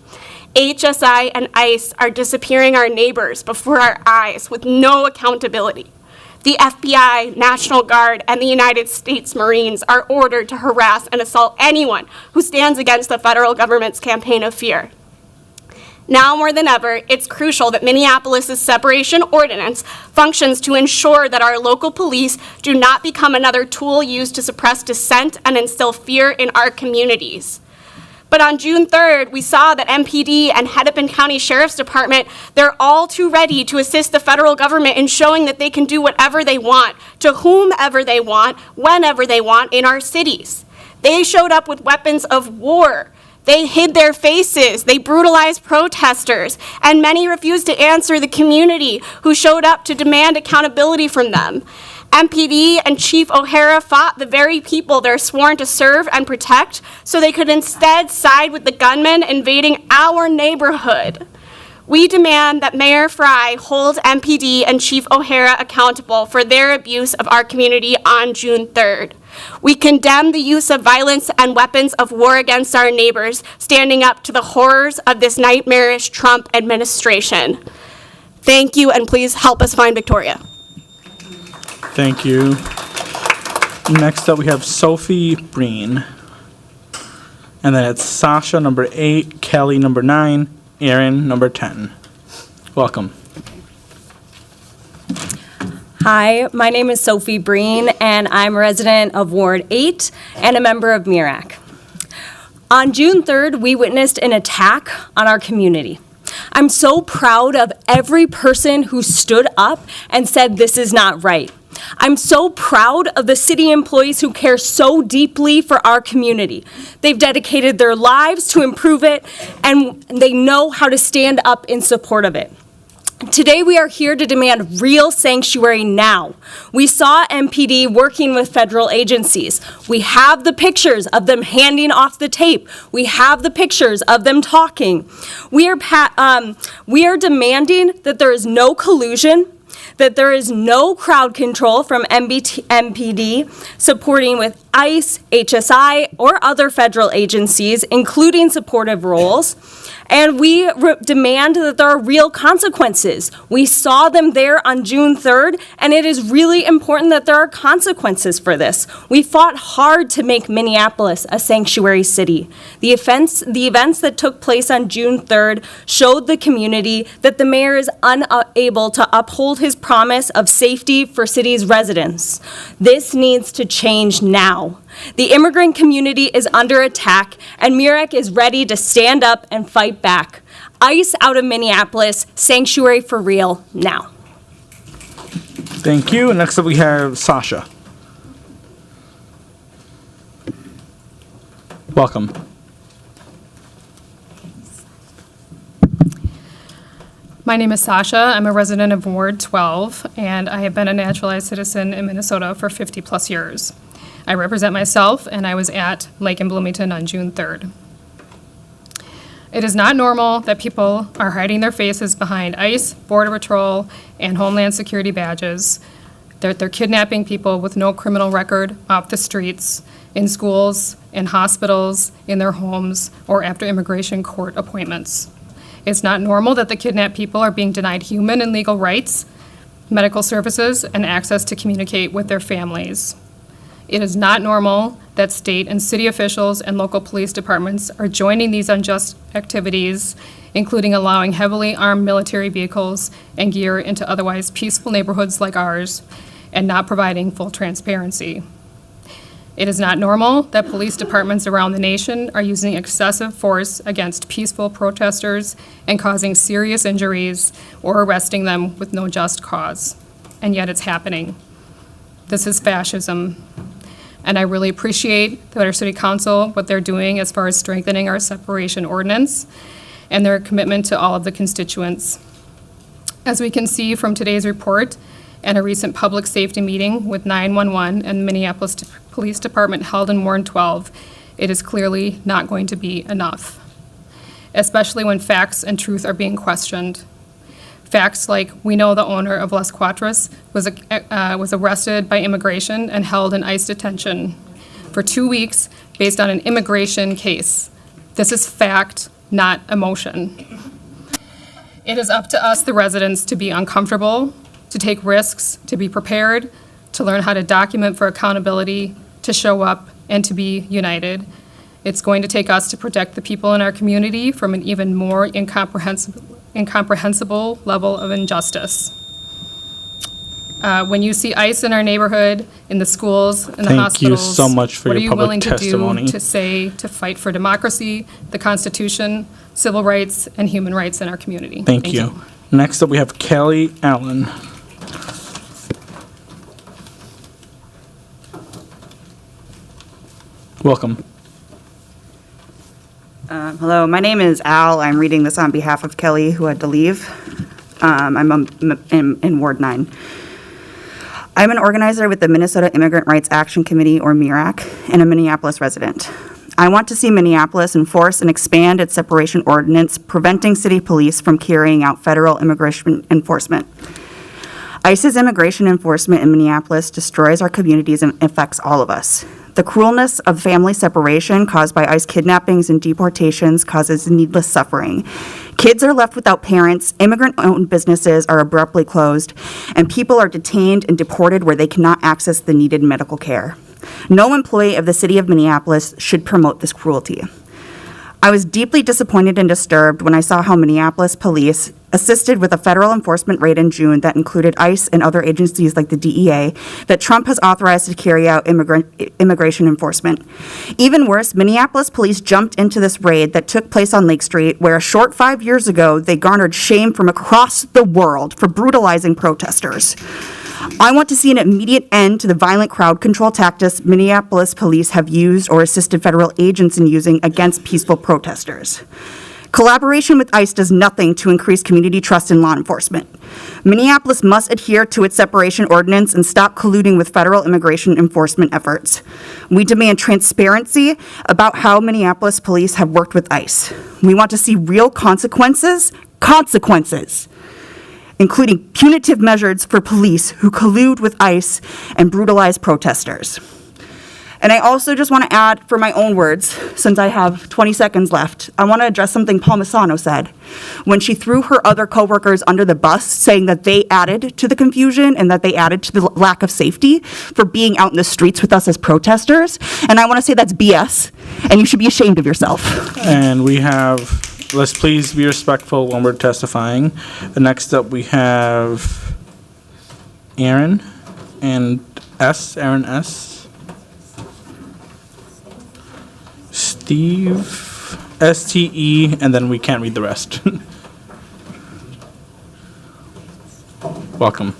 HSI and ICE are disappearing our neighbors before our eyes with no accountability. The FBI, National Guard, and the United States Marines are ordered to harass and assault anyone who stands against the federal government's campaign of fear. Now more than ever, it's crucial that Minneapolis' separation ordinance functions to ensure that our local police do not become another tool used to suppress dissent and instill fear in our communities. But on June 3rd, we saw that MPD and Hennepin County Sheriff's Department, they're all too ready to assist the federal government in showing that they can do whatever they want, to whomever they want, whenever they want in our cities. They showed up with weapons of war. They hid their faces, they brutalized protesters, and many refused to answer the community who showed up to demand accountability from them. MPD and Chief O'Hara fought the very people they're sworn to serve and protect, so they could instead side with the gunmen invading our neighborhood. We demand that Mayor Fry hold MPD and Chief O'Hara accountable for their abuse of our community on June 3rd. We condemn the use of violence and weapons of war against our neighbors, standing up to the horrors of this nightmarish Trump administration. Thank you, and please help us find Victoria. Thank you. Next up, we have Sophie Breen. And then it's Sasha, number 8, Kelly, number 9, Aaron, number 10. Welcome. Hi, my name is Sophie Breen, and I'm a resident of Ward 8 and a member of MIRAC. On June 3rd, we witnessed an attack on our community. I'm so proud of every person who stood up and said this is not right. I'm so proud of the city employees who care so deeply for our community. They've dedicated their lives to improve it, and they know how to stand up in support of it. Today, we are here to demand real sanctuary now. We saw MPD working with federal agencies. We have the pictures of them handing off the tape. We have the pictures of them talking. We are demanding that there is no collusion, that there is no crowd control from MPD supporting with ICE, HSI, or other federal agencies, including supportive roles. And we demand that there are real consequences. We saw them there on June 3rd, and it is really important that there are consequences for this. We fought hard to make Minneapolis a sanctuary city. The events that took place on June 3rd showed the community that the mayor is unable to uphold his promise of safety for city's residents. This needs to change now. now. The immigrant community is under attack, and MIRAC is ready to stand up and fight back. ICE out of Minneapolis, sanctuary for real now. Thank you. Next up, we have Sasha. Welcome. My name is Sasha. I'm a resident of Ward 12, and I have been a naturalized citizen in Minnesota for 50 plus years. I represent myself, and I was at Lake and Bloomington on June 3rd. It is not normal that people are hiding their faces behind ICE, Border Patrol, and Homeland Security badges. They're kidnapping people with no criminal record off the streets, in schools, in hospitals, in their homes, or after immigration court appointments. It's not normal that the kidnapped people are being denied human and legal rights, medical services, and access to communicate with their families. It is not normal that state and city officials and local police departments are joining these unjust activities, including allowing heavily armed military vehicles and gear into otherwise peaceful neighborhoods like ours, and not providing full transparency. It is not normal that police departments around the nation are using excessive force against peaceful protesters and causing serious injuries or arresting them with no just cause. And yet it's happening. This is fascism. And I really appreciate that our city council, what they're doing as far as strengthening our separation ordinance and their commitment to all of the constituents. As we can see from today's report and a recent public safety meeting with 911 and Minneapolis Police Department held in Ward 12, it is clearly not going to be enough, especially when facts and truth are being questioned. Facts like we know the owner of Las Cuatras was arrested by immigration and held in ICE detention for 2 weeks based on an immigration case. This is fact, not emotion. It is up to us, the residents, to be uncomfortable, to take risks, to be prepared, to learn how to document for accountability, to show up, and to be united. It's going to take us to protect the people in our community from an even more incomprehensible level of injustice. When you see ICE in our neighborhood, in the schools, in the hospitals, Thank you so much for your public testimony. What are you willing to do to say, to fight for democracy, the Constitution, civil rights, and human rights in our community? Thank you. Next up, we have Kelly Allen. Welcome. Hello, my name is Al. I'm reading this on behalf of Kelly, who had to leave. I'm in Ward 9. I'm an organizer with the Minnesota Immigrant Rights Action Committee, or MIRAC, and a Minneapolis resident. I want to see Minneapolis enforce and expand its separation ordinance, preventing city police from carrying out federal immigration enforcement. ICE's immigration enforcement in Minneapolis destroys our communities and affects all of us. The cruelness of family separation caused by ICE kidnappings and deportations causes needless suffering. Kids are left without parents, immigrant-owned businesses are abruptly closed, and people are detained and deported where they cannot access the needed medical care. No employee of the city of Minneapolis should promote this cruelty. I was deeply disappointed and disturbed when I saw how Minneapolis police assisted with a federal enforcement raid in June that included ICE and other agencies like the DEA that Trump has authorized to carry out immigration enforcement. Even worse, Minneapolis police jumped into this raid that took place on Lake Street, where a short 5 years ago they garnered shame from across the world for brutalizing protesters. I want to see an immediate end to the violent crowd control tactics Minneapolis police have used or assisted federal agents in using against peaceful protesters. Collaboration with ICE does nothing to increase community trust in law enforcement. Minneapolis must adhere to its separation ordinance and stop colluding with federal immigration enforcement efforts. We demand transparency about how Minneapolis police have worked with ICE. We want to see real consequences, including punitive measures for police who collude with ICE and brutalize protesters. And I also just want to add, for my own words, since I have 20 seconds left, I want to address something Paul Masano said when she threw her other coworkers under the bus, saying that they added to the confusion and that they added to the lack of safety for being out in the streets with us as protesters. And I want to say that's BS, and you should be ashamed of yourself. And we have, let's please be respectful when we're testifying. Next up, we have Aaron and Aaron S. Steve, STE, and then we can't read the rest. Welcome.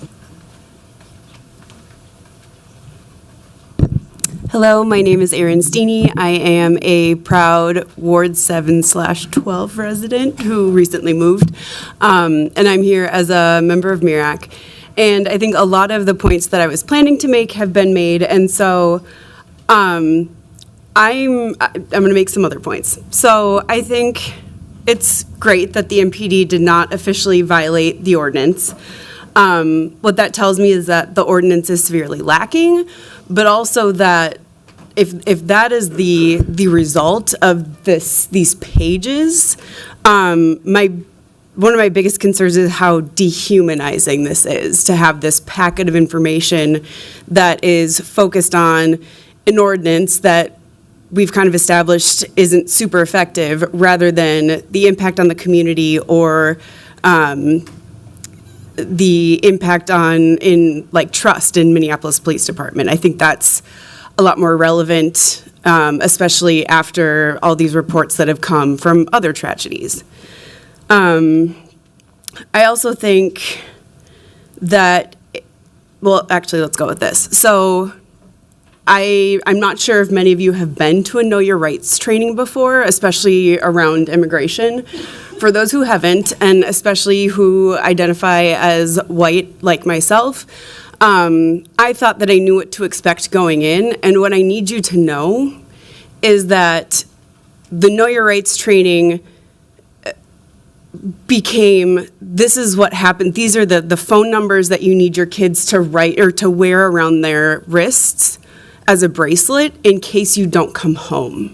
Hello, my name is Erin Steeney. I am a proud Ward 7/12 resident who recently moved, and I'm here as a member of MIRAC. And I think a lot of the points that I was planning to make have been made, and so I'm going to make some other points. So I think it's great that the MPD did not officially violate the ordinance. What that tells me is that the ordinance is severely lacking, but also that if that is the result of these pages, one of my biggest concerns is how dehumanizing this is, to have this packet of information that is focused on an ordinance that we've kind of established isn't super effective, rather than the impact on the community or the impact in trust in Minneapolis Police Department. I think that's a lot more relevant, especially after all these reports that have come from other tragedies. I also think that, well, actually, let's go with this. So I'm not sure if many of you have been to a Know Your Rights training before, especially around immigration. For those who haven't, and especially who identify as white like myself, I thought that I knew what to expect going in, and what I need you to know is that the Know Your Rights training became, this is what happened. These are the phone numbers that you need your kids to write or to wear around their wrists as a bracelet in case you don't come home.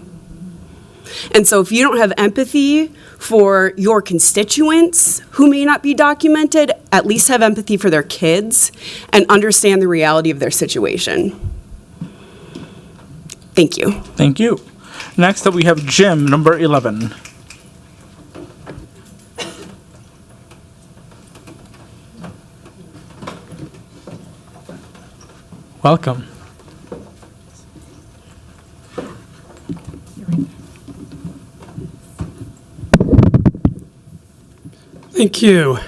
And so if you don't have empathy for your constituents who may not be documented, at least have empathy for their kids and understand the reality of their situation. Thank you. Thank you. Next up, we have Jim, number 11. Welcome. Thank you.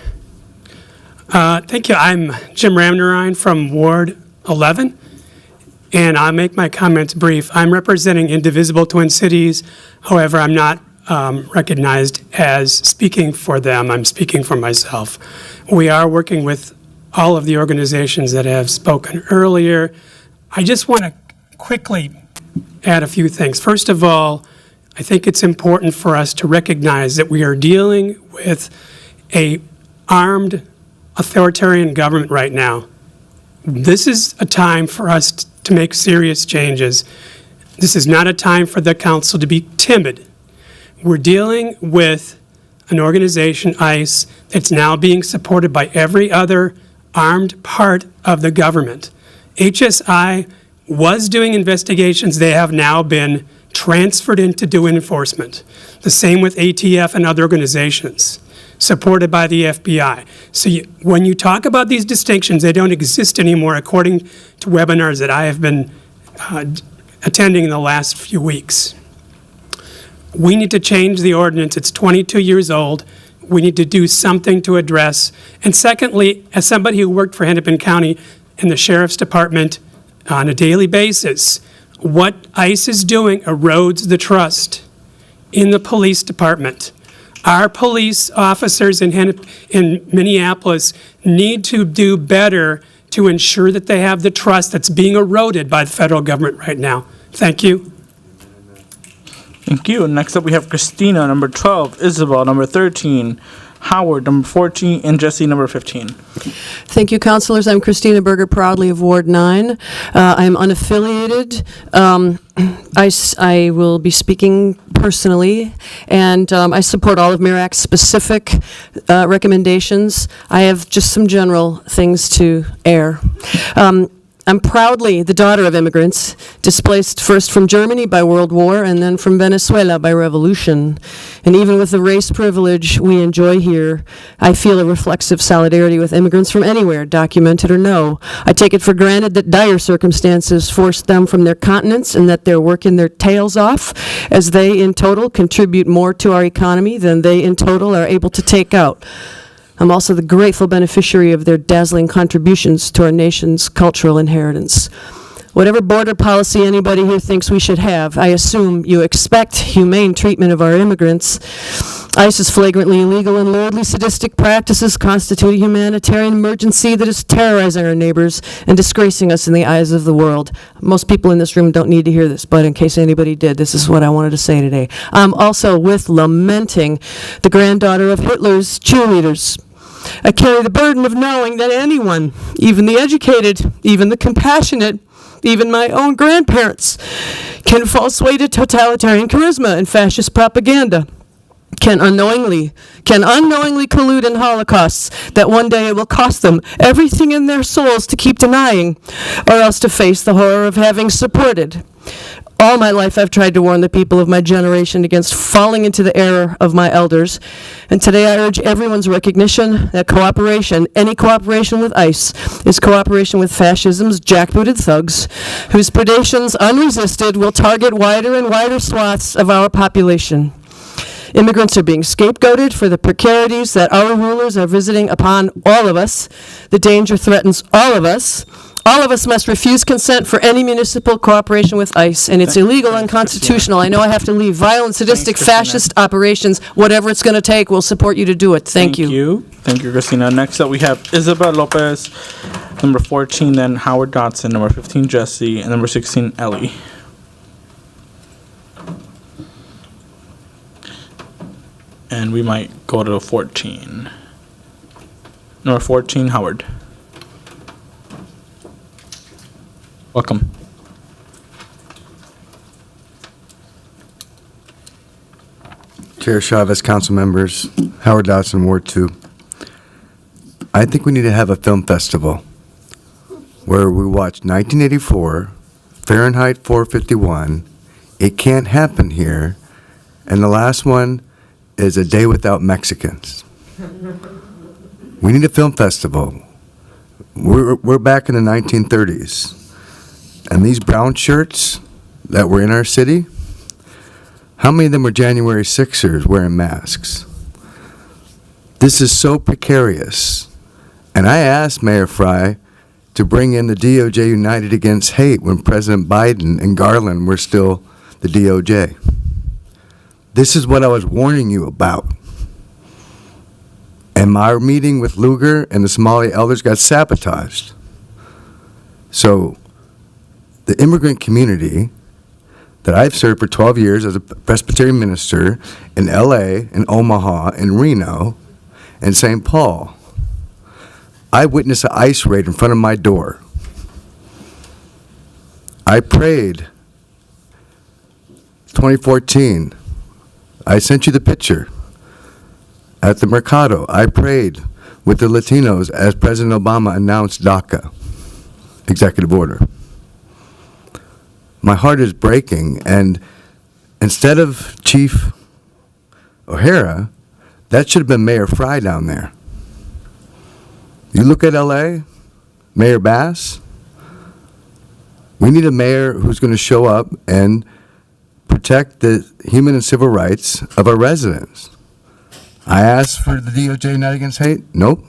Thank you. I'm Jim Ramnarine from Ward 11, and I'll make my comments brief. I'm representing Indivisible Twin Cities. However, I'm not recognized as speaking for them. I'm speaking for myself. We are working with all of the organizations that have spoken earlier. I just want to quickly add a few things. First of all, I think it's important for us to recognize that we are dealing with a armed authoritarian government right now. This is a time for us to make serious changes. This is not a time for the council to be timid. We're dealing with an organization, ICE, that's now being supported by every other armed part of the government. HSI was doing investigations. They have now been transferred in to do enforcement. The same with ATF and other organizations supported by the FBI. So when you talk about these distinctions, they don't exist anymore according to webinars that I have been attending in the last few weeks. We need to change the ordinance. It's 22 years old. We need to do something to address. And secondly, as somebody who worked for Hennepin County in the Sheriff's Department on a daily basis, what ICE is doing erodes the trust in the police department. Our police officers in Minneapolis need to do better to ensure that they have the trust that's being eroded by the federal government right now. Thank you. Thank you. Next up, we have Christina, number 12, Isabel, number 13, Howard, number 14, and Jesse, number 15. Thank you, councilors. I'm Christina Berger, proudly of Ward 9. I'm unaffiliated. I will be speaking personally, and I support all of MIRAC's specific recommendations. I have just some general things to air. I'm proudly the daughter of immigrants, displaced first from Germany by World War and then from Venezuela by revolution. And even with the race privilege we enjoy here, I feel a reflexive solidarity with immigrants from anywhere, documented or no. I take it for granted that dire circumstances forced them from their continents and that they're working their tails off, as they in total contribute more to our economy than they in total are able to take out. I'm also the grateful beneficiary of their dazzling contributions to our nation's cultural inheritance. Whatever border policy anybody here thinks we should have, I assume you expect humane treatment of our immigrants. ICE's flagrantly illegal and lordly sadistic practices constitute a humanitarian emergency that is terrorizing our neighbors and disgracing us in the eyes of the world. Most people in this room don't need to hear this, but in case anybody did, this is what I wanted to say today. I'm also with lamenting the granddaughter of Hitler's cheerleaders. I carry the burden of knowing that anyone, even the educated, even the compassionate, even my own grandparents, can fall sway to totalitarian charisma and fascist propaganda, can unknowingly collude in holocausts that one day it will cost them everything in their souls to keep denying, or else to face the horror of having supported. All my life I've tried to warn the people of my generation against falling into the error of my elders. And today I urge everyone's recognition that cooperation, any cooperation with ICE, is cooperation with fascism's jackbooted thugs, whose predations unresisted will target wider and wider swaths of our population. Immigrants are being scapegoated for the precarities that our rulers are visiting upon all of us. The danger threatens all of us. All of us must refuse consent for any municipal cooperation with ICE, and it's illegal, unconstitutional. I know I have to leave. Violent, sadistic, fascist operations, whatever it's going to take, we'll support you to do it. Thank you. Thank you, Christina. Next up, we have Isabel Lopez, number 14, then Howard Dotson, number 15, Jesse, and number 16, Ellie. And we might go to 14. Number 14, Howard. Welcome. Chair Chavez, council members, Howard Dotson, Ward 2. I think we need to have a film festival where we watch 1984, Fahrenheit 451, It Can't Happen Here, and the last one is A Day Without Mexicans. We need a film festival. We're back in the 1930s. And these brown shirts that were in our city, how many of them were January 6ers wearing masks? This is so precarious. And I asked Mayor Fry to bring in the DOJ United Against Hate when President Biden and Garland were still the DOJ. This is what I was warning you about. And my meeting with Lugar and the Somali elders got sabotaged. So the immigrant community that I've served for 12 years as a Presbyterian minister in LA, in Omaha, in Reno, and St. Paul, I witnessed an ICE raid in front of my door. I prayed 2014. I sent you the picture. At the Mercado, I prayed with the Latinos as President Obama announced DACA, executive order. My heart is breaking, and instead of Chief O'Hara, that should have been Mayor Fry down there. You look at LA, Mayor Bass, we need a mayor who's going to show up and protect the human and civil rights of our residents. I asked for the DOJ United Against Hate. Nope.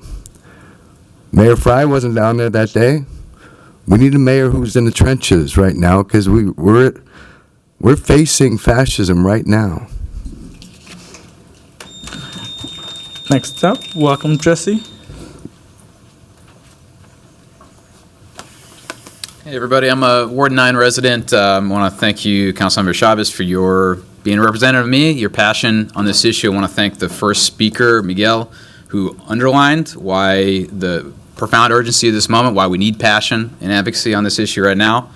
Mayor Fry wasn't down there that day. We need a mayor who's in the trenches right now because we're facing fascism right now. Next up, welcome, Jesse. Hey, everybody. I'm a Ward 9 resident. I want to thank you, Councilmember Chavez, for your being a representative of me, your passion on this issue. I want to thank the first speaker, Miguel, who underlined why the profound urgency of this moment, why we need passion and advocacy on this issue right now.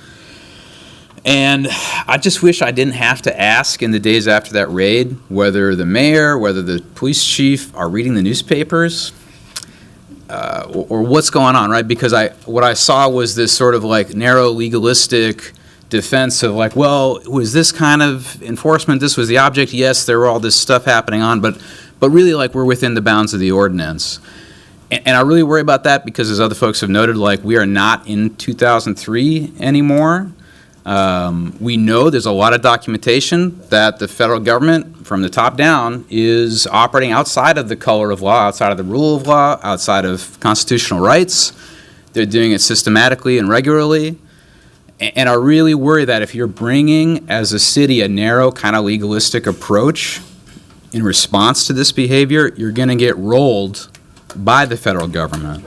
And I just wish I didn't have to ask in the days after that raid whether the mayor, whether the police chief are reading the newspapers. or what's going on, right? Because what I saw was this sort of like narrow legalistic defense of like, well, was this kind of enforcement, this was the object, yes, there were all this stuff happening on, but really like we're within the bounds of the ordinance. And I really worry about that because as other folks have noted, like we are not in 2003 anymore. We know there's a lot of documentation that the federal government, from the top down, is operating outside of the color of law, outside of the rule of law, outside of constitutional rights. They're doing it systematically and regularly. And I really worry that if you're bringing, as a city, a narrow kind of legalistic approach in response to this behavior, you're going to get rolled by the federal government.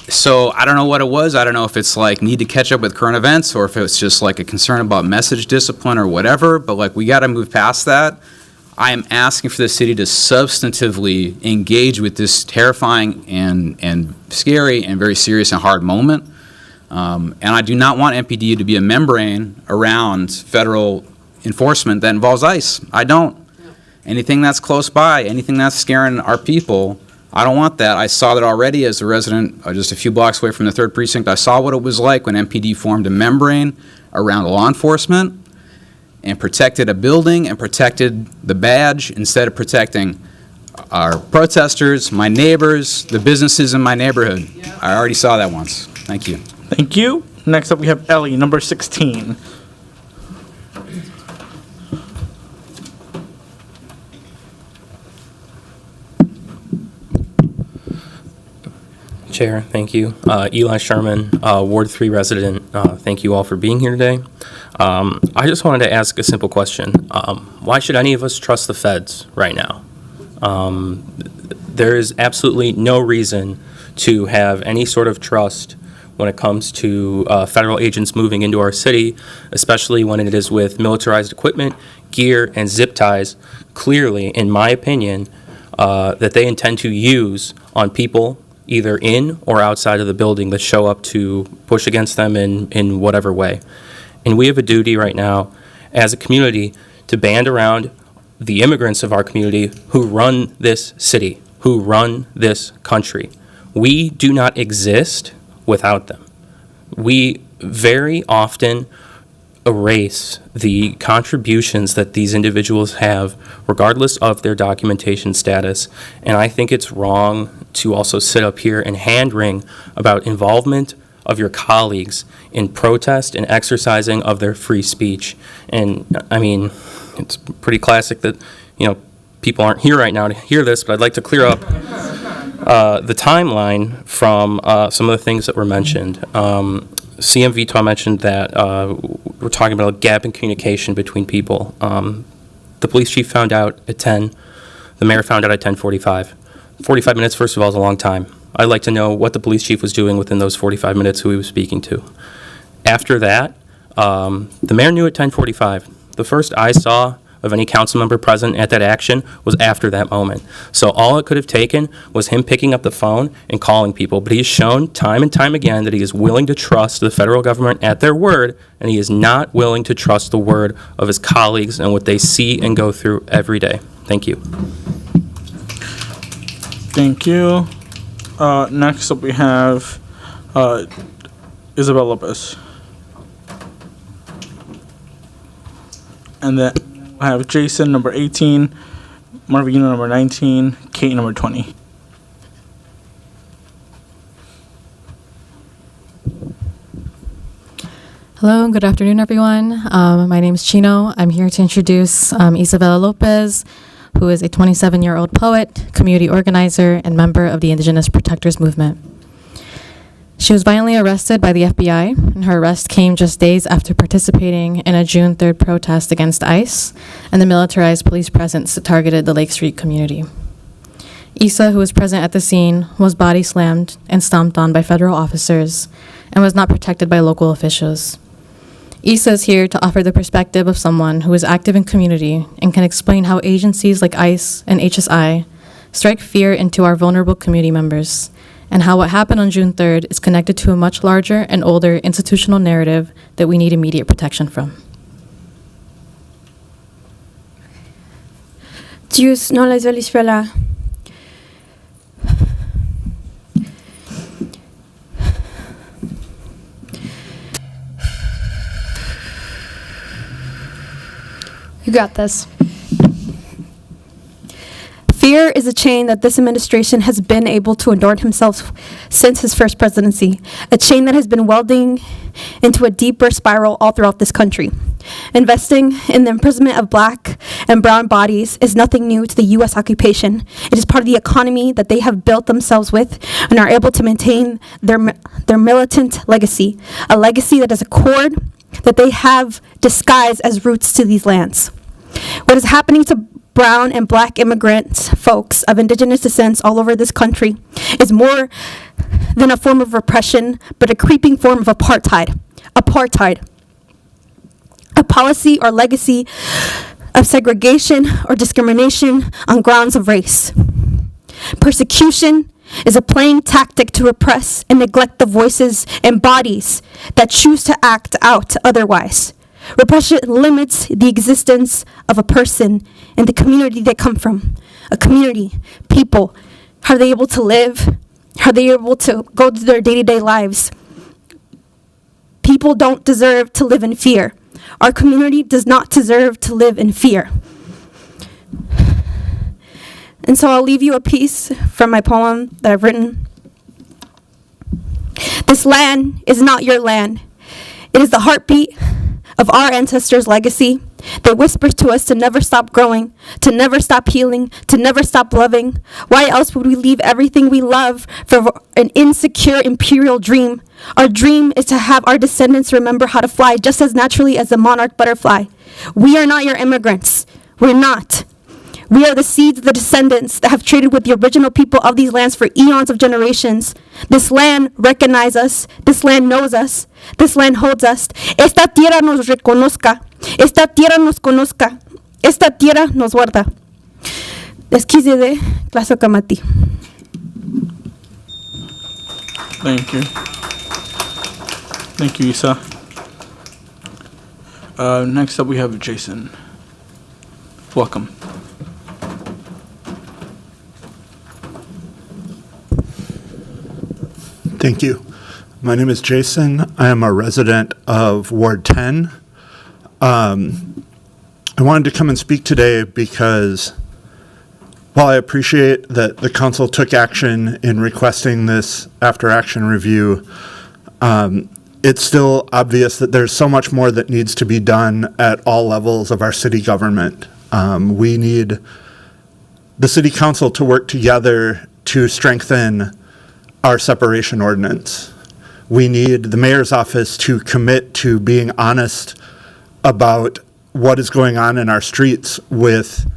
So I don't know what it was. I don't know if it's like need to catch up with current events or if it's just like a concern about message discipline or whatever, but like we got to move past that. I am asking for the city to substantively engage with this terrifying and scary and very serious and hard moment. And I do not want MPD to be a membrane around federal enforcement that involves ICE. I don't. Anything that's close by, anything that's scaring our people, I don't want that. I saw that already as a resident just a few blocks away from the 3rd Precinct. I saw what it was like when MPD formed a membrane around law enforcement and protected a building and protected the badge instead of protecting our protesters, my neighbors, the businesses in my neighborhood. I already saw that once. Thank you. Thank you. Next up, we have Ellie, number 16. Chair, thank you. Eli Sherman, Ward 3 resident. Thank you all for being here today. I just wanted to ask a simple question. Why should any of us trust the feds right now? There is absolutely no reason to have any sort of trust when it comes to federal agents moving into our city, especially when it is with militarized equipment, gear, and zip ties, clearly, in my opinion, that they intend to use on people either in or outside of the building that show up to push against them in whatever way. And we have a duty right now as a community to band around the immigrants of our community who run this city, who run this country. We do not exist without them. We very often erase the contributions that these individuals have, regardless of their documentation status. And I think it's wrong to also sit up here and hand-wring about involvement of your colleagues in protest and exercising of their free speech. And I mean, it's pretty classic that, you know, people aren't here right now to hear this, but I'd like to clear up the timeline from some of the things that were mentioned. CM Vito mentioned that we're talking about a gap in communication between people. The police chief found out at 10. The mayor found out at 10:45. 45 minutes, first of all, is a long time. I'd like to know what the police chief was doing within those 45 minutes, who he was speaking to. After that, the mayor knew at 10:45. The first I saw of any council member present at that action was after that moment. So all it could have taken was him picking up the phone and calling people. But he has shown time and time again that he is willing to trust the federal government at their word, and he is not willing to trust the word of his colleagues and what they see and go through every day. Thank you. Thank you. Next up, we have Isabel Lopez. And then I have Jason, number 18, Marvino, number 19, Kate, number 20. Hello, good afternoon, everyone. My name is Chino. I'm here to introduce Isabella Lopez, who is a 27-year-old poet, community organizer, and member of the Indigenous Protectors Movement. She was violently arrested by the FBI, and her arrest came just days after participating in a June 3rd protest against ICE and the militarized police presence that targeted the Lake Street community. Isa, who was present at the scene, was body slammed and stomped on by federal officers and was not protected by local officials. Isa is here to offer the perspective of someone who is active in community and can explain how agencies like ICE and HSI strike fear into our vulnerable community members, and how what happened on June 3rd is connected to a much larger and older institutional narrative that we need immediate protection from. Dios no les velisfela. You got this. Fear is a chain that this administration has been able to adorn himself since his first presidency, a chain that has been welding into a deeper spiral all throughout this country. Investing in the imprisonment of black and brown bodies is nothing new to the U.S. occupation. It is part of the economy that they have built themselves with and are able to maintain their militant legacy, a legacy that is a cord that they have disguised as roots to these lands. What is happening to brown and black immigrant folks of indigenous descents all over this country is more than a form of repression, but a creeping form of apartheid. Apartheid. A policy or legacy of segregation or discrimination on grounds of race. Persecution is a plain tactic to repress and neglect the voices and bodies that choose to act out otherwise. Repression limits the existence of a person and the community they come from. A community, people, how are they able to live? How are they able to go to their day-to-day lives? People don't deserve to live in fear. Our community does not deserve to live in fear. And so I'll leave you a piece from my poem that I've written. This land is not your land. It is the heartbeat of our ancestors' legacy. They whisper to us to never stop growing, to never stop healing, to never stop loving. Why else would we leave everything we love for an insecure imperial dream? Our dream is to have our descendants remember how to fly just as naturally as the monarch butterfly. We are not your immigrants. We're not. We are the seeds of the descendants that have traded with the original people of these lands for eons of generations. This land recognizes us. This land knows us. This land holds us. Esta tierra nos reconozca. Esta tierra nos conozca. Esta tierra nos guarda. Desquize de Clase Kamati. Thank you. Thank you, Isa. Next up, we have Jason. Welcome. Thank you. My name is Jason. I am a resident of Ward 10. I wanted to come and speak today because while I appreciate that the council took action in requesting this after-action review, it's still obvious that there's so much more that needs to be done at all levels of our city government. We need the city council to work together to strengthen our separation ordinance. We need the mayor's office to commit to being honest about what is going on in our streets with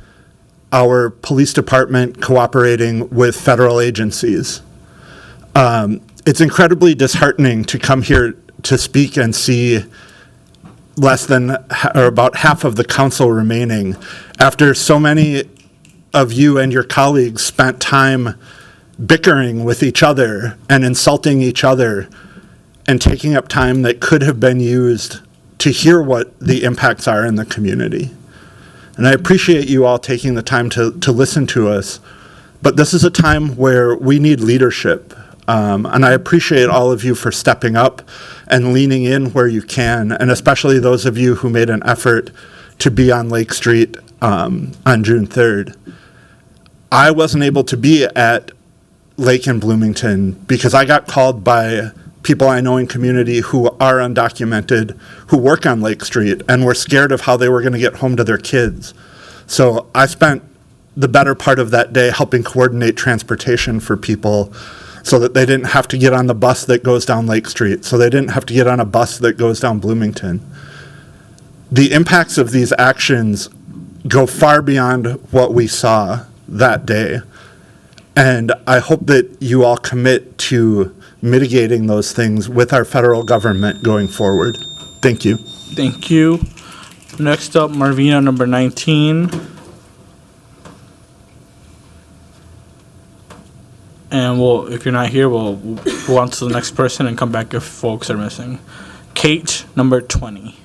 our police department cooperating with federal agencies. It's incredibly disheartening to come here to speak and see less than or about half of the council remaining after so many of you and your colleagues spent time bickering with each other and insulting each other and taking up time that could have been used to hear what the impacts are in the community. And I appreciate you all taking the time to listen to us, but this is a time where we need leadership. And I appreciate all of you for stepping up and leaning in where you can, and especially those of you who made an effort to be on Lake Street on June 3rd. I wasn't able to be at Lake in Bloomington because I got called by people I know in community who are undocumented, who work on Lake Street, and were scared of how they were going to get home to their kids. So I spent the better part of that day helping coordinate transportation for people so that they didn't have to get on the bus that goes down Lake Street, so they didn't have to get on a bus that goes down Bloomington. The impacts of these actions go far beyond what we saw that day. And I hope that you all commit to mitigating those things with our federal government going forward. Thank you. Thank you. Next up, Marvina, number 19. And if you're not here, we'll go on to the next person and come back if folks are missing. Kate, number 20.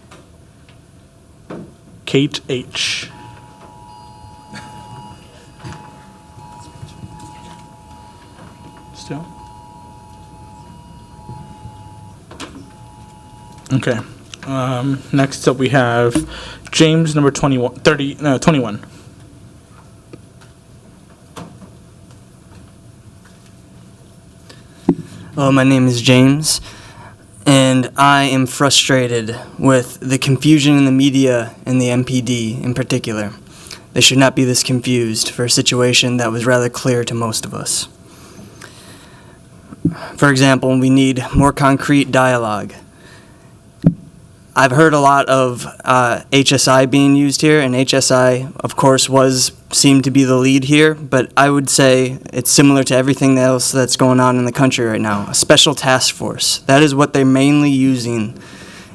Kate H. Still? Okay. Next up, we have James, number 21. Hello, my name is James, and I am frustrated with the confusion in the media and the MPD in particular. They should not be this confused for a situation that was rather clear to most of us. For example, we need more concrete dialogue. I've heard a lot of HSI being used here, and HSI, of course, seemed to be the lead here, but I would say it's similar to everything else that's going on in the country right now. A special task force. That is what they're mainly using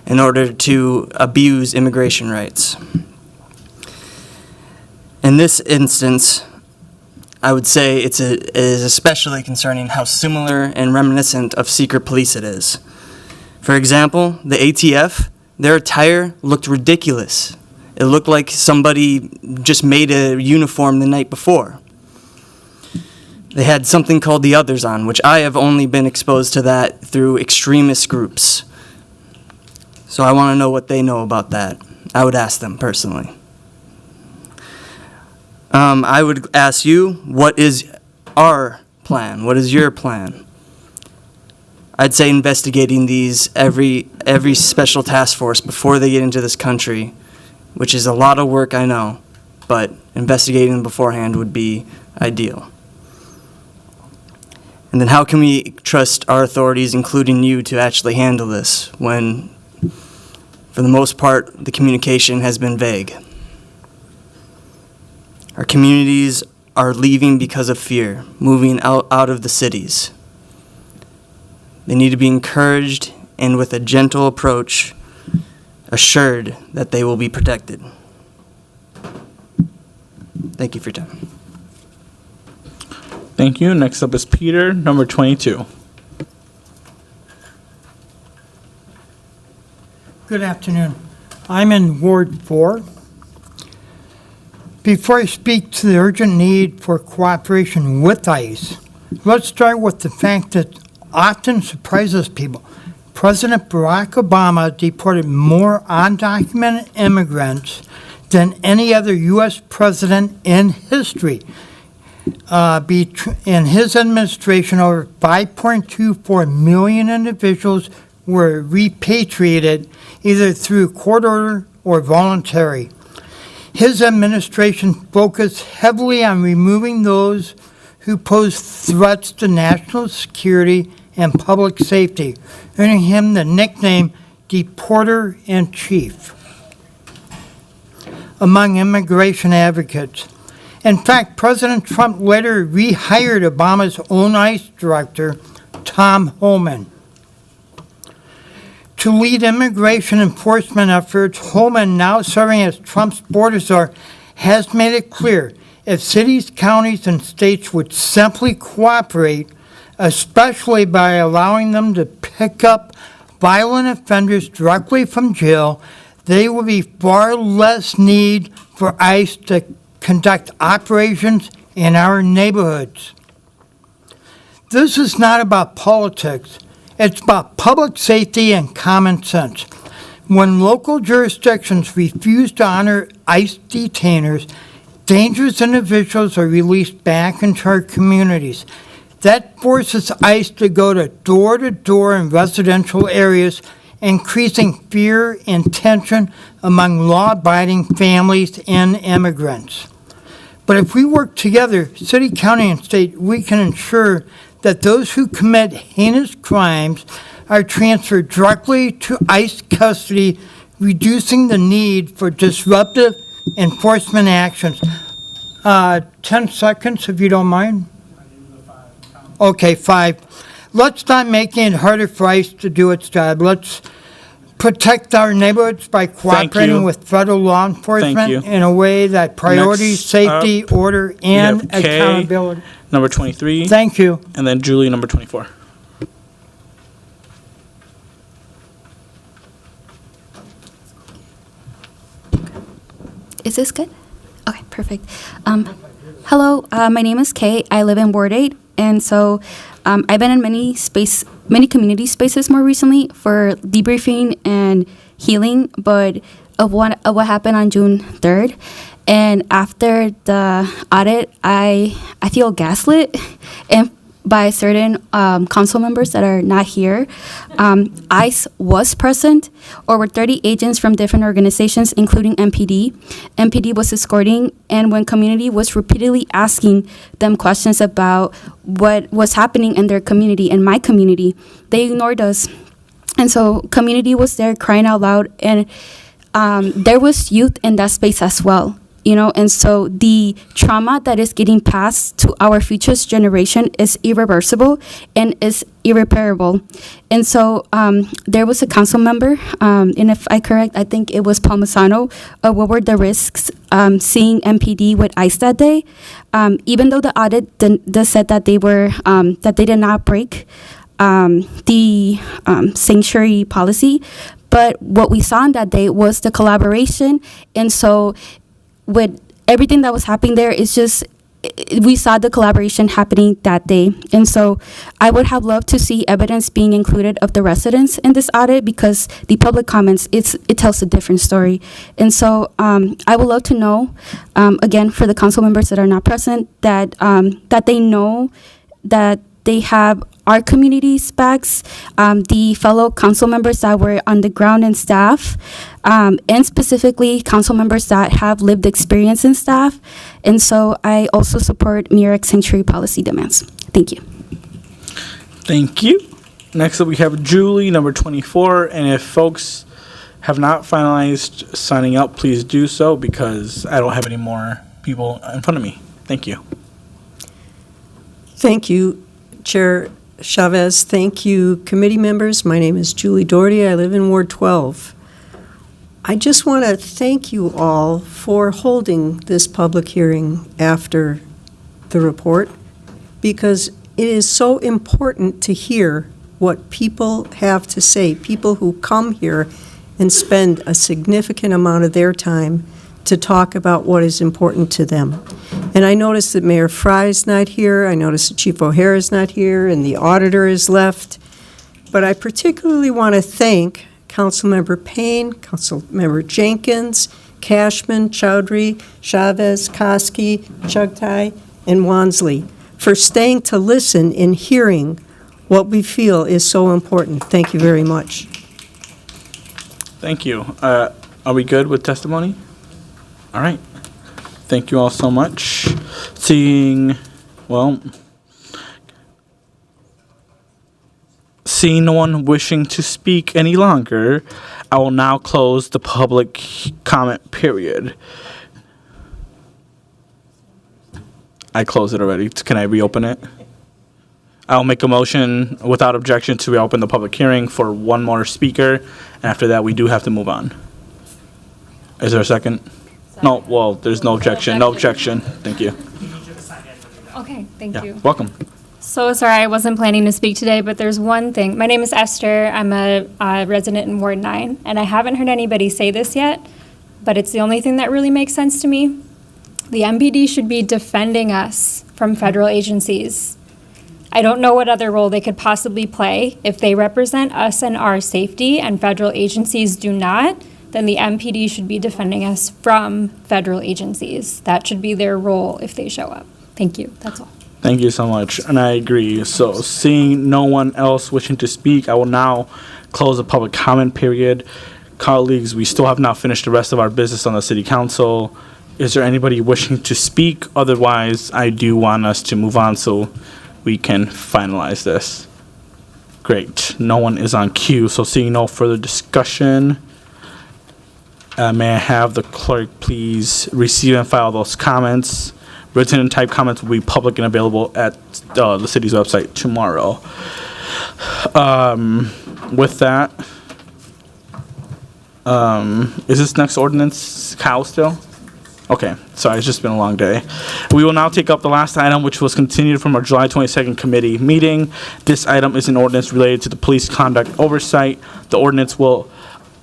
in order to abuse immigration rights. In this instance, I would say it is especially concerning how similar and reminiscent of secret police it is. For example, the ATF, their attire looked ridiculous. It looked like somebody just made a uniform the night before. They had something called the Others on, which I have only been exposed to that through extremist groups. So I want to know what they know about that. I would ask them personally. I would ask you, what is our plan? What is your plan? I'd say investigating these every special task force before they get into this country, which is a lot of work, I know, but investigating them beforehand would be ideal. And then how can we trust our authorities, including you, to actually handle this when, for the most part, the communication has been vague? Our communities are leaving because of fear, moving out of the cities. They need to be encouraged and with a gentle approach, assured that they will be protected. Thank you for your time. Thank you. Next up is Peter, number 22. Good afternoon. I'm in Ward 4. Before I speak to the urgent need for cooperation with ICE, let's start with the fact that often surprises people. President Barack Obama deported more undocumented immigrants than any other U.S. president in history. In his administration, over 5.24 million individuals were repatriated either through court order or voluntary. His administration focused heavily on removing those who pose threats to national security and public safety, earning him the nickname Deporter-in-Chief among immigration advocates. In fact, President Trump later rehired Obama's own ICE director, Tom Homan. To lead immigration enforcement efforts, Homan, now serving as Trump's border czar, has made it clear if cities, counties, and states would simply cooperate, especially by allowing them to pick up violent offenders directly from jail, there will be far less need for ICE to conduct operations in our neighborhoods. This is not about politics. It's about public safety and common sense. When local jurisdictions refuse to honor ICE detainers, dangerous individuals are released back into our communities. That forces ICE to go to door in residential areas, increasing fear and tension among law-abiding families and immigrants. But if we work together, city, county, and state, we can ensure that those who commit heinous crimes are transferred directly to ICE custody, reducing the need for disruptive enforcement actions. 10 seconds, if you don't mind. Okay, 5. Let's not make it harder for ICE to do its job. Let's protect our neighborhoods by cooperating with federal law enforcement in a way that priorities safety, order, and accountability. Number 23. Thank you. And then Julie, number 24. Is this good? Okay, perfect. Hello, my name is Kay. I live in Ward 8, and so I've been in many community spaces more recently for debriefing and healing, but of what happened on June 3rd. And after the audit, I feel gaslit and by certain council members that are not here. ICE was present, over 30 agents from different organizations, including MPD. MPD was escorting, and when community was repeatedly asking them questions about what was happening in their community and my community, they ignored us. And so community was there crying out loud, and there was youth in that space as well. And so the trauma that is getting passed to our future generation is irreversible and is irreparable. And so there was a council member, and if I correct, I think it was Palmisano, what were the risks seeing MPD with ICE that day? Even though the audit said that they did not break the sanctuary policy, but what we saw on that day was the collaboration. And so with everything that was happening there, it's just, we saw the collaboration happening that day. And so I would have loved to see evidence being included of the residents in this audit, because the public comments, it tells a different story. And so I would love to know, again, for the council members that are not present, that they know that they have our community's backs, the fellow council members that were on the ground and staff, and specifically council members that have lived experience in staff. And so I also support MIRAC sanctuary policy demands. Thank you. Thank you. Next up, we have Julie, number 24. And if folks have not finalized signing up, please do so, because I don't have any more people in front of me. Thank you. Thank you, Chair Chavez. Thank you, committee members. My name is Julie Doherty. I live in Ward 12. I just want to thank you all for holding this public hearing after the report, because it is so important to hear what people have to say, people who come here and spend a significant amount of their time to talk about what is important to them. And I noticed that Mayor Fry's not here, I noticed that Chief O'Hara is not here, and the auditor is left. But I particularly want to thank Councilmember Payne, Councilmember Jenkins, Cashman, Chowdhury, Chavez, Koski, Chugtai, and Wansley for staying to listen and hearing what we feel is so important. Thank you very much. Thank you. Are we good with testimony? All right. Thank you all so much. Seeing no one wishing to speak any longer, I will now close the public comment period. I closed it already. Can I reopen it? I'll make a motion without objection to reopen the public hearing for one more speaker, and after that, we do have to move on. Is there a second? No, well, there's no objection. No objection. Thank you. Okay, thank you. Welcome. So sorry, I wasn't planning to speak today, but there's one thing. My name is Esther. I'm a resident in Ward 9, and I haven't heard anybody say this yet, but it's the only thing that really makes sense to me. The MPD should be defending us from federal agencies. I don't know what other role they could possibly play. If they represent us and our safety and federal agencies do not, then the MPD should be defending us from federal agencies. That should be their role if they show up. Thank you. That's all. Thank you so much, and I agree. So seeing no one else wishing to speak, I will now close the public comment period. Colleagues, we still have not finished the rest of our business on the city council. Is there anybody wishing to speak? Otherwise, I do want us to move on so we can finalize this. Great. No one is on cue, so seeing no further discussion, may I have the clerk please receive and file those comments. Written and typed comments will be public and available at the city's website tomorrow. With that, is this next ordinance Cal still? Okay, sorry, it's just been a long day. We will now take up the last item, which was continued from our July 22nd committee meeting. This item is an ordinance related to the police conduct oversight. The ordinance will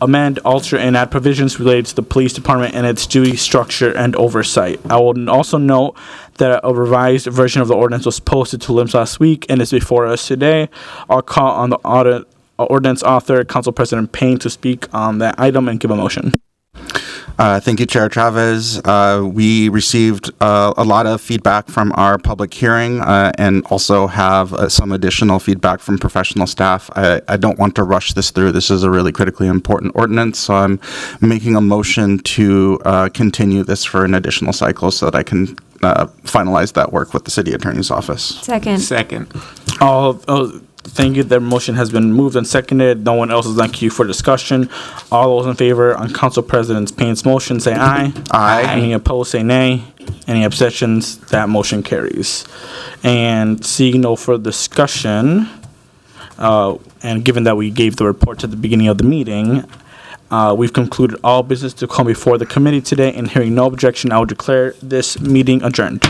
amend, alter, and add provisions related to the police department and its duty structure and oversight. I will also note that a revised version of the ordinance was posted to LIMS last week and is before us today. I'll call on the ordinance author, Council President Payne, to speak on that item and give a motion. Thank you, Chair Chavez. We received a lot of feedback from our public hearing and also have some additional feedback from professional staff. I don't want to rush this through. This is a really critically important ordinance, so I'm making a motion to continue this for an additional cycle so that I can finalize that work with the City Attorney's Office. Second. Thank you. The motion has been moved and seconded. No one else is on queue for discussion. All those in favor on Council President Payne's motion say aye. Aye. Any opposed say nay. Any abstentions? That motion carries. And seeing no further discussion, and given that we gave the report at the beginning of the meeting, we've concluded all business to come before the committee today, and hearing no objection, I will declare this meeting adjourned.